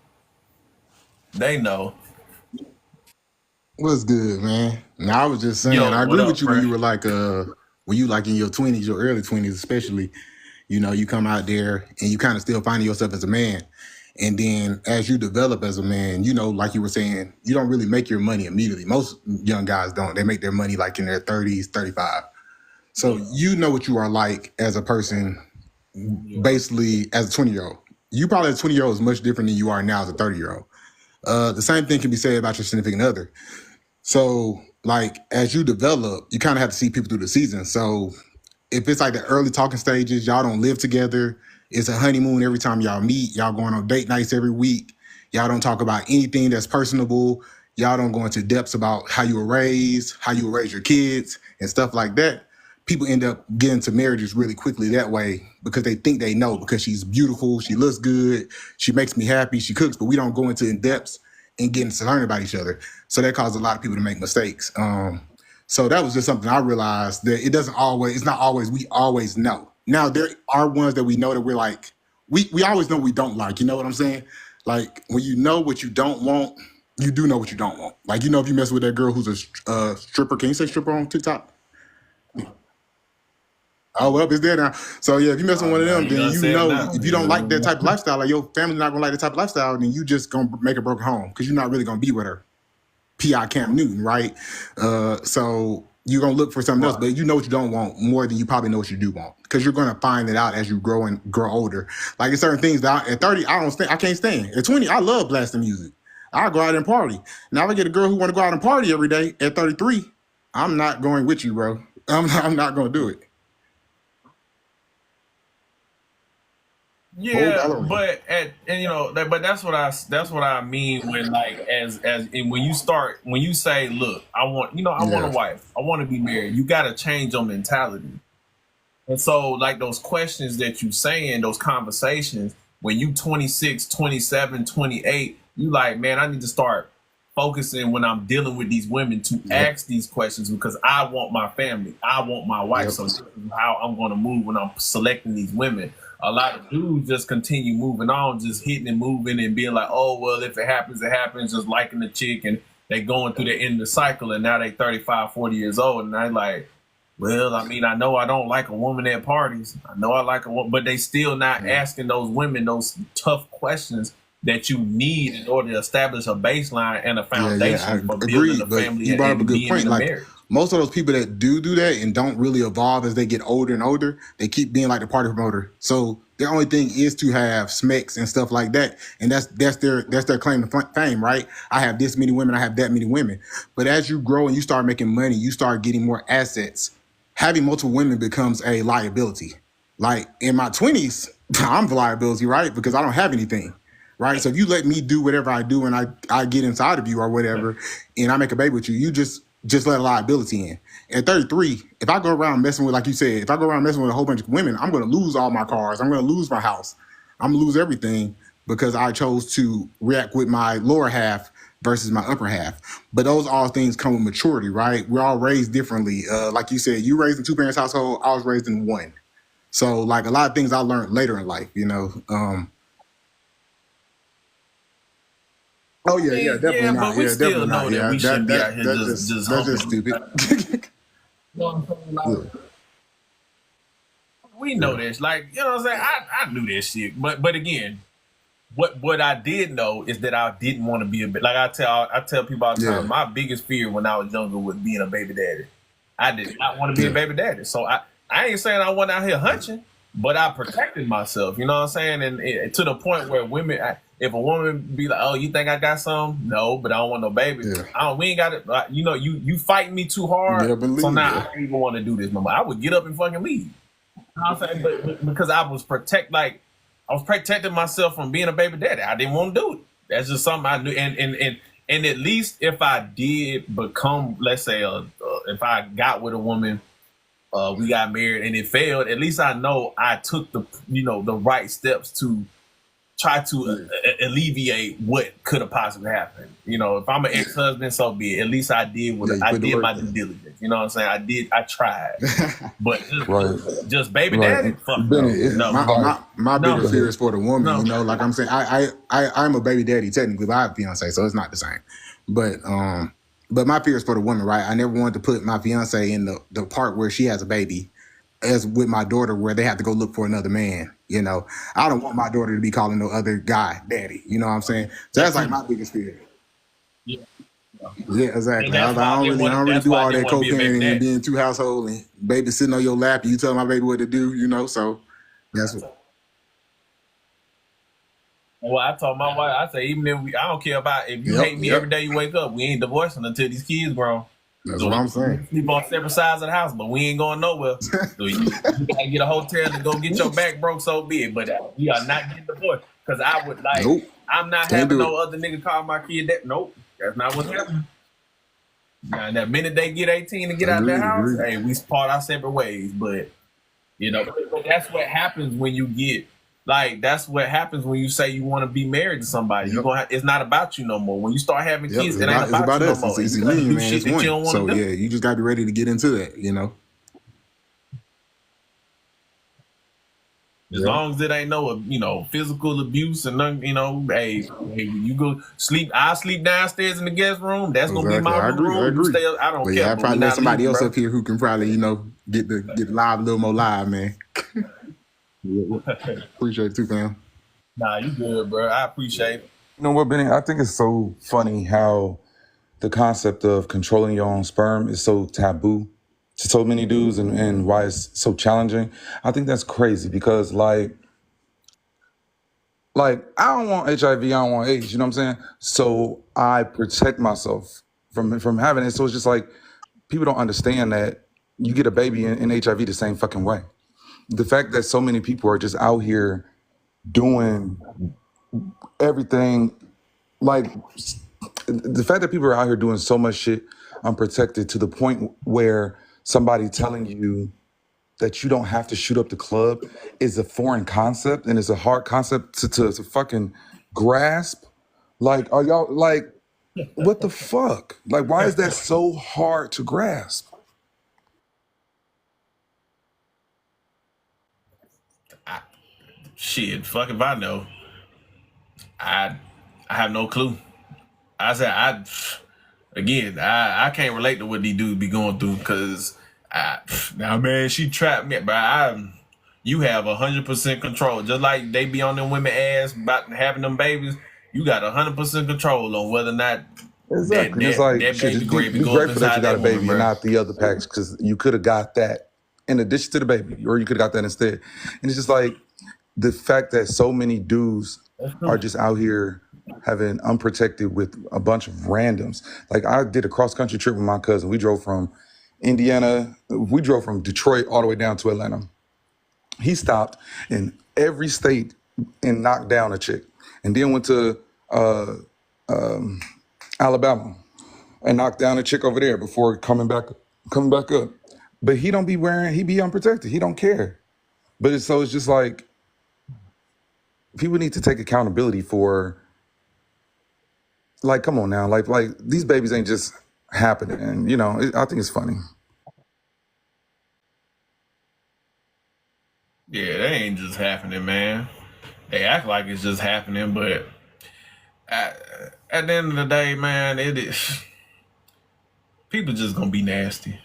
[SPEAKER 1] They know.
[SPEAKER 15] What's good, man? Now I was just saying,
[SPEAKER 1] Yo,
[SPEAKER 15] I
[SPEAKER 1] what
[SPEAKER 15] agree
[SPEAKER 1] up,
[SPEAKER 15] with you when you
[SPEAKER 1] Fresh?
[SPEAKER 15] were like, when you like in your 20s, your early 20s, especially, you know, you come out there and you kind of still finding yourself as a man. And then as you develop as a man, you know, like you were saying, you don't really make your money immediately. Most young guys don't. They make their money like in their 30s, 35. So you know what you are like as a person, basically as a 20-year-old. You probably as a 20-year-old is much different than you are now as a 30-year-old. The same thing can be said about your significant other. So, like, as you develop, you kind of have to see people through the season. So, if it's like the early talking stages, y'all don't live together, it's a honeymoon every time y'all meet, y'all going on date nights every week, y'all don't talk about anything that's personable, y'all don't go into depths about how you were raised, how you will raise your kids, and stuff like that. People end up getting to marriages really quickly that way because they think they know, because she's beautiful, she looks good, she makes me happy, she cooks, but we don't go into in depths and getting to learn about each other. So that causes a lot of people to make mistakes. So that was just something I realized, that it's not always, we always know. Now there are ones that we know that we're like, we always know we don't like, you know what I'm saying? Like when you know what you don't want, you do know what you don't want. Like, you know, if you mess with that girl who's a stripper, can you say stripper on TikTok? Oh, well, it's there now. So yeah, if you mess with one of them, then you know, if you don't like that type of lifestyle, like your family's not gonna like that type of lifestyle, then you just gonna make a broken home because you're not really gonna be with her. P.I. Camp Newton, right? So you're gonna look for something else, but you know what you don't want more than you probably know what you do want, because you're gonna find it out as you grow and grow older. Like in certain things that at 30, I can't stand. At 20, I love blasting music. I'll go out and party. Now if I get a girl who want to go out and party every day at 33, I'm not going with you, bro. I'm not gonna do it.
[SPEAKER 1] Yeah, but that's what I mean when, like, and when you say, look, I want a wife, I want to be married, you got to change your mentality. And so, like, those questions that you saying, those conversations, when you 26, 27, 28, you like, man, I need to start focusing when I'm dealing with these women to ask these questions because I want my family. I want my wife. So this is how I'm going to move when I'm selecting these women. A lot of dudes just continue moving on, just hitting and moving and being like, oh, well, if it happens, just liking the chick. And they going through the end of the cycle. And now they 35, 40 years old. And I like, well, I mean, I know I don't like a woman at parties. I know I like a woman, but they still not asking those women those tough questions that you need in order to establish a baseline and a foundation for building a family
[SPEAKER 15] you brought up a
[SPEAKER 1] and
[SPEAKER 15] good
[SPEAKER 1] being
[SPEAKER 15] point.
[SPEAKER 1] in a
[SPEAKER 15] Like
[SPEAKER 1] marriage.
[SPEAKER 15] most of those people that do that and don't really evolve as they get older and older, they keep being like the party promoter. So their only thing is to have smecks and stuff like that, and that's their claim to fame, right? I have this many women, I have that many women. But as you grow and you start making money, you start getting more assets. Having multiple women becomes a liability. Like in my 20s, I'm the liability, right? Because I don't have anything. Right. So if you let me do whatever I do and I get inside of you or whatever, and I make a baby with you, you just let a liability in. At 33, if I go around messing with, like you said, if I go around messing with a whole bunch of women, I'm going to lose all my cars. I'm going to lose my house. I'm going to lose everything because I chose to react with my lower half versus my upper half. But those all things come with maturity, right? We're all raised differently. Like you said, you raised in 2 parents household. I was raised in 1. So like a lot of things I learned later in life, you know. Oh yeah, definitely not.
[SPEAKER 1] But we still know that we shouldn't be out here
[SPEAKER 15] that's just stupid.
[SPEAKER 1] We know this, like, you know what I'm saying? I knew this shit, but again, what I did know is that I didn't want to be a bit like I tell people all the time. My biggest fear when I was younger was being a baby daddy. I did not want to be a baby daddy, so I ain't saying I went out here hunching, but I protected myself. You know what I'm saying? And to the point where women. If a woman be like, "Oh, you think I got some?" No, but I don't want no baby. We ain't got it. You know, you fighting me too hard, so now I don't even want to do this no more. I would get up and fucking leave. You know what I'm saying? But because I was protecting myself from being a baby daddy. I didn't want to do it. That's just something I knew. And at least if I did become, let's say, if I got with a woman, we got married and it failed. At least I know I took the right steps to try to alleviate what could have possibly happened. You know, if I'm an ex-husband, so be it. At least I did I did my due diligence. You know what I'm saying? I tried. But just baby daddy, fuck no.
[SPEAKER 15] My bigger fear is for the woman, you know, like I'm saying, I'm a baby daddy technically, but I have a fiance, so it's not the same. But my fear is for the woman, right? I never wanted to put my fiance in the part where she has a baby as with my daughter where they have to go look for another man. You know, I don't want my daughter to be calling no other guy daddy. You know what I'm saying? So that's like my biggest fear. Yeah, exactly. I don't really do all that cocaine and being 2 household and baby sitting on your lap and you tell my baby what to do, you know, so that's what.
[SPEAKER 1] Well, I told my wife, I say, even if I don't care about if you hate me every day you wake up, we ain't divorcing until these kids grown.
[SPEAKER 15] That's what I'm saying.
[SPEAKER 1] Sleep on separate sides of the house, but we ain't going nowhere. So you gotta get a hotel and go get your back broke, so be it. But we are not getting divorced because I would like. Nope. I'm not having no other nigga call my kid that. Nope, that's not what's happening. Now, the minute they get 18 and get out of their house, hey, we part our separate ways. But you know, that's what happens when you get. Like, that's what happens when you say you want to be married to somebody. It's not about you no more. When you start having kids, it ain't about you no more.
[SPEAKER 15] It's me, man. It's one. So yeah, you just gotta be ready to get into that, you know.
[SPEAKER 1] As long as it ain't no, physical abuse and none, hey, you go sleep. I sleep downstairs in the guest room. That's gonna be my room. I agree. I don't care.
[SPEAKER 15] I probably let somebody else up here who can probably, get live a little more live, man. Appreciate it too, fam.
[SPEAKER 1] Nah, you good, bro. I appreciate it.
[SPEAKER 6] You know what, Benny? I think it's so funny how the concept of controlling your own sperm is so taboo to so many dudes and why it's so challenging. I think that's crazy because like I don't want HIV, I don't want AIDS, you know what I'm saying? So I protect myself from having it. So it's just like people don't understand that you get a baby in HIV the same fucking way. The fact that so many people are just out here doing everything, like the fact that people are out here doing so much shit unprotected to the point where somebody telling you that you don't have to shoot up the club is a foreign concept and it's a hard concept to fucking grasp. Like, are y'all like, what the fuck? Like, why is that so hard to grasp?
[SPEAKER 1] Shit, fuck if I know. I have no clue. I said I can't relate to what these dudes be going through because now man, she trapped me, but you have 100% control. Just like they be on them women ass about having them babies, you got 100% control on whether or not
[SPEAKER 6] Exactly. It's like,
[SPEAKER 1] that
[SPEAKER 6] shit,
[SPEAKER 1] baby
[SPEAKER 6] just
[SPEAKER 1] gravy
[SPEAKER 6] be
[SPEAKER 1] go up
[SPEAKER 6] grateful that
[SPEAKER 1] inside
[SPEAKER 6] you got
[SPEAKER 1] that
[SPEAKER 6] a baby
[SPEAKER 1] woman,
[SPEAKER 6] and
[SPEAKER 1] bro.
[SPEAKER 6] not the other package, because you could have got that in addition to the baby, or you could have got that instead. And it's just like the fact that so many dudes are just out here having unprotected with a bunch of randoms. Like, I did a cross-country trip with my cousin. We drove from Detroit all the way down to Atlanta. He stopped in every state and knocked down a chick, and then went to Alabama and knocked down a chick over there before coming back up. But he be unprotected. He don't care. But it's just like, people need to take accountability for, like, come on now, like these babies ain't just happening. And I think it's funny.
[SPEAKER 1] Yeah, that ain't just happening, man. They act like it's just happening, but at the end of the day, man, it is. People just gonna be nasty.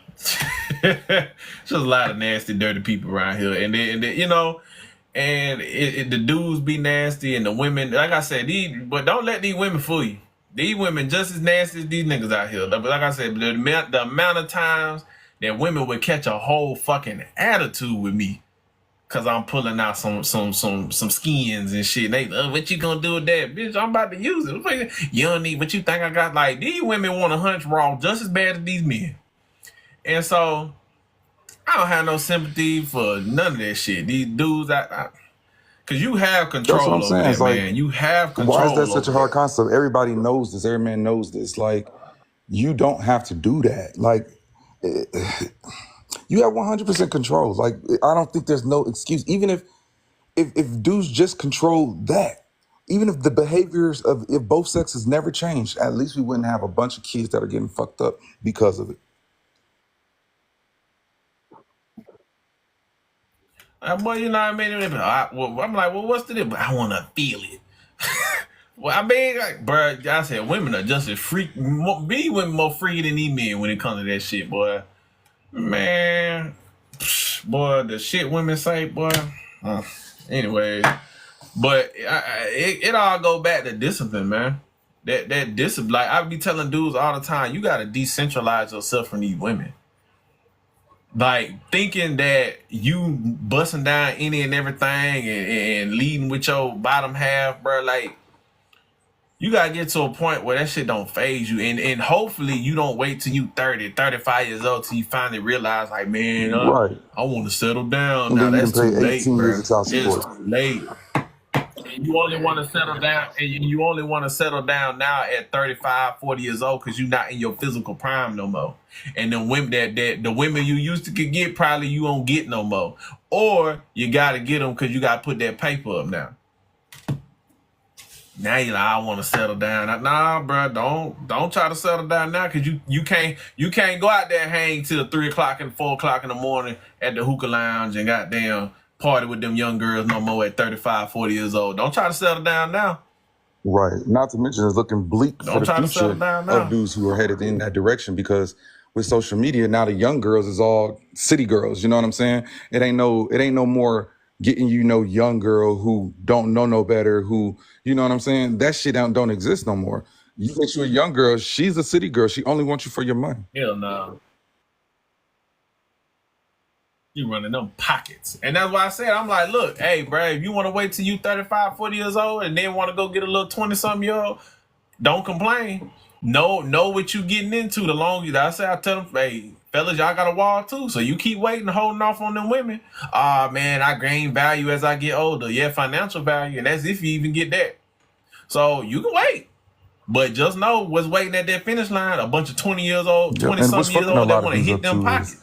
[SPEAKER 1] Just a lot of nasty, dirty people around here, and the dudes be nasty, and the women, like I said, but don't let these women fool you. These women just as nasty as these niggas out here. But like I said, the amount of times that women would catch a whole fucking attitude with me, cause I'm pulling out some skins and shit. And they, what you gonna do with that, bitch? I'm about to use it. You don't need what you think I got. Like, these women want to hunch raw just as bad as these men, and so I don't have no sympathy for none of that shit. These dudes, cause you have
[SPEAKER 6] That's what
[SPEAKER 1] control
[SPEAKER 6] I'm
[SPEAKER 1] over
[SPEAKER 6] saying.
[SPEAKER 1] that,
[SPEAKER 6] It's like,
[SPEAKER 1] man. You have control.
[SPEAKER 6] why is that such a
[SPEAKER 1] over
[SPEAKER 6] hard
[SPEAKER 1] that.
[SPEAKER 6] concept? Everybody knows this. Every man knows this. Like, you don't have to do that. Like, you have 100% control. Like, I don't think there's no excuse. Even if dudes just control that, even if the behaviors of if both sexes never changed, at least we wouldn't have a bunch of kids that are getting fucked up because of it.
[SPEAKER 1] Boy, you know what I mean? I'm like, well, what's the difference? I want to feel it. Well, I mean, like, bro, I said women are just as be women more freaky than these men when it comes to that shit, boy. Man, boy, the shit women say, boy. Anyway, but it all go back to discipline, man. That discipline, like I be telling dudes all the time, you gotta decentralize yourself from these women. Like, thinking that you busting down any and everything and leading with your bottom half, bro. Like, you gotta get to a point where that shit don't phase you, and hopefully you don't wait till you 30, 35 years old till you finally realize, like, man,
[SPEAKER 6] Right.
[SPEAKER 1] I want to settle down.
[SPEAKER 6] And
[SPEAKER 1] Now
[SPEAKER 6] then you
[SPEAKER 1] that's
[SPEAKER 6] can
[SPEAKER 1] too
[SPEAKER 6] pay
[SPEAKER 1] late,
[SPEAKER 6] 18 years
[SPEAKER 1] bro.
[SPEAKER 6] of child
[SPEAKER 1] It's
[SPEAKER 6] support.
[SPEAKER 1] too late. And you only want to settle down, and you only want to settle down now at 35, 40 years old because you're not in your physical prime no more. And the women that the women you used to could get, probably you won't get no more. Or you got to get them because you got to put that paper up now. Now you're like, I want to settle down. Nah, bro, don't try to settle down now, because you can't go out there and hang till 3 o'clock and 4 o'clock in the morning at the hookah lounge and goddamn party with them young girls no more at 35, 40 years old. Don't try to settle down now.
[SPEAKER 6] Right. Not to mention, it's looking bleak for
[SPEAKER 1] Don't
[SPEAKER 6] the
[SPEAKER 1] try to settle
[SPEAKER 6] future
[SPEAKER 1] down now.
[SPEAKER 6] of dudes who are headed in that direction, because with social media now, the young girls is all city girls. You know what I'm saying? It ain't no more getting young girl who don't know no better, who, you know what I'm saying? That shit don't exist no more. You get you a young girl, she's a city girl. She only wants you for your money.
[SPEAKER 1] Hell no. You running them pockets. And that's why I said, I'm like, look, hey, bro, if you want to wait till you 35, 40 years old and then want to go get a little 20-something year old, don't complain. Know what you getting into. The longer I tell them, hey, fellas, y'all got a wall too. So you keep waiting, holding off on them women. Man, I gain value as I get older. Yeah, financial value. And that's if you even get that. So you can wait. But just know what's waiting at that finish line, a bunch of 20 years old, 20-something years old that want to hit them pockets.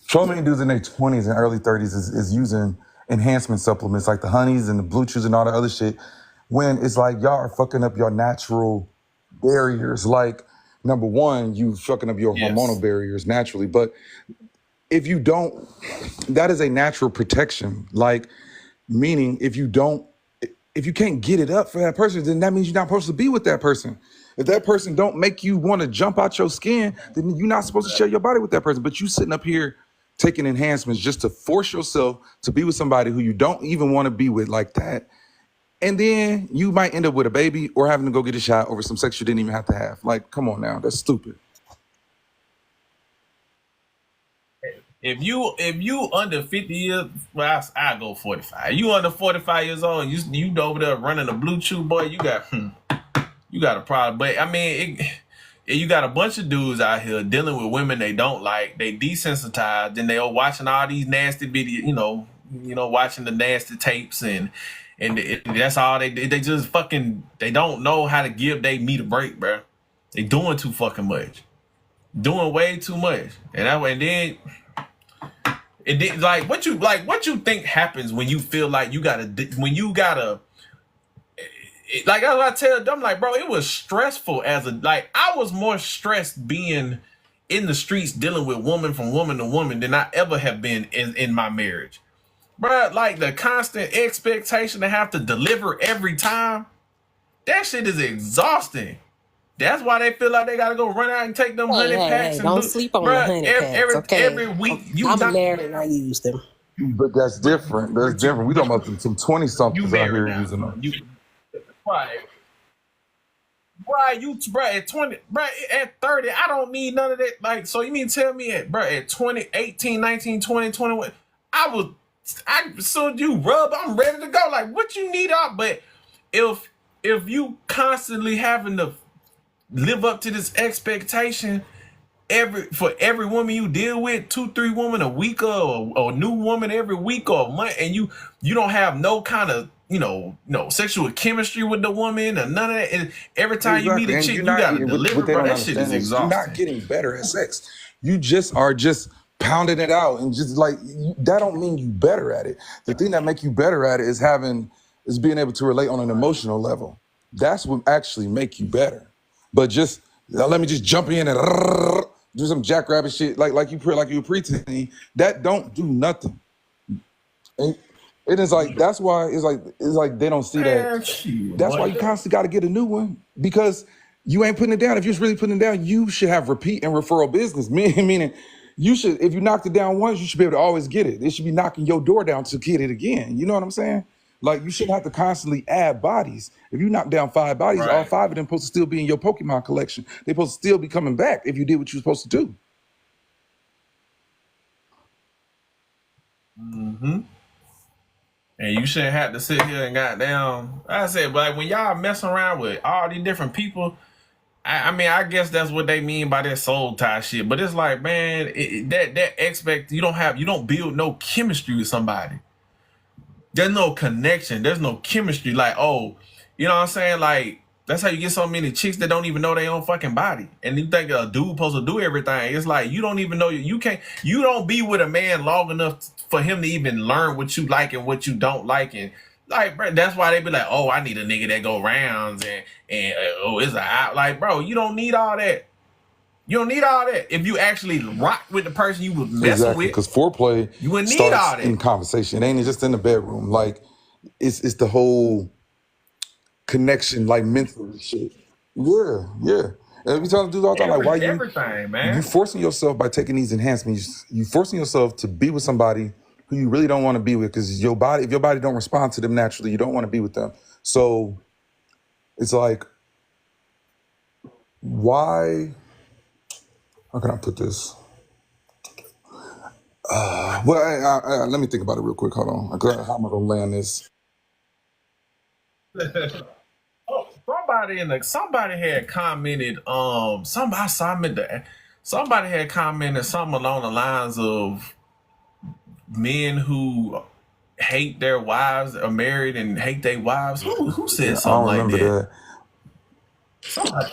[SPEAKER 6] So many dudes in their 20s and early 30s is using enhancement supplements like the honeys and the blue chews and all the other shit, when it's like y'all are fucking up your natural barriers. Like, number one, you fucking up your hormonal barriers naturally. But if you don't, that is a natural protection. Like, meaning if you can't get it up for that person, then that means you're not supposed to be with that person. If that person don't make you want to jump out your skin, then you're not supposed to share your body with that person. But you sitting up here taking enhancements just to force yourself to be with somebody who you don't even want to be with like that. And then you might end up with a baby or having to go get a shot over some sex you didn't even have to have. Like, come on now, that's stupid.
[SPEAKER 1] If you under 50 years, well, I go 45. You under 45 years old, you over there running a blue chew, boy, you got a problem. But I mean, you got a bunch of dudes out here dealing with women they don't like. They desensitized, and they are watching all these nasty videos. You know, watching the nasty tapes, and that's all they just fucking. They don't know how to give they meat a break, bro. They doing too fucking much, doing way too much, and then like what you think happens when you feel like you gotta like I tell them, like, bro, it was stressful I was more stressed being in the streets dealing with woman from woman to woman than I ever have been in my marriage. Bro, like the constant expectation to have to deliver every time, that shit is exhausting. That's why they feel like they gotta go run out and take them honey packs.
[SPEAKER 12] Hey, don't sleep on the honey packs, okay?
[SPEAKER 1] Every week
[SPEAKER 12] I'm married and I use them.
[SPEAKER 6] But that's different. That's different. We talking about some 20-somethings out here using them.
[SPEAKER 1] Right, at 20, at 30, I don't need none of that. Like, so you mean tell me at 20, 18, 19, 20, 21, so you rub, I'm ready to go. Like, what you need up? But if you constantly having to live up to this expectation for every woman you deal with, 2-3 women a week or a new woman every week or a month, and you don't have no kind of no sexual chemistry with the woman or none of that. And every time you meet a chick, you gotta deliver, bro. That shit is exhausting.
[SPEAKER 6] You're not getting better at sex. You just are pounding it out, and just like that don't mean you better at it. The thing that make you better at it is being able to relate on an emotional level. That's what actually make you better. But just let me just jump in and do some jackrabbit shit like you were preteen. That don't do nothing. And it is like that's why it's like they don't see that. That's why you constantly got to get a new one, because you ain't putting it down. If you're really putting it down, you should have repeat and referral business. Meaning, you should, if you knocked it down once, you should be able to always get it. It should be knocking your door down to get it again. You know what I'm saying? Like, you shouldn't have to constantly add bodies. If you knock down 5 bodies, all 5 of them supposed to still be in your Pokemon collection. They're supposed to still be coming back if you did what you were supposed to do.
[SPEAKER 1] Mm-hmm. And you shouldn't have to sit here and goddamn. I said, but like when y'all mess around with all these different people, I mean, I guess that's what they mean by that soul tie shit. But it's like, man, you don't build no chemistry with somebody. There's no connection. There's no chemistry. Like, oh, you know what I'm saying? Like, that's how you get so many chicks that don't even know their own fucking body. And you think a dude supposed to do everything. It's like, you don't even know, you don't be with a man long enough for him to even learn what you like and what you don't like. And like, bro, that's why they be like, oh, I need a nigga that go rounds and oh, it's like, bro, you don't need all that. You don't need all that. If you actually rock with the person you was messing with,
[SPEAKER 6] because foreplay
[SPEAKER 1] you wouldn't need all
[SPEAKER 6] starts
[SPEAKER 1] that
[SPEAKER 6] in conversation. It ain't just in the bedroom. Like, it's the whole connection, like mental shit. Yeah. And we tell dudes all the time, like, why
[SPEAKER 1] everything, man.
[SPEAKER 6] You forcing yourself by taking these enhancements. You forcing yourself to be with somebody who you really don't want to be with, because if your body don't respond to them naturally, you don't want to be with them. So it's like, why? How can I put this? Let me think about it real quick. Hold on. How am I gonna land this?
[SPEAKER 1] Somebody had commented. Somebody had commented something along the lines of men who hate their wives, are married and hate their wives. Who said something like that?
[SPEAKER 6] Somebody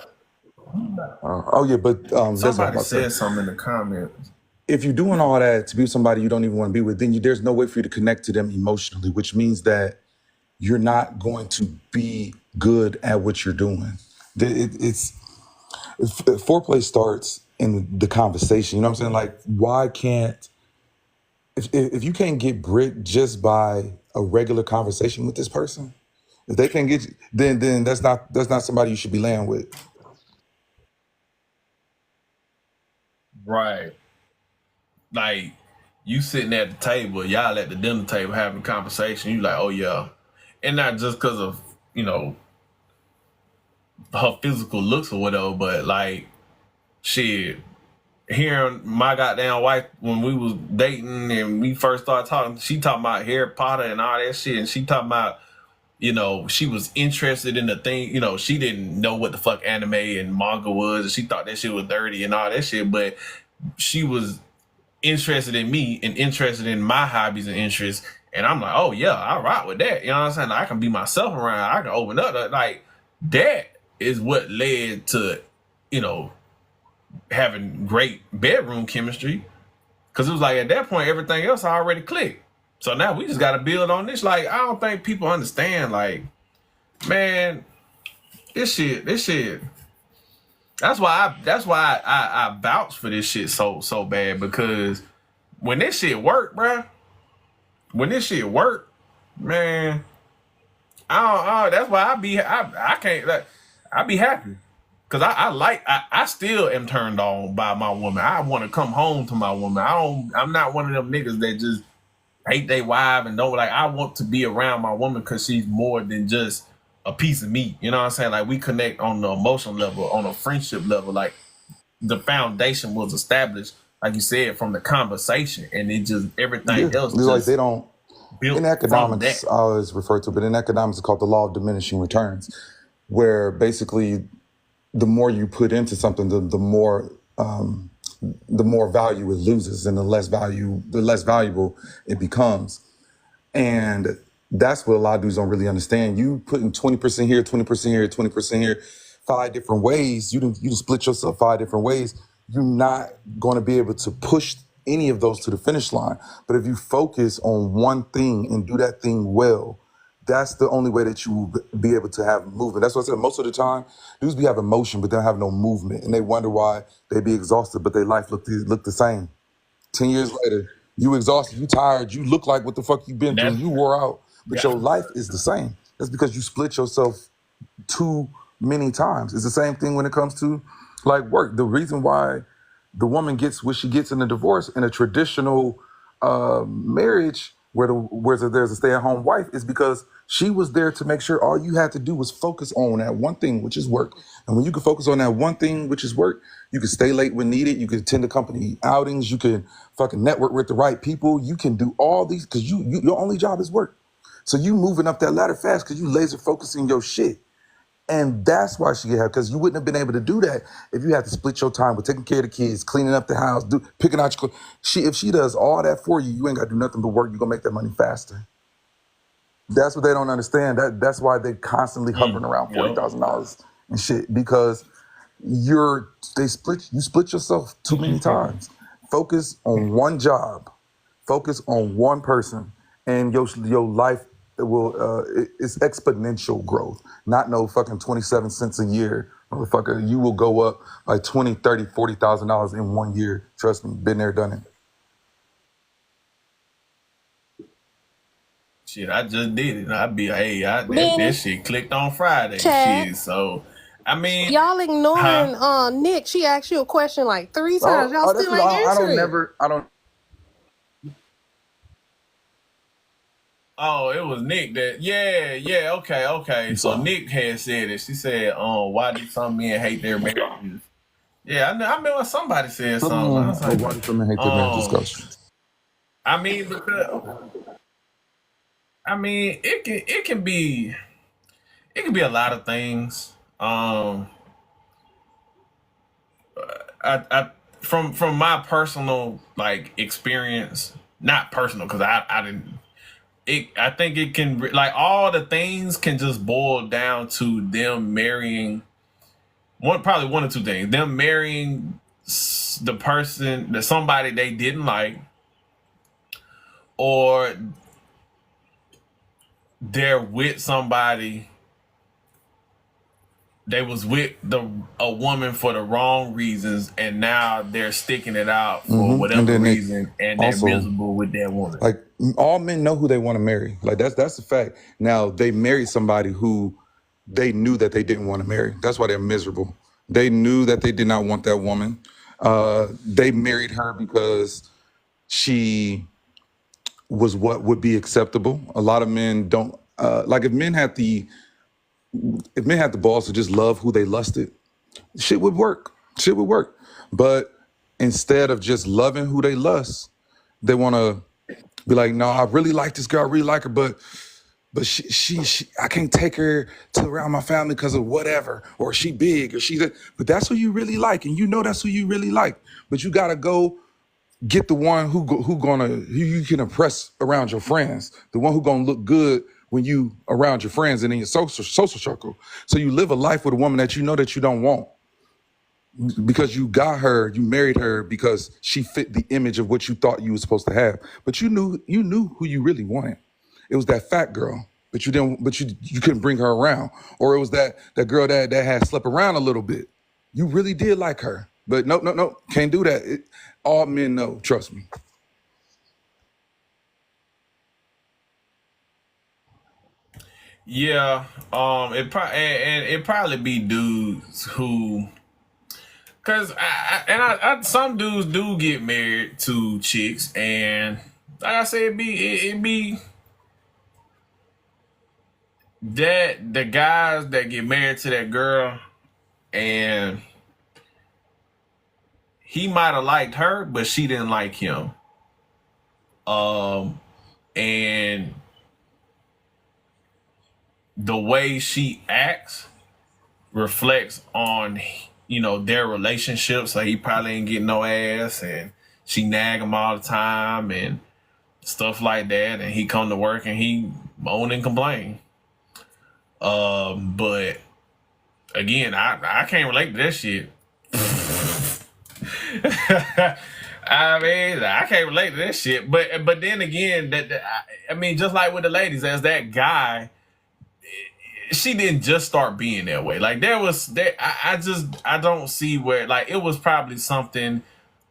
[SPEAKER 1] said something in the comments.
[SPEAKER 6] if you're doing all that to be with somebody you don't even want to be with, then there's no way for you to connect to them emotionally, which means that you're not going to be good at what you're doing. Foreplay starts in the conversation. You know what I'm saying? Like, why can't, if you can't get brick just by a regular conversation with this person, if they can't get you, then that's not somebody you should be laying with.
[SPEAKER 1] Right. Like, you sitting at the table, y'all at the dinner table having a conversation, you like, oh yeah. And not just because of, you know, her physical looks or whatever, but like, shit, hearing my goddamn wife when we was dating and we first started talking, she talking about Harry Potter and all that shit, and she talking about, you know, she was interested in the thing, you know, she didn't know what the fuck anime and manga was, and she thought that shit was dirty and all that shit, but she was interested in me and interested in my hobbies and interests, and I'm like, oh yeah, I rock with that, you know what I'm saying? I can be myself around, I can open up, like, that is what led to, you know, having great bedroom chemistry, because it was like at that point everything else already clicked. So now we just got to build on this. Like, I don't think people understand, like, man, this shit. That's why I vouch for this shit so bad, because when this shit work, bruh, man, I don't, that's why I can't, like, I be happy. Cause I still am turned on by my woman. I want to come home to my woman. I'm not one of them niggas that just hate their wife and don't, like, I want to be around my woman because she's more than just a piece of meat. You know what I'm saying? Like, we connect on the emotional level, on a friendship level. Like, the foundation was established, like you said, from the conversation, and it just, everything else
[SPEAKER 6] It's
[SPEAKER 1] just
[SPEAKER 6] like they don't,
[SPEAKER 1] built
[SPEAKER 6] in economics,
[SPEAKER 1] from
[SPEAKER 6] I always refer to it, but in economics it's called the law of diminishing returns, where basically the more you put into something, the more value it loses, and the less valuable it becomes. And that's what a lot of dudes don't really understand. You putting 20% here, 20% here, 20% here, 5 different ways. You done split yourself 5 different ways. You're not going to be able to push any of those to the finish line. But if you focus on one thing and do that thing well, that's the only way that you will be able to have movement. That's what I said. Most of the time, dudes be having motion, but they don't have no movement. And they wonder why they be exhausted, but their life look the same. 10 years later, you exhausted, you tired, you look like what the fuck you been through, you wore out, but your life is the same. That's because you split yourself too many times. It's the same thing when it comes to, like, work. The reason why the woman gets what she gets in a divorce in a traditional marriage where there's a stay-at-home wife is because she was there to make sure all you had to do was focus on that one thing, which is work. And when you can focus on that one thing, which is work, you can stay late when needed. You can attend the company outings. You can fucking network with the right people. You can do all these because your only job is work. So you moving up that ladder fast because you laser focusing your shit. And that's why she had, because you wouldn't have been able to do that if you had to split your time with taking care of the kids, cleaning up the house, picking out your clothes. If she does all that for you, you ain't got to do nothing but work. You're going to make that money faster. That's what they don't understand. That's why they constantly hovering around $40,000 and shit, because you split yourself too many times. Focus on one job, focus on one person, and your life it's exponential growth, not no fucking 27 cents a year, motherfucker. You will go up by $20,000, $30,000, $40,000 in 1 year. Trust me, been there, done it.
[SPEAKER 1] Shit, I just did it. That shit clicked on Friday.
[SPEAKER 3] Chad.
[SPEAKER 1] Shit, so I mean,
[SPEAKER 3] Y'all ignoring Nick. She asked you a question like 3 times. Y'all still ain't answering.
[SPEAKER 6] I don't.
[SPEAKER 1] Oh, it was Nick that. Yeah. Okay. So Nick had said it. She said, why do some men hate their marriages? Yeah, I remember somebody said something. I was like,
[SPEAKER 6] why do some men hate their marriages? Discussion.
[SPEAKER 1] I mean, because it can be a lot of things. I from my personal, like, experience, not personal because I didn't. I think it can, like, all the things can just boil down to them marrying probably one or two things. Them marrying the person, that somebody they didn't like, or they're with somebody, they was with a woman for the wrong reasons, and now they're sticking it out for
[SPEAKER 6] And
[SPEAKER 1] whatever
[SPEAKER 6] then they
[SPEAKER 1] reason, and they're
[SPEAKER 6] also,
[SPEAKER 1] miserable with that woman.
[SPEAKER 6] like, all men know who they want to marry. Like, that's the fact. Now, they married somebody who they knew that they didn't want to marry. That's why they're miserable. They knew that they did not want that woman. They married her because she was what would be acceptable. A lot of men don't like, if men had the balls to just love who they lusted, shit would work. Shit would work. But instead of just loving who they lust, they want to be like, no, I really like this girl, I really like her, but she I can't take her to around my family because of whatever, or she big, or she that. But that's who you really like, and you know that's who you really like. But you gotta go get the one who you can impress around your friends, the one who gonna look good when you around your friends and in your social circle. So you live a life with a woman that you know that you don't want, because you got her, you married her because she fit the image of what you thought you were supposed to have. But you knew who you really wanted. It was that fat girl, but you couldn't bring her around. Or it was that girl that had slept around a little bit. You really did like her. But no, can't do that. All men know, trust me.
[SPEAKER 1] Yeah, it probably be dudes who, cause some dudes do get married to chicks, and like I said, it be that the guys that get married to that girl, and he might have liked her, but she didn't like him. And the way she acts reflects on, their relationship. So he probably ain't getting no ass, and she nag him all the time and stuff like that. And he come to work and he moan and complain. But again, I can't relate to that shit. I mean, I can't relate to that shit. But then again, just like with the ladies, as that guy, she didn't just start being that way. Like I don't see where, like, it was probably something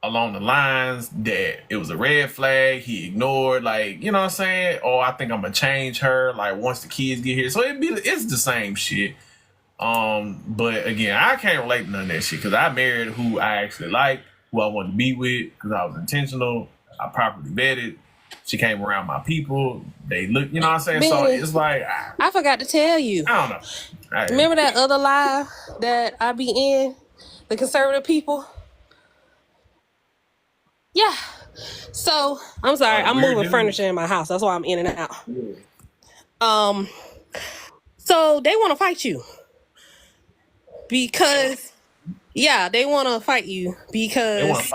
[SPEAKER 1] along the lines that it was a red flag he ignored, like, you know what I'm saying? Or I think I'm gonna change her, like, once the kids get here. So it's the same shit. But again, I can't relate to none of that shit, because I married who I actually like, who I wanted to be with, because I was intentional. I properly vetted. She came around my people. They look, you know what I'm saying? So it's like,
[SPEAKER 3] I forgot to tell you.
[SPEAKER 1] I don't know.
[SPEAKER 3] Remember that other live that I be in? The conservative people? Yeah. So, I'm sorry. I'm moving furniture in my house. That's why I'm in and out. So they want to fight you. Because, yeah, they want to fight you because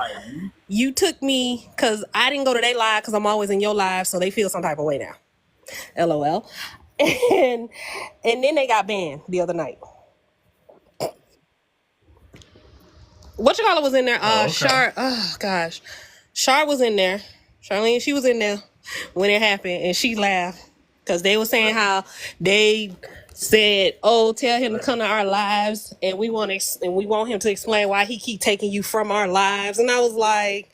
[SPEAKER 3] you took me, because I didn't go to their live because I'm always in your live, so they feel some type of way now. LOL. And then they got banned the other night. Whatchamacallit was in there? Char, oh gosh. Char was in there. Charlene, she was in there when it happened, and she laughed because they were saying how they said, "Oh, tell him to come to our lives, and we want him to explain why he keep taking you from our lives." And I was like,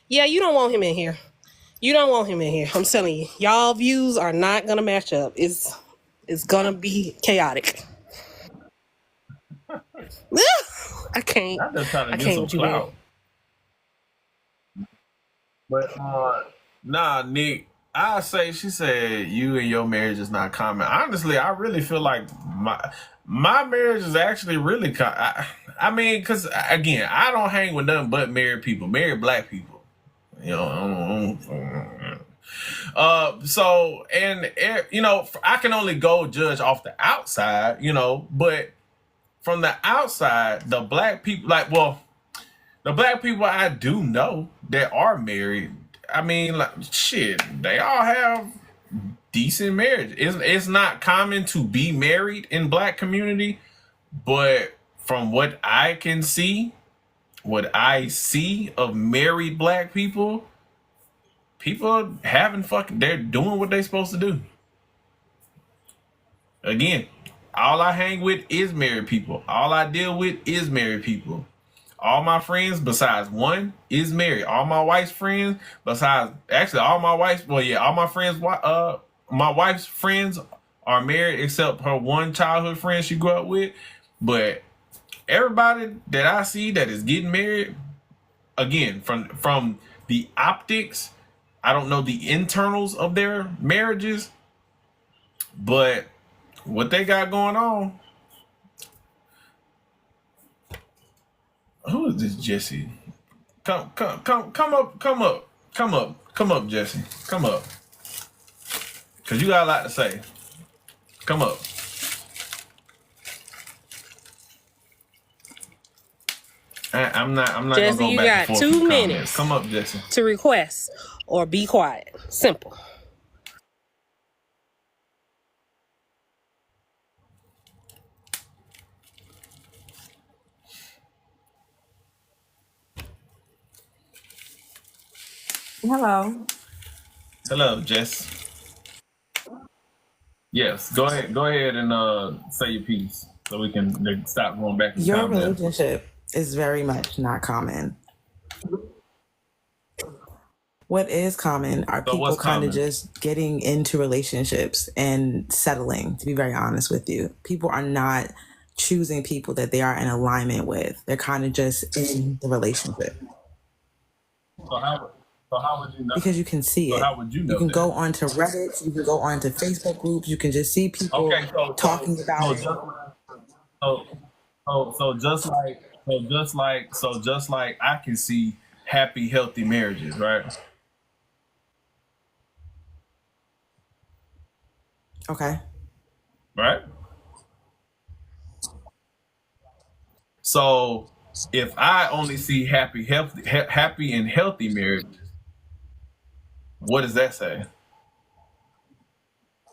[SPEAKER 3] "Yeah, you don't want him in here. You don't want him in here. I'm telling you, y'all views are not gonna match up. It's gonna be chaotic." I can't.
[SPEAKER 1] I'm just trying to
[SPEAKER 3] I
[SPEAKER 1] get
[SPEAKER 3] can't
[SPEAKER 1] some
[SPEAKER 3] with you,
[SPEAKER 1] clout. But nah, Nick, I say, she said you and your marriage is not common. Honestly, I really feel like my marriage is actually really I mean, because again, I don't hang with nothing but married people, married black people. So, and I can only go judge off the outside, but from the outside, the black people, the black people I do know that are married, I mean, like, shit, they all have decent marriage. It's not common to be married in black community, but from what I can see, what I see of married black people are they're doing what they're supposed to do. Again, all I hang with is married people. All I deal with is married people. All my friends, besides one, is married. All my wife's friends, all my friends, my wife's friends are married except her one childhood friend she grew up with. But everybody that I see that is getting married, again, from the optics, I don't know the internals of their marriages, but what they got going on. Who is this Jesse? Come up, Jesse. Come up. Cause you got a lot to say. Come up. I'm not
[SPEAKER 3] Jesse,
[SPEAKER 1] gonna go
[SPEAKER 3] you
[SPEAKER 1] back
[SPEAKER 3] got
[SPEAKER 1] and forth
[SPEAKER 3] 2
[SPEAKER 1] with
[SPEAKER 3] minutes.
[SPEAKER 1] comments. Come up, Jesse.
[SPEAKER 3] To request or be quiet. Simple.
[SPEAKER 16] Hello.
[SPEAKER 1] Hello, Jess. Yes, go ahead and say your piece so we can stop going back and
[SPEAKER 16] Your
[SPEAKER 1] comment.
[SPEAKER 16] relationship is very much not common. What is common are people kind of just getting into relationships and settling, to be very honest with you. People are not choosing people that they are in alignment with. They're kind of just in the relationship.
[SPEAKER 1] So how would you know?
[SPEAKER 16] Because you can see it.
[SPEAKER 1] How would you know?
[SPEAKER 16] You can go onto Reddit, you can go onto Facebook groups, you can just see people talking about it.
[SPEAKER 1] So just like I can see happy, healthy marriages, right?
[SPEAKER 16] Okay.
[SPEAKER 1] Right? So if I only see happy and healthy marriages, what does that say?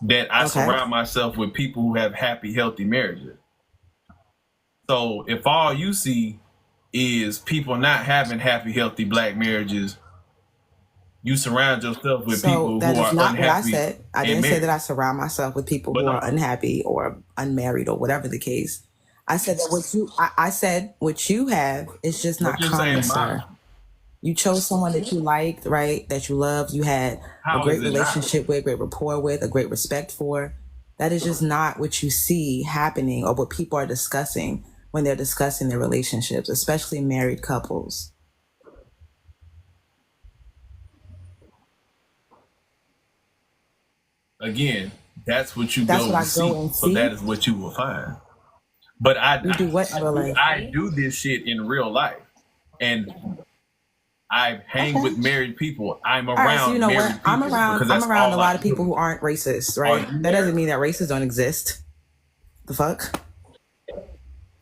[SPEAKER 1] That I surround myself with people who have happy, healthy marriages. So if all you see is people not having happy, healthy black marriages, you surround yourself with people
[SPEAKER 16] that
[SPEAKER 1] who
[SPEAKER 16] is
[SPEAKER 1] are
[SPEAKER 16] not
[SPEAKER 1] unhappy.
[SPEAKER 16] What I said. I didn't say
[SPEAKER 1] married.
[SPEAKER 16] that I surround myself with people who are unhappy or unmarried or whatever the case. I said that I said what you have is just not common, sir. You chose someone that you liked, right? That you loved. You had a great relationship with, great rapport with, a great respect for. That is just not what you see happening or what people are discussing when they're discussing their relationships, especially married couples.
[SPEAKER 1] Again, that's what you go and see. So that is what you will find. But I do this shit in real life. And I hang with married people. I'm around
[SPEAKER 16] right, so you know
[SPEAKER 1] married
[SPEAKER 16] what? I'm
[SPEAKER 1] people.
[SPEAKER 16] around a lot of people who aren't racist, right? That doesn't mean that racists don't exist. The fuck?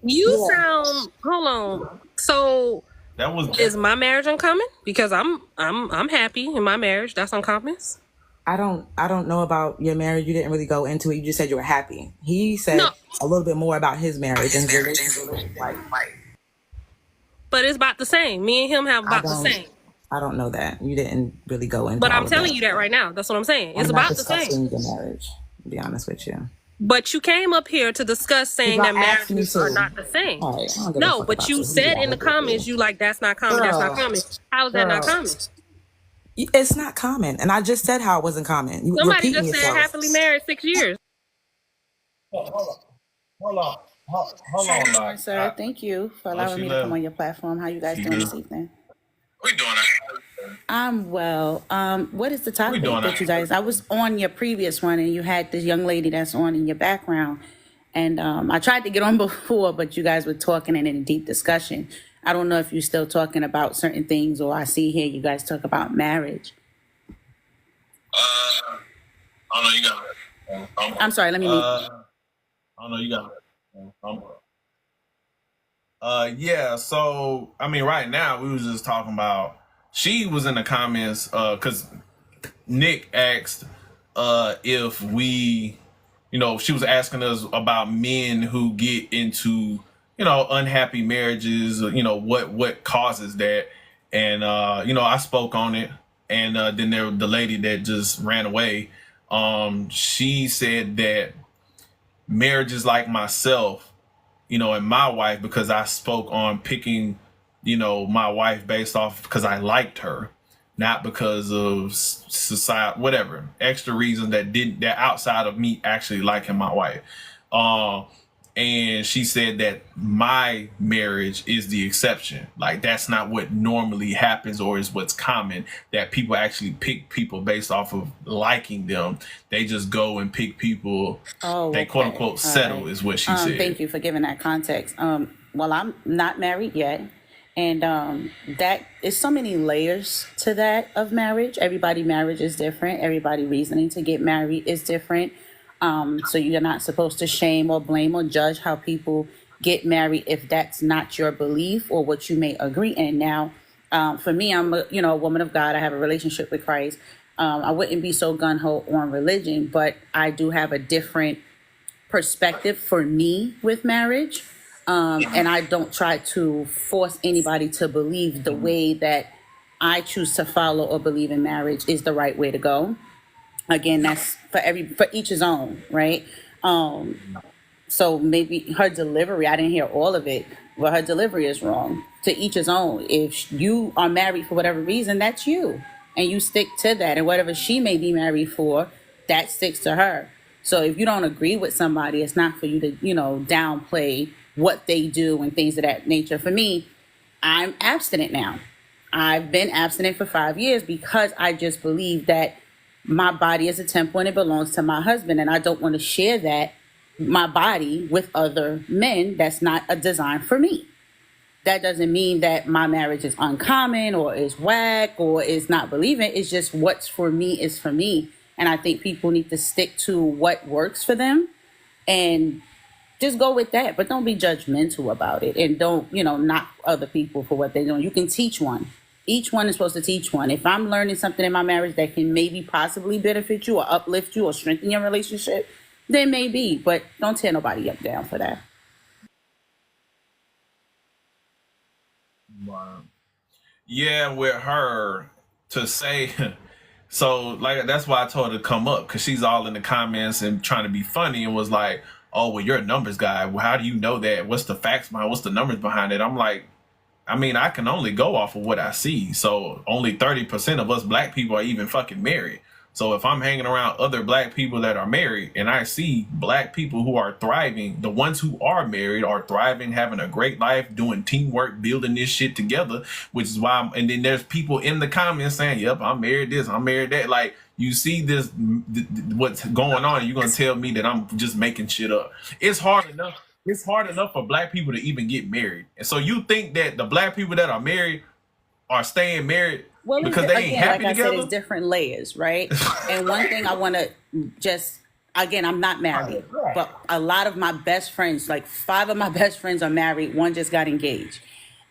[SPEAKER 3] You sound hold on. So is my marriage uncommon? Because I'm happy in my marriage. That's uncommon.
[SPEAKER 16] I don't know about your marriage. You didn't really go into it. You just said you were happy. He said a little bit more about his marriage and his relationship.
[SPEAKER 3] But it's about the same. Me and him have about the same.
[SPEAKER 16] I don't know that. You didn't really go into
[SPEAKER 3] But I'm telling you that right now. That's what I'm saying. It's about the same.
[SPEAKER 16] I'm not discussing your marriage, to be honest with you.
[SPEAKER 3] But you came up here to discuss saying that marriages are not the same.
[SPEAKER 16] Right,
[SPEAKER 3] no, but you said in the comments, you like, that's not common, that's not common. How is that not common?
[SPEAKER 16] It's not common. And I just said how it wasn't common. You
[SPEAKER 3] Somebody just said happily married 6 years.
[SPEAKER 1] Hold on,
[SPEAKER 17] sir. Thank you for allowing me to come on your platform. How you guys doing this evening?
[SPEAKER 1] We doing it.
[SPEAKER 17] I'm well. What is the topic that you guys? I was on your previous one, and you had this young lady that's on in your background, and I tried to get on before, but you guys were talking and in a deep discussion. I don't know if you're still talking about certain things, or I see here you guys talk about marriage.
[SPEAKER 1] I don't know. You got it.
[SPEAKER 17] I'm sorry. Let me.
[SPEAKER 1] I don't know. You got it. Yeah. So I mean, right now we was just talking about. She was in the comments because Nick asked if we, she was asking us about men who get into, unhappy marriages, what causes that. And, I spoke on it. And then the lady that just ran away, she said that marriages like myself, and my wife, because I spoke on picking, my wife based off because I liked her, not because of society, whatever, extra reasons that outside of me actually liking my wife. And she said that my marriage is the exception. Like, that's not what normally happens or is what's common, that people actually pick people based off of liking them. They just go and pick people. They quote unquote settle, is what she said.
[SPEAKER 17] Thank you for giving that context. Well, I'm not married yet. And that is so many layers to that of marriage. Everybody marriage is different. Everybody reasoning to get married is different. So you're not supposed to shame or blame or judge how people get married if that's not your belief or what you may agree in. Now, for me, I'm a woman of God. I have a relationship with Christ. I wouldn't be so gung-ho on religion, but I do have a different perspective for me with marriage. And I don't try to force anybody to believe the way that I choose to follow or believe in marriage is the right way to go. Again, that's for each his own, right? So maybe her delivery, I didn't hear all of it, but her delivery is wrong. To each his own. If you are married for whatever reason, that's you. And you stick to that. And whatever she may be married for, that sticks to her. So if you don't agree with somebody, it's not for you to, downplay what they do and things of that nature. For me, I'm abstinent now. I've been abstinent for 5 years because I just believe that my body is a temple and it belongs to my husband. And I don't want to share my body with other men. That's not a design for me. That doesn't mean that my marriage is uncommon or is whack or is not believing. It's just what's for me is for me. And I think people need to stick to what works for them and just go with that. But don't be judgmental about it. And don't, knock other people for what they're doing. You can teach one. Each one is supposed to teach one. If I'm learning something in my marriage that can maybe possibly benefit you or uplift you or strengthen your relationship, then maybe. But don't tear nobody up down for that.
[SPEAKER 1] Wow. Yeah, with her to say, so like that's why I told her to come up, because she's all in the comments and trying to be funny and was like, "Oh, well, you're a numbers guy. Well, how do you know that? What's the facts behind? What's the numbers behind it?" I'm like, I can only go off of what I see. So only 30% of us black people are even fucking married. So if I'm hanging around other black people that are married and I see black people who are thriving, the ones who are married are thriving, having a great life, doing teamwork, building this shit together, which is why. And then there's people in the comments saying, "Yep, I'm married this, I'm married that." Like, you see this, what's going on, and you're going to tell me that I'm just making shit up. It's hard enough. It's hard enough for black people to even get married. And so you think that the black people that are married are staying married because they ain't happy
[SPEAKER 17] like
[SPEAKER 1] together?
[SPEAKER 17] I said, it's different layers, right? And one thing I want to just, again, I'm not married, but a lot of my best friends, like 5 of my best friends are married. 1 just got engaged.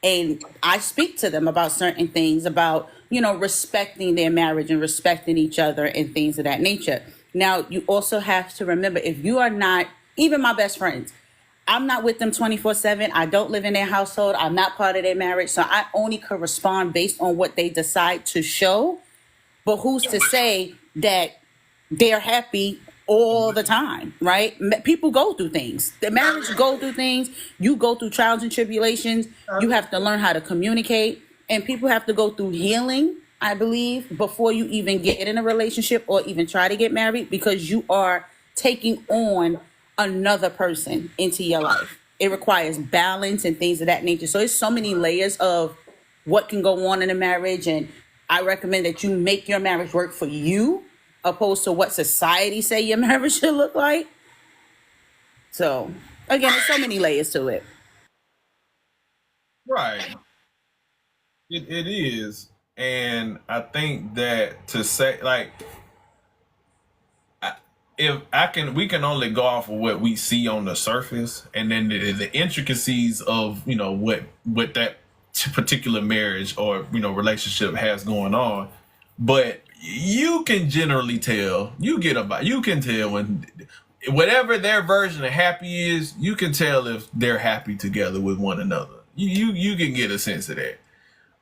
[SPEAKER 17] And I speak to them about certain things, about, respecting their marriage and respecting each other and things of that nature. Now, you also have to remember, if you are not, even my best friends, I'm not with them 24/7. I don't live in their household. I'm not part of their marriage. So I only could respond based on what they decide to show. But who's to say that they're happy all the time, right? People go through things. The marriage go through things. You go through trials and tribulations. You have to learn how to communicate. And people have to go through healing, I believe, before you even get in a relationship or even try to get married, because you are taking on another person into your life. It requires balance and things of that nature. So it's so many layers of what can go on in a marriage. And I recommend that you make your marriage work for you, opposed to what society say your marriage should look like. So again, there's so many layers to it.
[SPEAKER 1] Right. It is. And I think that to say, like, we can only go off of what we see on the surface, and then the intricacies of what that particular marriage or relationship has going on. But you can generally tell. You can tell when whatever their version of happy is, you can tell if they're happy together with one another. You can get a sense of that.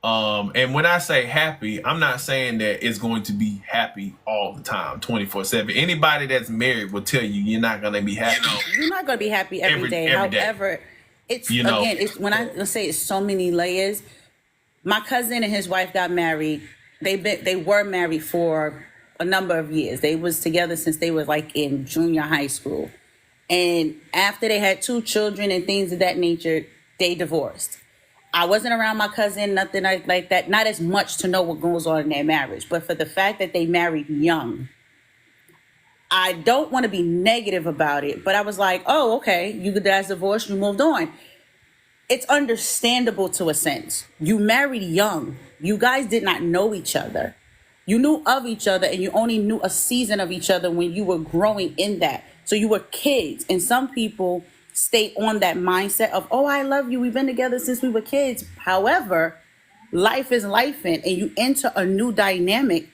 [SPEAKER 1] And when I say happy, I'm not saying that it's going to be happy all the time, 24/7. Anybody that's married will tell you you're not going to be happy.
[SPEAKER 17] You're not going to be happy every day. However, it's again, it's when I say it's so many layers. My cousin and his wife got married. They were married for a number of years. They was together since they were like in junior high school. And after they had 2 children and things of that nature, they divorced. I wasn't around my cousin, nothing like that, not as much to know what goes on in their marriage. But for the fact that they married young, I don't want to be negative about it, but I was like, oh, okay, you guys divorced, you moved on. It's understandable to a sense. You married young. You guys did not know each other. You knew of each other, and you only knew a season of each other when you were growing in that. So you were kids, and some people stay on that mindset of, oh, I love you. We've been together since we were kids. However, life is life, and you enter a new dynamic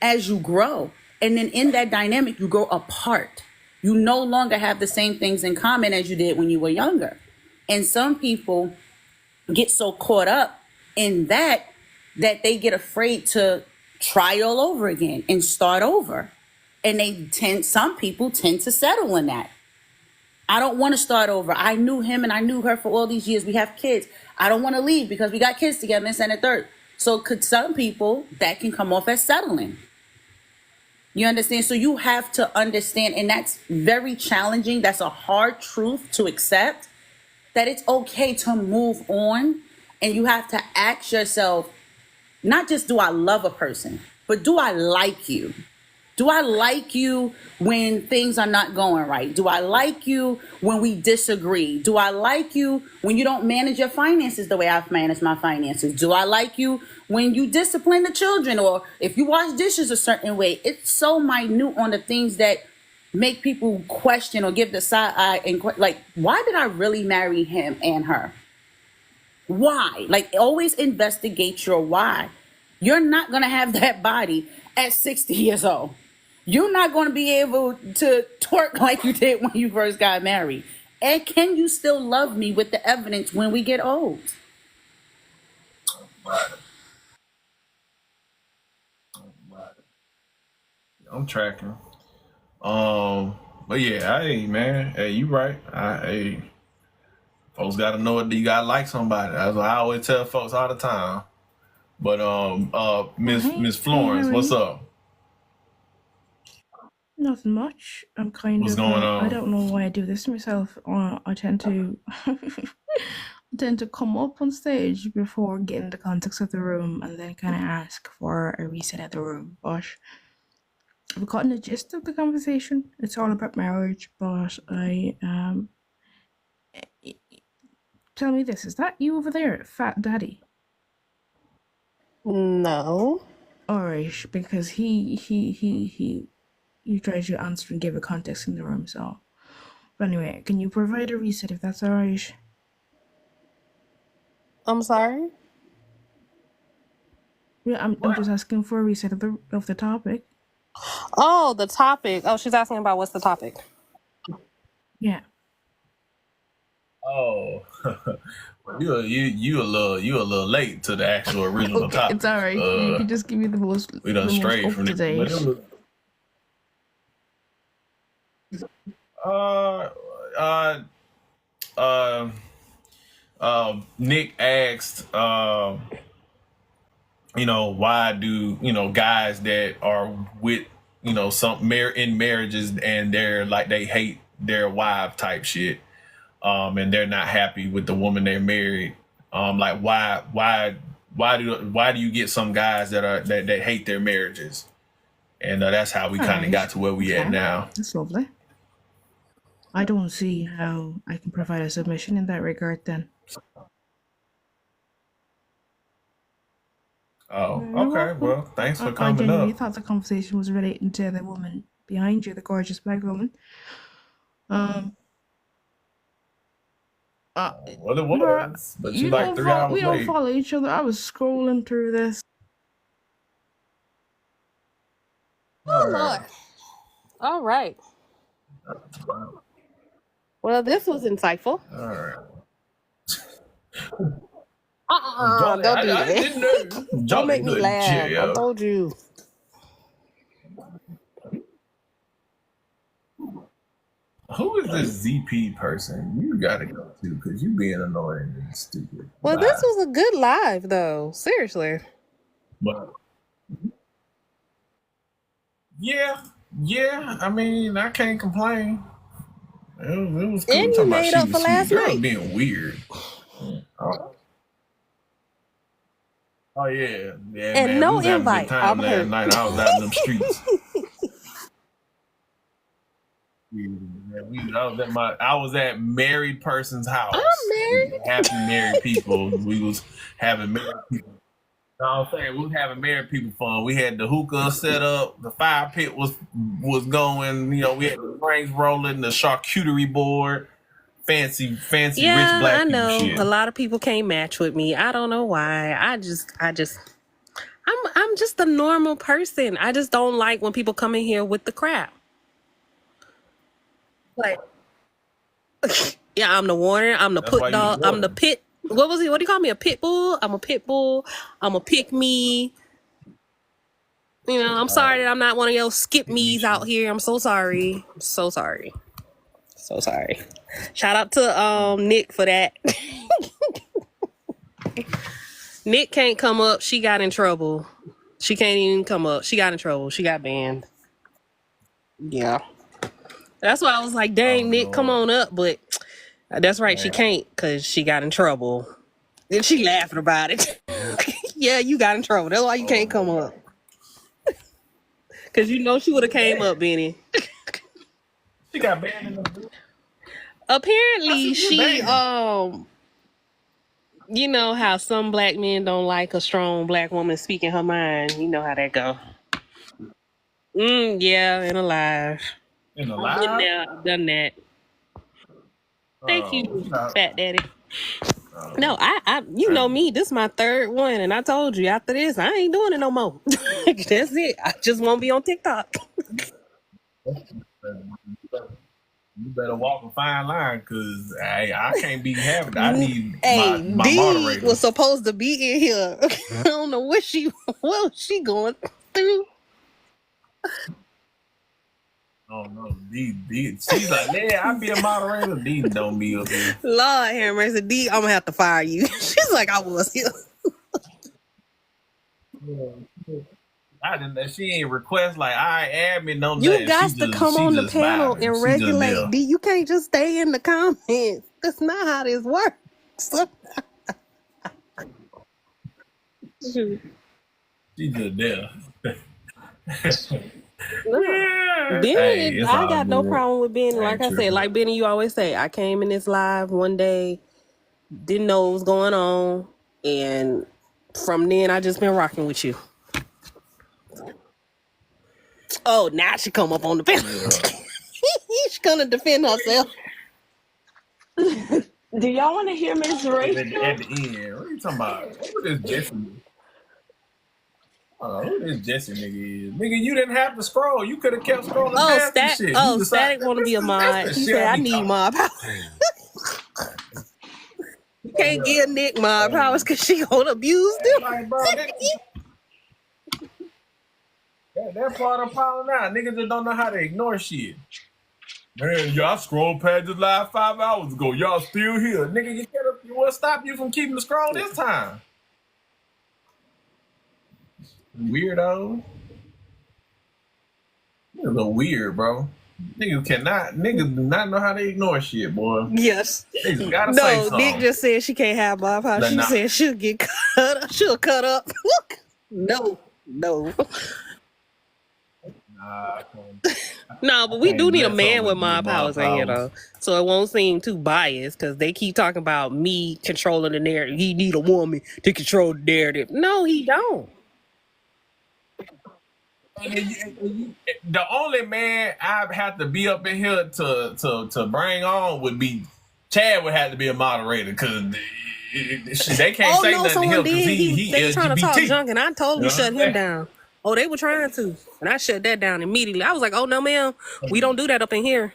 [SPEAKER 17] as you grow. And then in that dynamic, you grow apart. You no longer have the same things in common as you did when you were younger. And some people get so caught up in that they get afraid to try all over again and start over. And some people tend to settle in that. I don't want to start over. I knew him and I knew her for all these years. We have kids. I don't want to leave because we got kids together, this and the third. So could some people, that can come off as settling. You understand? So you have to understand, and that's very challenging. That's a hard truth to accept, that it's okay to move on. And you have to ask yourself, not just do I love a person, but do I like you? Do I like you when things are not going right? Do I like you when we disagree? Do I like you when you don't manage your finances the way I've managed my finances? Do I like you when you discipline the children, or if you wash dishes a certain way? It's so minute on the things that make people question or give the side eye and like, why did I really marry him and her? Why? Like, always investigate your why. You're not going to have that body at 60 years old. You're not going to be able to twerk like you did when you first got married. And can you still love me with the evidence when we get old?
[SPEAKER 1] I'm tracking. But yeah, hey man, hey, you right. Hey, folks got to know it. You gotta like somebody. That's what I always tell folks all the time. But Miss Florence, what's up?
[SPEAKER 18] Nothing much. I'm kind
[SPEAKER 1] What's
[SPEAKER 18] of.
[SPEAKER 1] going on?
[SPEAKER 18] I don't know why I do this to myself. I tend to, tend to come up on stage before getting the context of the room, and then kind of ask for a reset of the room. But I've gotten the gist of the conversation. It's all about marriage. But tell me this: is that you over there, Fat Daddy?
[SPEAKER 3] No.
[SPEAKER 18] Alright, because he tried to answer and give a context in the room, so. But anyway, can you provide a reset if that's alright?
[SPEAKER 3] I'm sorry?
[SPEAKER 18] Yeah, I'm just asking for a reset of the topic.
[SPEAKER 3] Oh, the topic. Oh, she's asking about what's the topic.
[SPEAKER 18] Yeah.
[SPEAKER 1] Oh, you a little late to the actual original
[SPEAKER 18] Okay,
[SPEAKER 1] topic.
[SPEAKER 18] it's alright. You can just give me the most
[SPEAKER 1] We done strayed from it.
[SPEAKER 18] up-to-date.
[SPEAKER 1] Nick asked, why do guys that are with some in marriages and they're like they hate their wife type shit, and they're not happy with the woman they're married. Like why do you get some guys that hate their marriages? And that's how we kind of got to where we at now.
[SPEAKER 18] That's lovely. I don't see how I can provide a submission in that regard then.
[SPEAKER 1] Oh,
[SPEAKER 18] You're
[SPEAKER 1] okay.
[SPEAKER 18] welcome.
[SPEAKER 1] Well, thanks for
[SPEAKER 18] I
[SPEAKER 1] coming
[SPEAKER 18] genuinely
[SPEAKER 1] up.
[SPEAKER 18] thought the conversation was relating to the woman behind you, the gorgeous black woman.
[SPEAKER 1] Well, it
[SPEAKER 18] Bruh,
[SPEAKER 1] was, but you like 3 hours
[SPEAKER 18] we don't
[SPEAKER 1] late.
[SPEAKER 18] follow each other. I was scrolling through this.
[SPEAKER 3] Oh, Lord. All right. Well, this was insightful.
[SPEAKER 1] All right.
[SPEAKER 3] Don't do
[SPEAKER 1] I
[SPEAKER 3] that.
[SPEAKER 1] didn't know.
[SPEAKER 3] Don't make me
[SPEAKER 1] Good
[SPEAKER 3] laugh. I
[SPEAKER 1] jail.
[SPEAKER 3] told you.
[SPEAKER 1] Who is this ZP person? You gotta go to because you being annoying and stupid.
[SPEAKER 3] Well, this was a good live, though. Seriously.
[SPEAKER 1] But yeah. I mean, I can't complain. It was cool.
[SPEAKER 3] And you made up for last
[SPEAKER 1] Girl
[SPEAKER 3] night.
[SPEAKER 1] being weird. Oh yeah,
[SPEAKER 3] And
[SPEAKER 1] man.
[SPEAKER 3] no
[SPEAKER 1] We was having a
[SPEAKER 3] invite.
[SPEAKER 1] good time
[SPEAKER 3] I'm
[SPEAKER 1] last
[SPEAKER 3] hurt.
[SPEAKER 1] night. I was out in them streets. I was at married person's house.
[SPEAKER 3] I'm married.
[SPEAKER 1] Happy married people. We was having married people. I'm saying we was having married people fun. We had the hookah set up. The fire pit was going. You know, we had the rings rolling. The charcuterie board. Fancy rich black
[SPEAKER 3] I
[SPEAKER 1] people
[SPEAKER 3] know.
[SPEAKER 1] shit.
[SPEAKER 3] A lot of people can't match with me. I don't know why. I'm just a normal person. I just don't like when people come in here with the crap. Like, yeah, I'm the Warner. I'm the put dog. I'm the pit. What was he? What do you call me? A pit bull? I'm a pit bull. I'm a pick me. You know, I'm sorry that I'm not one of your skip me's out here. I'm so sorry. I'm so sorry. So sorry. Shout out to Nick for that. Nick can't come up. She got in trouble. She can't even come up. She got in trouble. She got banned. Yeah. That's why I was like, dang, Nick, come on up. But that's right, she can't because she got in trouble. Then she laughing about it. Yeah, you got in trouble. That's why you can't come up. Because you know she would have came up, Benny.
[SPEAKER 1] She got banned in the
[SPEAKER 3] Apparently, she, you know how some black men don't like a strong black woman speaking her mind. You know how that go. Yeah, in a live.
[SPEAKER 1] In a
[SPEAKER 3] I've
[SPEAKER 1] live?
[SPEAKER 3] been there, I've done that. Thank you, Fat Daddy. No, I you know me, this is my third one, and I told you after this, I ain't doing it no more. That's it. I just won't be on TikTok.
[SPEAKER 1] You better walk a fine line because I can't be having it. I need my
[SPEAKER 3] D
[SPEAKER 1] moderator.
[SPEAKER 3] was supposed to be in here. I don't know what was she going through.
[SPEAKER 1] Oh no, D. She's like, yeah, I'll be a moderator. D don't be up here.
[SPEAKER 3] Lord have mercy, D, I'm gonna have to fire you. She's like, I was here.
[SPEAKER 1] I didn't. She ain't request like I admin no.
[SPEAKER 3] You got to come on the panel and regulate. D, you can't just stay in the comments. That's not how this works.
[SPEAKER 1] She just there.
[SPEAKER 3] Benny, I got no problem with Benny. Like I said, like Benny, you always say, I came in this live one day, didn't know what was going on, and from then I just been rocking with you. Oh, now she come up on the panel. She's gonna defend herself.
[SPEAKER 11] Do y'all want to hear Miss Rachel?
[SPEAKER 1] At the end, what are you talking about? Who this Jesse? Who this Jesse nigga is? Nigga, you didn't have to scroll. You could have kept scrolling past this shit.
[SPEAKER 3] Static want to be a mod. He said, I need mod power. You can't give Nick mod powers because she gonna abuse them.
[SPEAKER 1] Like, bro, that part I'm calling out. Niggas just don't know how to ignore shit. Man, y'all scrolled past this live 5 hours ago. Y'all still here. Nigga, what stopped you from keeping the scroll this time? Weirdo. Niggas are weird, bro. Niggas do not know how to ignore shit, boy.
[SPEAKER 3] Yes.
[SPEAKER 1] Niggas gotta say something.
[SPEAKER 3] Nick just said she can't have mod powers. She said she'll get cut up. She'll cut up. Look. No. No, but we do need a man with mod powers in here, though. So it won't seem too biased because they keep talking about me controlling the narrative. He need a woman to control the narrative. No, he don't.
[SPEAKER 1] The only man I'd have to be up in here to bring on would be Chad. Would have to be a moderator because they can't say nothing to him because they
[SPEAKER 3] were trying to talk
[SPEAKER 1] LGBT.
[SPEAKER 3] junk, and I told them to shut him down. Oh, they were trying to, and I shut that down immediately. I was like, "Oh no, ma'am, we don't do that up in here."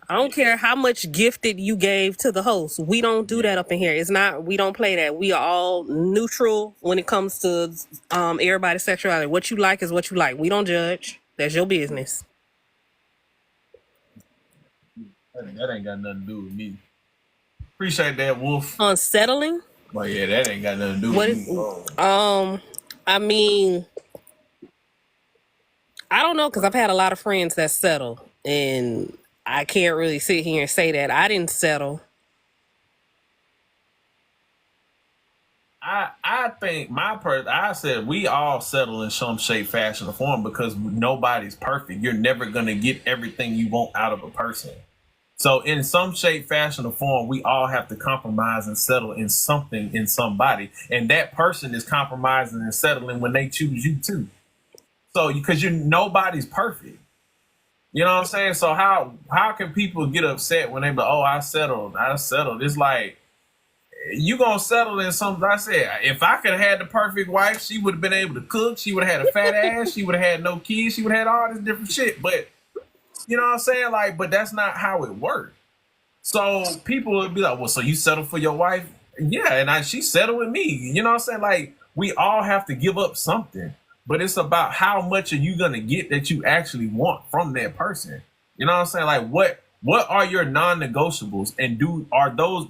[SPEAKER 3] I don't care how much gifted you gave to the host. We don't do that up in here. It's not. We don't play that. We are all neutral when it comes to everybody's sexuality. What you like is what you like. We don't judge. That's your business.
[SPEAKER 1] That ain't got nothing to do with me. Appreciate that, Wolf.
[SPEAKER 3] Unsettling.
[SPEAKER 1] Well, yeah, that ain't got nothing to do with me.
[SPEAKER 3] I mean, I don't know, because I've had a lot of friends that settle, and I can't really sit here and say that I didn't settle.
[SPEAKER 1] I think I said we all settle in some shape, fashion, or form because nobody's perfect. You're never gonna get everything you want out of a person. So in some shape, fashion, or form, we all have to compromise and settle in something in somebody. And that person is compromising and settling when they choose you too. So because nobody's perfect. You know what I'm saying? So how can people get upset when they be, oh, I settled. It's like, you gonna settle in something. I said, if I could have had the perfect wife, she would have been able to cook. She would have had a fat ass. She would have had no kids. She would have had all this different shit. But you know what I'm saying? Like, but that's not how it worked. So people would be like, well, so you settle for your wife? Yeah, and she settled with me. You know what I'm saying? Like, we all have to give up something. But it's about how much are you gonna get that you actually want from that person. You know what I'm saying? Like, what are your non-negotiables? And are those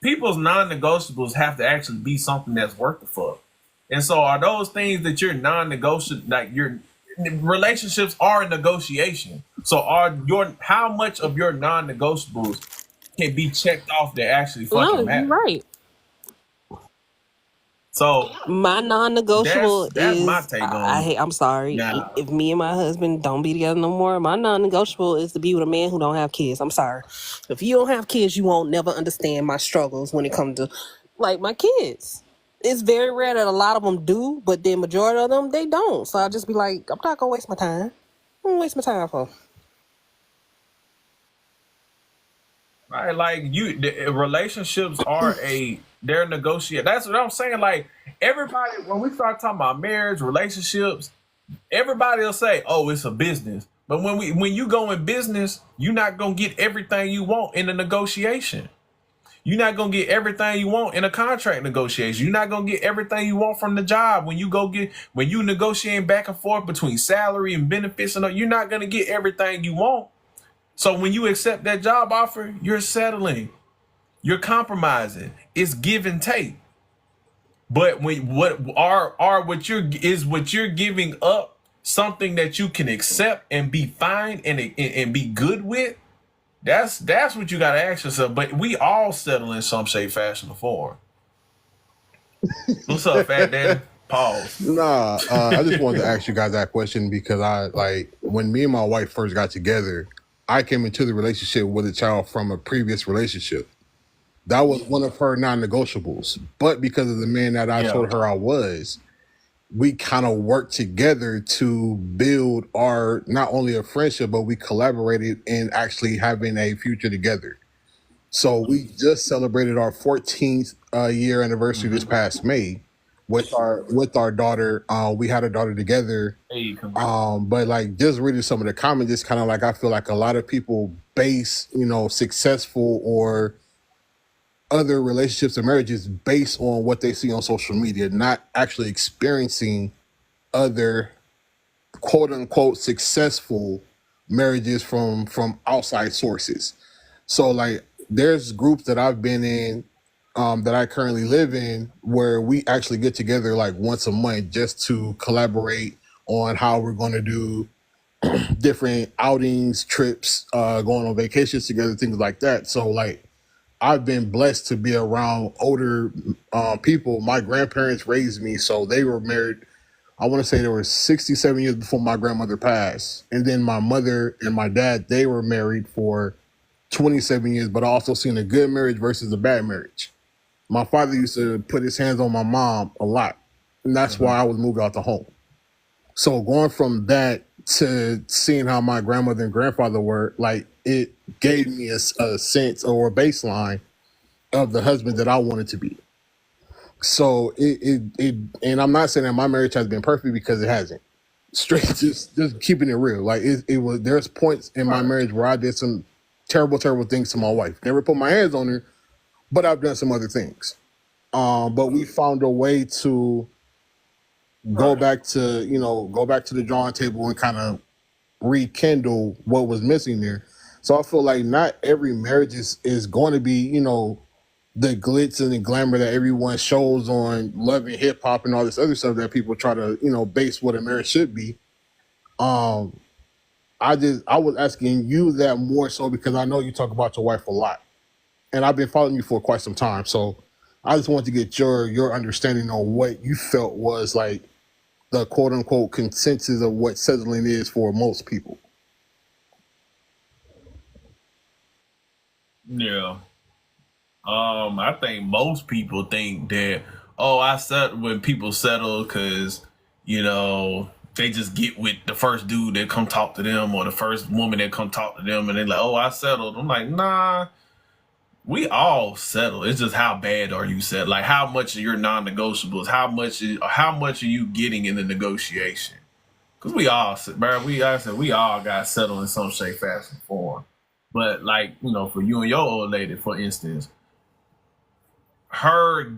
[SPEAKER 1] people's non-negotiables have to actually be something that's worth the fuck? And so are those things that you're non-negotiable, like your relationships are a negotiation. So how much of your non-negotiables can be checked off that actually fucking matter?
[SPEAKER 3] You're right.
[SPEAKER 1] So
[SPEAKER 3] my non-negotiable
[SPEAKER 1] that's
[SPEAKER 3] is
[SPEAKER 1] my take on
[SPEAKER 3] I'm sorry.
[SPEAKER 1] Nah.
[SPEAKER 3] If me and my husband don't be together no more, my non-negotiable is to be with a man who don't have kids. I'm sorry. If you don't have kids, you won't never understand my struggles when it comes to like my kids. It's very rare that a lot of them do, but the majority of them, they don't. So I'll just be like, I'm not gonna waste my time. I'm gonna waste my time for.
[SPEAKER 1] Right, like relationships are they're negotiate. That's what I'm saying. Like everybody, when we start talking about marriage, relationships, everybody will say, "Oh, it's a business." But when you go in business, you're not gonna get everything you want in a negotiation. You're not gonna get everything you want in a contract negotiation. You're not gonna get everything you want from the job when you negotiate back and forth between salary and benefits. And you're not gonna get everything you want. So when you accept that job offer, you're settling, you're compromising. It's give and take. But what you're giving up something that you can accept and be fine and be good with. That's what you gotta ask yourself. But we all settle in some shape, fashion, or form. What's up, Fat Daddy? Pause.
[SPEAKER 15] Nah, I just wanted to ask you guys that question because when me and my wife first got together, I came into the relationship with a child from a previous relationship. That was one of her non-negotiables. But because of the man that I told her I was, we kind of worked together to build not only a friendship, but we collaborated in actually having a future together. So we just celebrated our 14th year anniversary this past May with our daughter. We had a daughter together. But like just reading some of the comments, just kind of like I feel like a lot of people base, successful or other relationships and marriages based on what they see on social media, not actually experiencing other quote unquote successful marriages from outside sources. So like there's groups that I've been in that I currently live in where we actually get together like once a month just to collaborate on how we're going to do different outings, trips, going on vacations together, things like that. So like I've been blessed to be around older people. My grandparents raised me, so they were married. I want to say they were 67 years before my grandmother passed. And then my mother and my dad, they were married for 27 years, but also seen a good marriage versus a bad marriage. My father used to put his hands on my mom a lot, and that's why I was moved out the home. So going from that to seeing how my grandmother and grandfather were, like it gave me a sense or a baseline of the husband that I wanted to be. So it and I'm not saying that my marriage has been perfect because it hasn't. Straight, just keeping it real. Like it was. There's points in my marriage where I did some terrible, terrible things to my wife. Never put my hands on her, but I've done some other things. But we found a way to go back to the drawing table and kind of rekindle what was missing there. So I feel like not every marriage is going to be, the glitz and the glamour that everyone shows on Love and Hip Hop and all this other stuff that people try to, base what a marriage should be. Um, I was asking you that more so because I know you talk about your wife a lot, and I've been following you for quite some time. So I just wanted to get your understanding on what you felt was like the quote unquote consensus of what settling is for most people.
[SPEAKER 1] Yeah. I think most people think that, oh, I settle when people settle because, they just get with the first dude that come talk to them or the first woman that come talk to them and they're like, oh, I settled. I'm like, nah, we all settle. It's just how bad are you set? Like how much of your non-negotiables, how much are you getting in the negotiation? Because we all, bro, we all got settled in some shape, fashion, form. But like, for you and your old lady, for instance, her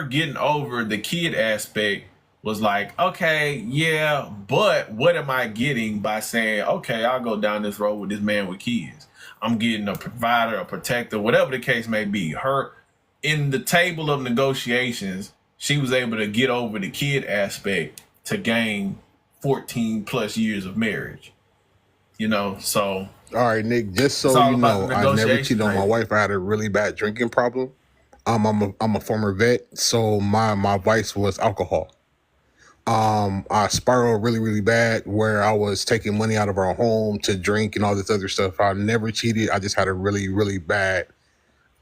[SPEAKER 1] getting over the kid aspect was like, okay, yeah, but what am I getting by saying, okay, I'll go down this road with this man with kids? I'm getting a provider, a protector, whatever the case may be. Her in the table of negotiations, she was able to get over the kid aspect to gain 14 plus years of marriage. So
[SPEAKER 15] all right, Nick, just so you know, I never cheated on my wife. I had a really bad drinking problem. I'm a former vet, so my vice was alcohol. I spiraled really, really bad where I was taking money out of our home to drink and all this other stuff. I never cheated. I just had a really, really bad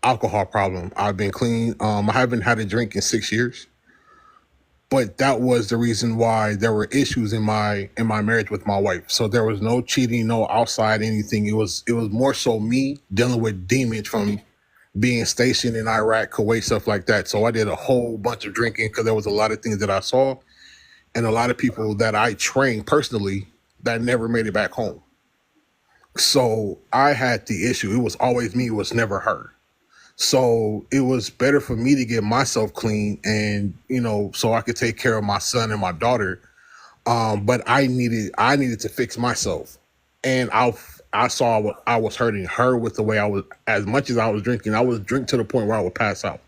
[SPEAKER 15] alcohol problem. I've been clean. I haven't had a drink in 6 years, but that was the reason why there were issues in my marriage with my wife. So there was no cheating, no outside anything. It was more so me dealing with demons from being stationed in Iraq, Kuwait, stuff like that. So I did a whole bunch of drinking because there was a lot of things that I saw and a lot of people that I trained personally that never made it back home. So I had the issue. It was always me. It was never her. So it was better for me to get myself clean and, so I could take care of my son and my daughter. But I needed to fix myself. And I saw I was hurting her with the way I was, as much as I was drinking, I was drink to the point where I would pass out.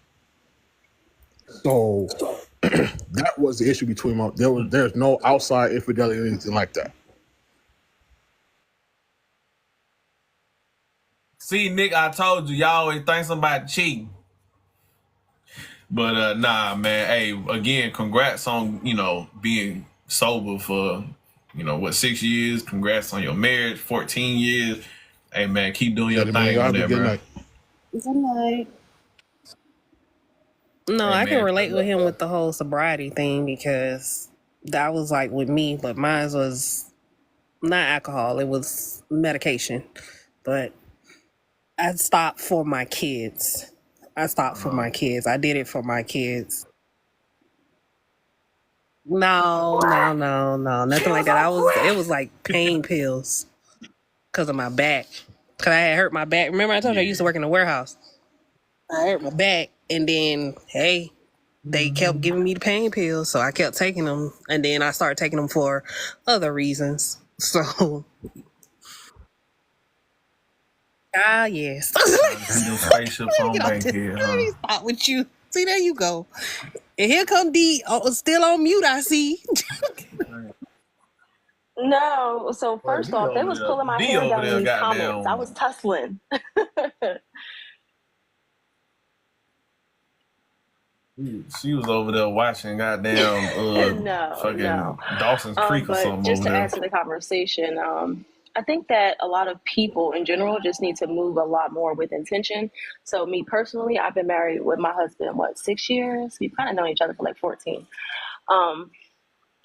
[SPEAKER 15] So that was the issue between there's no outside infidelity or anything like that.
[SPEAKER 1] See, Nick, I told you, y'all always think somebody cheating. But nah, man. Hey, again, congrats on, being sober for, 6 years. Congrats on your marriage, 14 years. Hey, man, keep doing your thing on there, bro.
[SPEAKER 3] Good night. No, I can relate with him with the whole sobriety thing because that was like with me, but mine was not alcohol, it was medication. But I stopped for my kids. I did it for my kids. No, nothing like that. It was like pain pills because of my back. Because I had hurt my back. Remember I told you I used to work in a warehouse. I hurt my back, and then, hey, they kept giving me the pain pills, so I kept taking them, and then I started taking them for other reasons. So, yes.
[SPEAKER 1] Spaceships on Bankhead,
[SPEAKER 3] Let me stop with you. See, there you go. And here come D, still on mute, I see.
[SPEAKER 19] No, so first off, they was pulling my hair down in these comments. I was tussling.
[SPEAKER 1] She was over there watching goddamn Dawson's Creek or
[SPEAKER 19] but
[SPEAKER 1] something
[SPEAKER 19] just
[SPEAKER 1] over
[SPEAKER 19] to
[SPEAKER 1] there.
[SPEAKER 19] add to the conversation, I think that a lot of people in general just need to move a lot more with intention. So me personally, I've been married with my husband, 6 years? We've kind of known each other for like 14.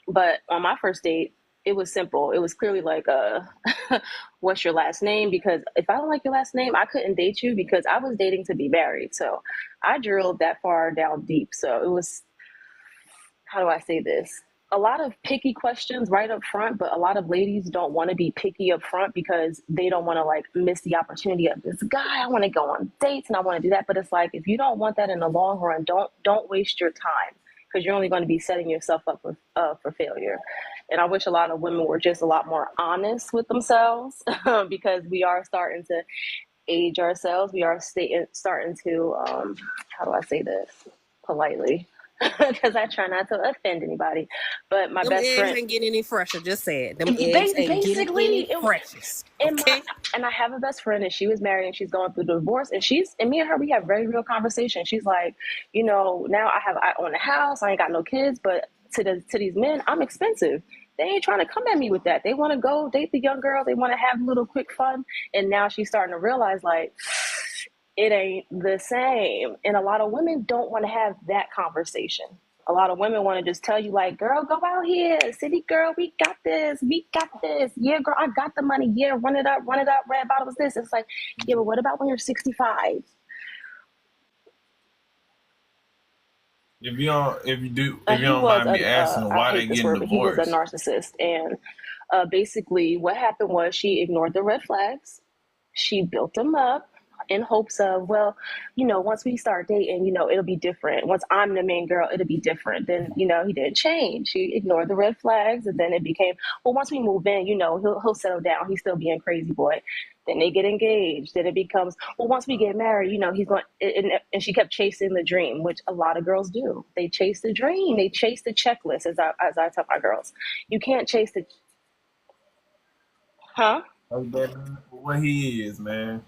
[SPEAKER 19] But on my first date, it was simple. It was clearly like, what's your last name? Because if I don't like your last name, I couldn't date you because I was dating to be married. So I drilled that far down deep. So it was, how do I say this? a lot of picky questions right up front, but a lot of ladies don't want to be picky up front because they don't want to like miss the opportunity of this guy. I want to go on dates and I want to do that. But it's like, if you don't want that in the long run, don't waste your time, because you're only going to be setting yourself up for failure. And I wish a lot of women were just a lot more honest with themselves because we are starting to age ourselves. We are starting to, how do I say this politely? Because I try not to offend anybody. But my
[SPEAKER 3] Them
[SPEAKER 19] best
[SPEAKER 3] eggs
[SPEAKER 19] friend
[SPEAKER 3] ain't getting any fresher. Just say it. Them eggs ain't getting any freshest. Okay.
[SPEAKER 19] And I have a best friend, and she was married, and she's going through the divorce, and me and her, we have very real conversation. She's like, now I own a house, I ain't got no kids, but to these men, I'm expensive. They ain't trying to come at me with that. They want to go date the young girls. They want to have a little quick fun. And now she's starting to realize, like, it ain't the same. And a lot of women don't want to have that conversation. A lot of women want to just tell you, like, girl, go out here. City girl, we got this. We got this. Yeah, girl, I got the money. Yeah, run it up. Red bottle was this. It's like, yeah, but what about when you're 65?
[SPEAKER 1] If you don't mind me asking, why they getting divorced?
[SPEAKER 19] He was a narcissist. And basically what happened was she ignored the red flags. She built them up in hopes of, well, once we start dating, it'll be different. Once I'm the main girl, it'll be different. Then, he didn't change. She ignored the red flags. And then it became, well, once we move in, he'll settle down. He's still being crazy boy. Then they get engaged. Then it becomes, well, once we get married, he's going, and she kept chasing the dream, which a lot of girls do. They chase the dream. They chase the checklist, as I tell my girls. You can't chase the, huh?
[SPEAKER 1] What he is, man.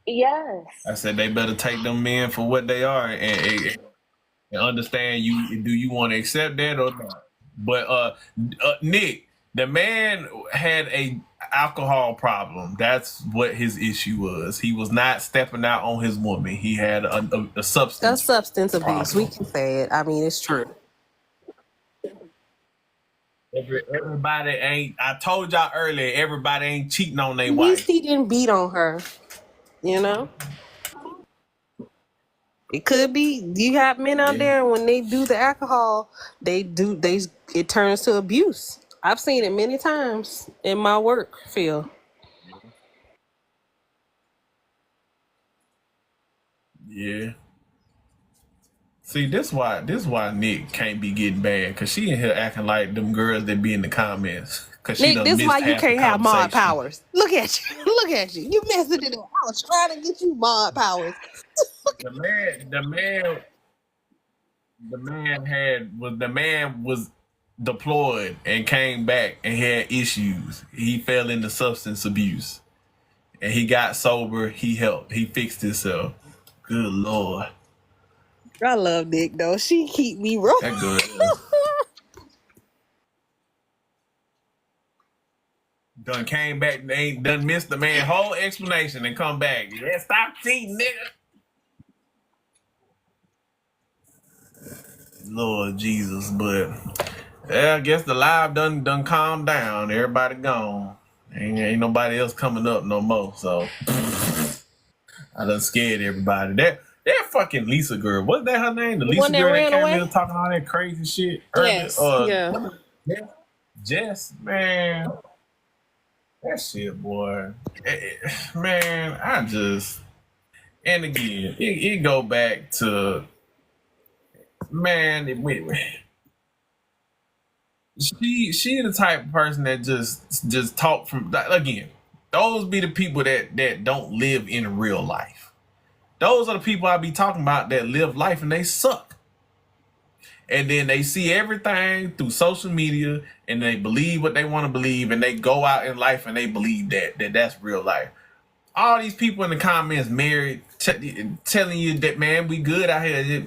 [SPEAKER 19] Yes.
[SPEAKER 1] I said they better take them men for what they are and understand do you want to accept that or not? But Nick, the man had a alcohol problem. That's what his issue was. He was not stepping out on his woman. He had a substance.
[SPEAKER 3] That's substance abuse.
[SPEAKER 1] Problem.
[SPEAKER 3] We can say it. I mean, it's true.
[SPEAKER 1] Everybody ain't. I told y'all earlier. Everybody ain't cheating on their
[SPEAKER 3] At
[SPEAKER 1] wife.
[SPEAKER 3] least he didn't beat on her. It could be. You have men out there, when they do the alcohol, it turns to abuse. I've seen it many times in my work field.
[SPEAKER 1] Yeah. See, this why Nick can't be getting bad, cause she in here acting like them girls that be in the comments. Cause she
[SPEAKER 3] Nick, this is why you can't have mod powers. Look at you. Look at you. You messed it up. I was trying to get you mod powers.
[SPEAKER 1] The man was deployed and came back and had issues. He fell into substance abuse. And he got sober. He helped. He fixed himself. Good Lord.
[SPEAKER 3] I love Nick though. She keep me rolling.
[SPEAKER 1] That good. Done came back, ain't done missed the man whole explanation and come back. Yeah, stop cheating, nigga. Lord Jesus, but I guess the live done calmed down. Everybody gone. Ain't nobody else coming up no more. So I done scared everybody. That fucking Lisa girl, wasn't that her name? The Lisa girl that came in talking all that crazy shit earlier.
[SPEAKER 3] Yes.
[SPEAKER 1] Jess, man. That shit, boy. Man, and again, it go back to, man, she the type of person that just talk from, again, those be the people that don't live in real life. Those are the people I be talking about that live life and they suck. And then they see everything through social media and they believe what they want to believe and they go out in life and they believe that's real life. All these people in the comments married, telling you that, man, we good out here.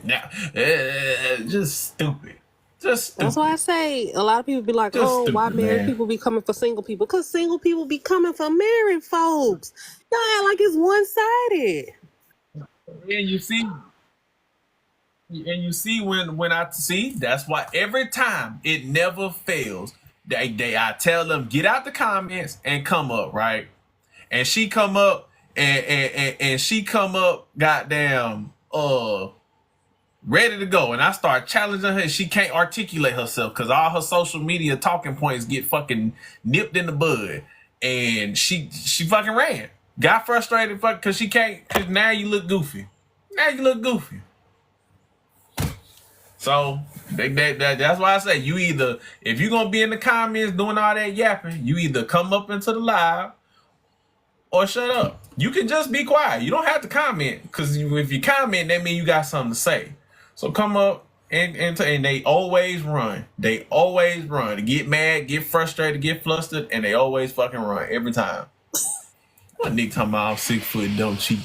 [SPEAKER 1] Just stupid.
[SPEAKER 3] That's why I say a lot of people be like, why married people be coming for single people? Because single people be coming for married folks. Y'all act like it's one-sided.
[SPEAKER 1] And you see when I see, that's why every time it never fails. I tell them, get out the comments and come up, right? And she come up and she come up, goddamn, ready to go, and I start challenging her. She can't articulate herself because all her social media talking points get fucking nipped in the bud, and she fucking ran. Got frustrated, because she can't. Because now you look goofy. So that's why I say you either, if you're gonna be in the comments doing all that yapping, you either come up into the live or shut up. You can just be quiet. You don't have to comment, because if you comment, that means you got something to say. So come up and they always run. They always run. They get mad, get frustrated, get flustered, and they always fucking run every time. What Nick talking about? I'm 6 foot, don't cheat.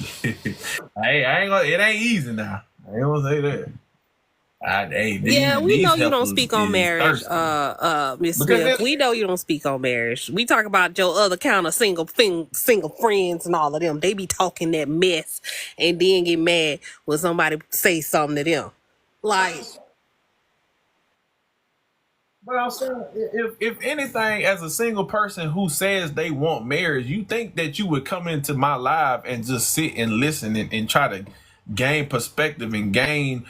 [SPEAKER 1] I ain't gonna. It ain't easy now. I ain't gonna say that.
[SPEAKER 3] Yeah, we know you don't speak on marriage, Miss Smith. We know you don't speak on marriage. We talk about your other kind of single friends and all of them. They be talking that mess and then get mad when somebody say something to them. Like,
[SPEAKER 1] But I'm saying, if anything, as a single person who says they want marriage, you think that you would come into my live and just sit and listen and try to gain perspective and gain,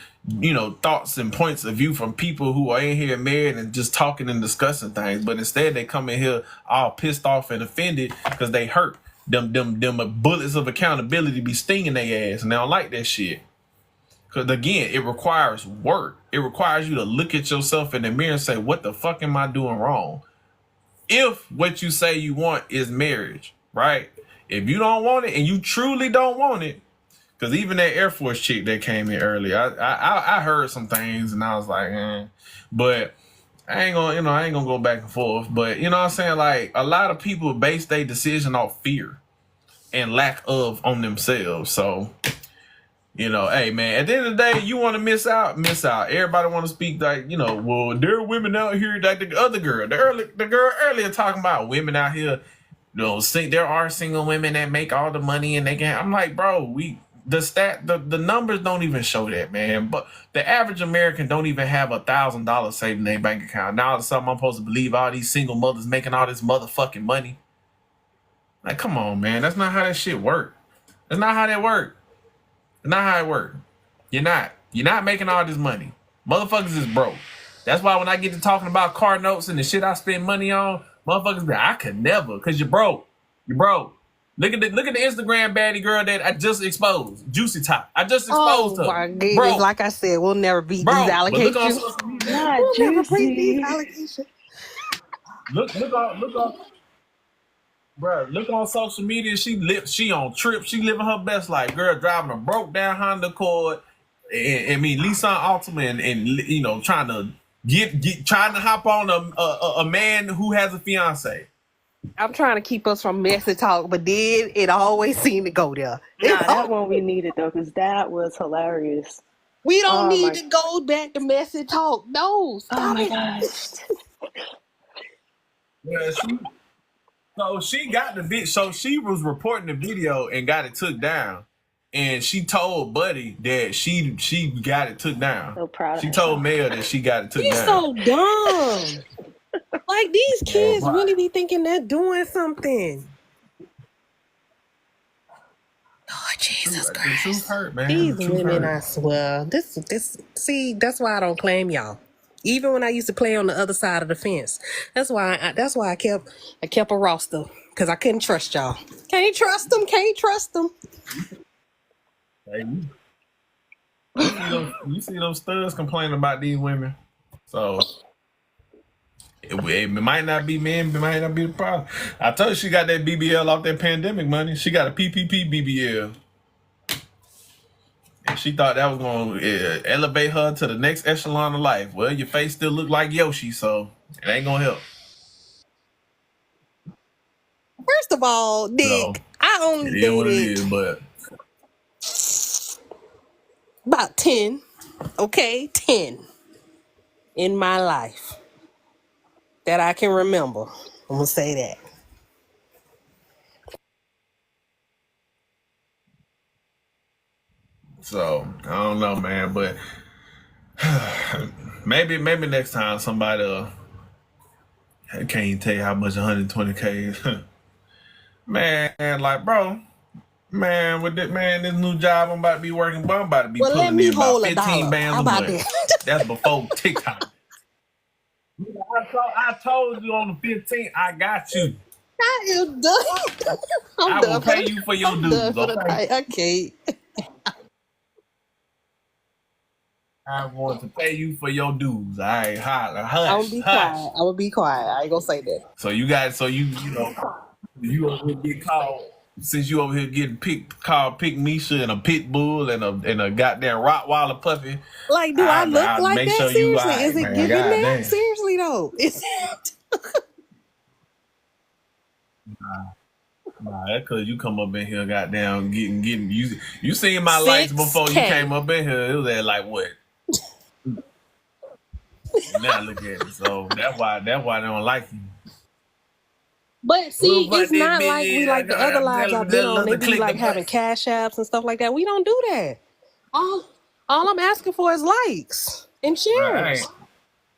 [SPEAKER 1] thoughts and points of view from people who are in here married and just talking and discussing things. But instead they come in here all pissed off and offended because they hurt. Them bullets of accountability be stinging their ass, and they don't like that shit. Because again, it requires work. It requires you to look at yourself in the mirror and say, what the fuck am I doing wrong? If what you say you want is marriage, right? If you don't want it and you truly don't want it, because even that Air Force chick that came in earlier, I heard some things and I was like, but I ain't gonna go back and forth. But you know what I'm saying? Like, a lot of people base their decision off fear and lack of on themselves. So, hey man, at the end of the day, you want to miss out. Everybody want to speak like, well, there are women out here, like the other girl, the girl earlier talking about women out here, there are single women that make all the money and they can. I'm like, bro, the numbers don't even show that, man. But the average American don't even have $1,000 saved in their bank account. Now all of a sudden I'm supposed to believe all these single mothers making all this motherfucking money. Like, come on, man, that's not how that shit work. That's not how that work. Not how it works. You're not making all this money. Motherfuckers is broke. That's why when I get to talking about car notes and the shit I spend money on, motherfuckers be, I could never, because you're broke. You're broke. Look at the Instagram baddie girl that I just exposed. Juicy Top. I just exposed her.
[SPEAKER 3] oh my goodness, like I said, we'll never beat these allegations.
[SPEAKER 1] But look on social media.
[SPEAKER 3] We'll never beat these allegations.
[SPEAKER 1] Look on Bro, look on social media. She on trip. She living her best life. Girl driving a broke down Honda Accord. And Nissan Altima, and trying to hop on a man who has a fiance.
[SPEAKER 3] I'm trying to keep us from messy talk, but then it always seemed to go there.
[SPEAKER 19] Nah, that one we needed though, because that was hilarious.
[SPEAKER 3] We don't need to go back to messy talk. No, stop it.
[SPEAKER 19] Gosh.
[SPEAKER 1] Yeah, so she got the video. So she was reporting the video and got it took down. And she told Buddy that she got it took down.
[SPEAKER 19] So proud of
[SPEAKER 1] she
[SPEAKER 19] her.
[SPEAKER 1] told Mel that she got it took
[SPEAKER 3] He's
[SPEAKER 1] down.
[SPEAKER 3] so dumb. Like, these kids really be thinking they're doing something. Lord Jesus Christ.
[SPEAKER 1] The truth hurt, man.
[SPEAKER 3] These
[SPEAKER 1] The truth
[SPEAKER 3] women,
[SPEAKER 1] hurt.
[SPEAKER 3] I swear. See, that's why I don't claim y'all. Even when I used to play on the other side of the fence. That's why I kept a roster. Because I couldn't trust y'all. Can't trust them.
[SPEAKER 1] Hey, you see those studs complaining about these women. So it might not be men, it might not be the problem. I told you she got that BBL off that pandemic money. She got a PPP BBL. And she thought that was going to elevate her to the next echelon of life. Well, your face still look like Yoshi, so it ain't going to help.
[SPEAKER 3] First of all, Nick, I only dated about 10, okay? 10 in my life that I can remember. I'm going to say that.
[SPEAKER 1] So, I don't know, man, but maybe next time somebody I can't even tell you how much 120K is. Man, like, bro, Man, with that man, this new job I'm about to be working, but I'm about to be
[SPEAKER 3] Well, let
[SPEAKER 1] pulling
[SPEAKER 3] me
[SPEAKER 1] in about
[SPEAKER 3] hold
[SPEAKER 1] 15
[SPEAKER 3] $1.
[SPEAKER 1] bands
[SPEAKER 3] How
[SPEAKER 1] a
[SPEAKER 3] about
[SPEAKER 1] month.
[SPEAKER 3] that?
[SPEAKER 1] That's before TikTok. I told you on the 15th, I got you.
[SPEAKER 3] I am done.
[SPEAKER 1] I will pay you for your
[SPEAKER 3] I'm done
[SPEAKER 1] dues,
[SPEAKER 3] for the
[SPEAKER 1] okay?
[SPEAKER 3] night. Okay.
[SPEAKER 1] I want to pay you for your dues. All right,
[SPEAKER 3] I'm gonna
[SPEAKER 1] hush,
[SPEAKER 3] be
[SPEAKER 1] hush.
[SPEAKER 3] quiet. I'm gonna be quiet. I ain't gonna say that.
[SPEAKER 1] So you know, you over here get called. Since you over here getting called Pick Misha and a pit bull and a goddamn Rottweiler puppy,
[SPEAKER 3] Like, do I look
[SPEAKER 1] I
[SPEAKER 3] like
[SPEAKER 1] make
[SPEAKER 3] that?
[SPEAKER 1] sure you
[SPEAKER 3] Seriously,
[SPEAKER 1] alright,
[SPEAKER 3] is it
[SPEAKER 1] man.
[SPEAKER 3] giving
[SPEAKER 1] God
[SPEAKER 3] that?
[SPEAKER 1] damn.
[SPEAKER 3] Seriously though, is it?
[SPEAKER 1] Nah, that's cause you come up in here, goddamn, getting you seen my lights before you
[SPEAKER 3] 6K.
[SPEAKER 1] came up in here. It was at like what? Now look at it. So that's why they don't like you.
[SPEAKER 3] But see, it's not like we like the other lives I've been on. They be like having cash apps and stuff like that. We don't do that. All I'm asking for is likes and shares.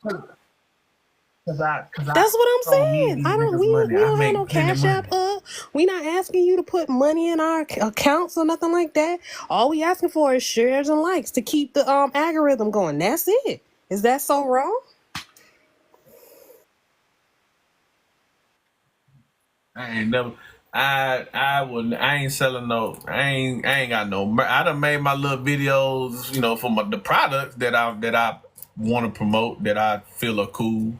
[SPEAKER 1] Cause
[SPEAKER 3] That's what I'm saying. We don't have no cash app up. We not asking you to put money in our accounts or nothing like that. All we asking for is shares and likes to keep the algorithm going. That's it. Is that so wrong?
[SPEAKER 1] I ain't never. I ain't selling no. I ain't got no. I done made my little videos, you know, for the products that I want to promote that I feel are cool.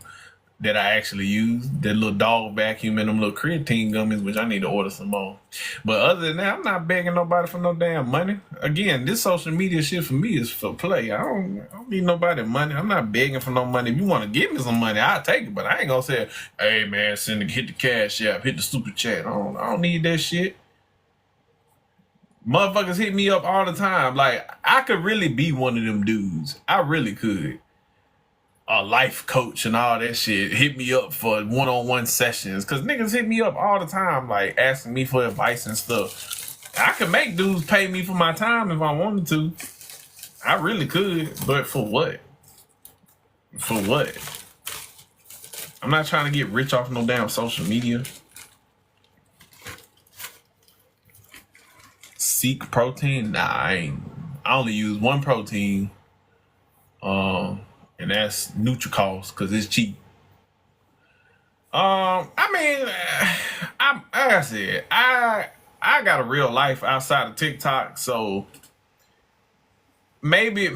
[SPEAKER 1] That I actually use, that little dog vacuum and them little creatine gummies, which I need to order some more. But other than that, I'm not begging nobody for no damn money. Again, this social media shit for me is for play. I don't need nobody money. I'm not begging for no money. If you want to give me some money, I'll take it. But I ain't gonna say, hey man, hit the cash app, hit the super chat. I don't need that shit. Motherfuckers hit me up all the time. Like, I could really be one of them dudes. I really could. A life coach and all that shit hit me up for one-on-one sessions because niggas hit me up all the time, like asking me for advice and stuff. I could make dudes pay me for my time if I wanted to. I really could, but for what? For what? I'm not trying to get rich off no damn social media. Seek protein? Nah, I only use one protein. And that's Nutricals because it's cheap. I mean, like I said, I got a real life outside of TikTok, so maybe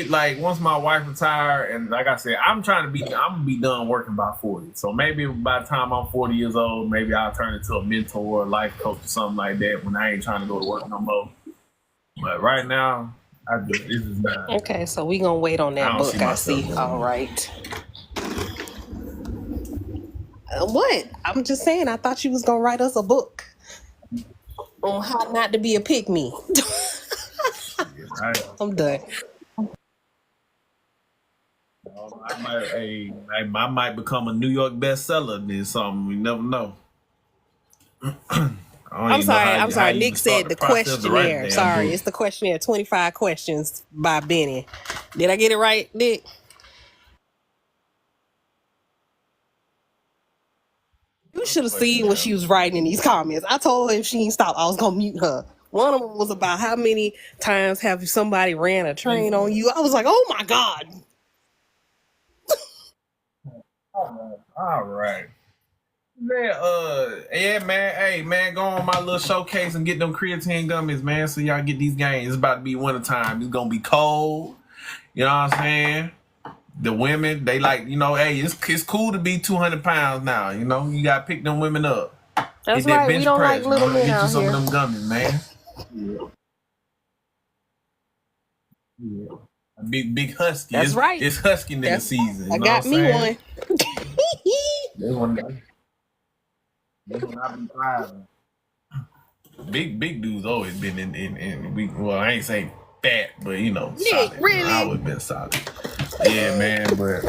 [SPEAKER 1] like once my wife retire, and like I said, I'm gonna be done working by 40. So maybe by the time I'm 40 years old, maybe I'll turn into a mentor or life coach or something like that when I ain't trying to go to work no more. But right now, this is not.
[SPEAKER 3] Okay, so we gonna wait on that book. I see. All right. What? I'm just saying. I thought you was gonna write us a book on how not to be a pick me. I'm done.
[SPEAKER 1] I might become a New York bestseller. Then something. We never know.
[SPEAKER 3] I'm sorry. Nick said the questionnaire. Sorry, it's the questionnaire. 25 questions by Benny. Did I get it right, Nick? You should have seen what she was writing in these comments. I told her if she didn't stop, I was gonna mute her. One of them was about how many times have somebody ran a train on you. I was like, oh my God.
[SPEAKER 1] All right. Man, yeah, man. Hey, man, go on my little showcase and get them creatine gummies, man. So y'all get these games. It's about to be winter time. It's gonna be cold. You know what I'm saying? The women, they like, you know, hey, it's cool to be 200 pounds now. You know, you gotta pick them women up.
[SPEAKER 3] That's right. We don't like little men
[SPEAKER 1] get
[SPEAKER 3] out
[SPEAKER 1] you some
[SPEAKER 3] here.
[SPEAKER 1] of them gummies, man. Yeah. A big husky.
[SPEAKER 3] That's right.
[SPEAKER 1] It's husky nigga season.
[SPEAKER 3] I got me one.
[SPEAKER 1] This one I be driving. Big dudes always been in well, I ain't saying fat, but you know, solid.
[SPEAKER 3] Really?
[SPEAKER 1] I always been solid. Yeah, man, but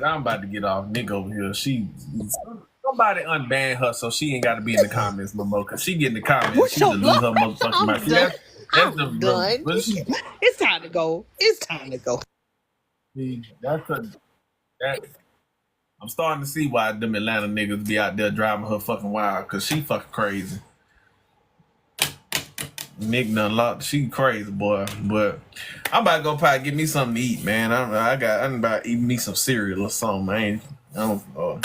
[SPEAKER 1] I'm about to get off. Nick over here. Somebody unban her so she ain't got to be in the comments no more. Cause she get in the comments, she just lose her motherfucking mind.
[SPEAKER 3] I'm done. It's time to go. It's time to go.
[SPEAKER 1] I'm starting to see why them Atlanta niggas be out there driving her fucking wild, cause she fucking crazy. Nick done locked. She crazy, boy. But I'm about to go probably get me something to eat, man. I'm about to eat me some cereal or something, man. Oh,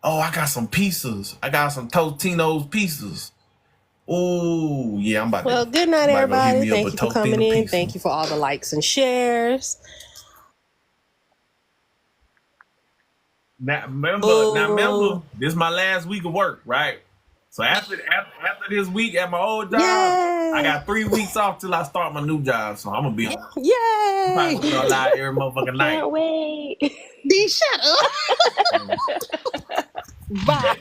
[SPEAKER 1] I got some pizzas. I got some Totino's pizzas. Oh, yeah, I'm about to.
[SPEAKER 3] Well, good night, everybody.
[SPEAKER 1] Go
[SPEAKER 3] Thank you for coming in.
[SPEAKER 1] Pizza.
[SPEAKER 3] Thank you for all the likes and shares.
[SPEAKER 1] Now remember, this is my last week of work, right? So after this week at my old job, I got 3 weeks off till I start my new job. So I'm gonna be on.
[SPEAKER 3] Yay!
[SPEAKER 1] I'm gonna go live every motherfucking night.
[SPEAKER 19] Can't wait.
[SPEAKER 3] D, shut up. Bye.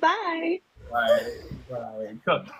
[SPEAKER 19] Bye.
[SPEAKER 1] Right.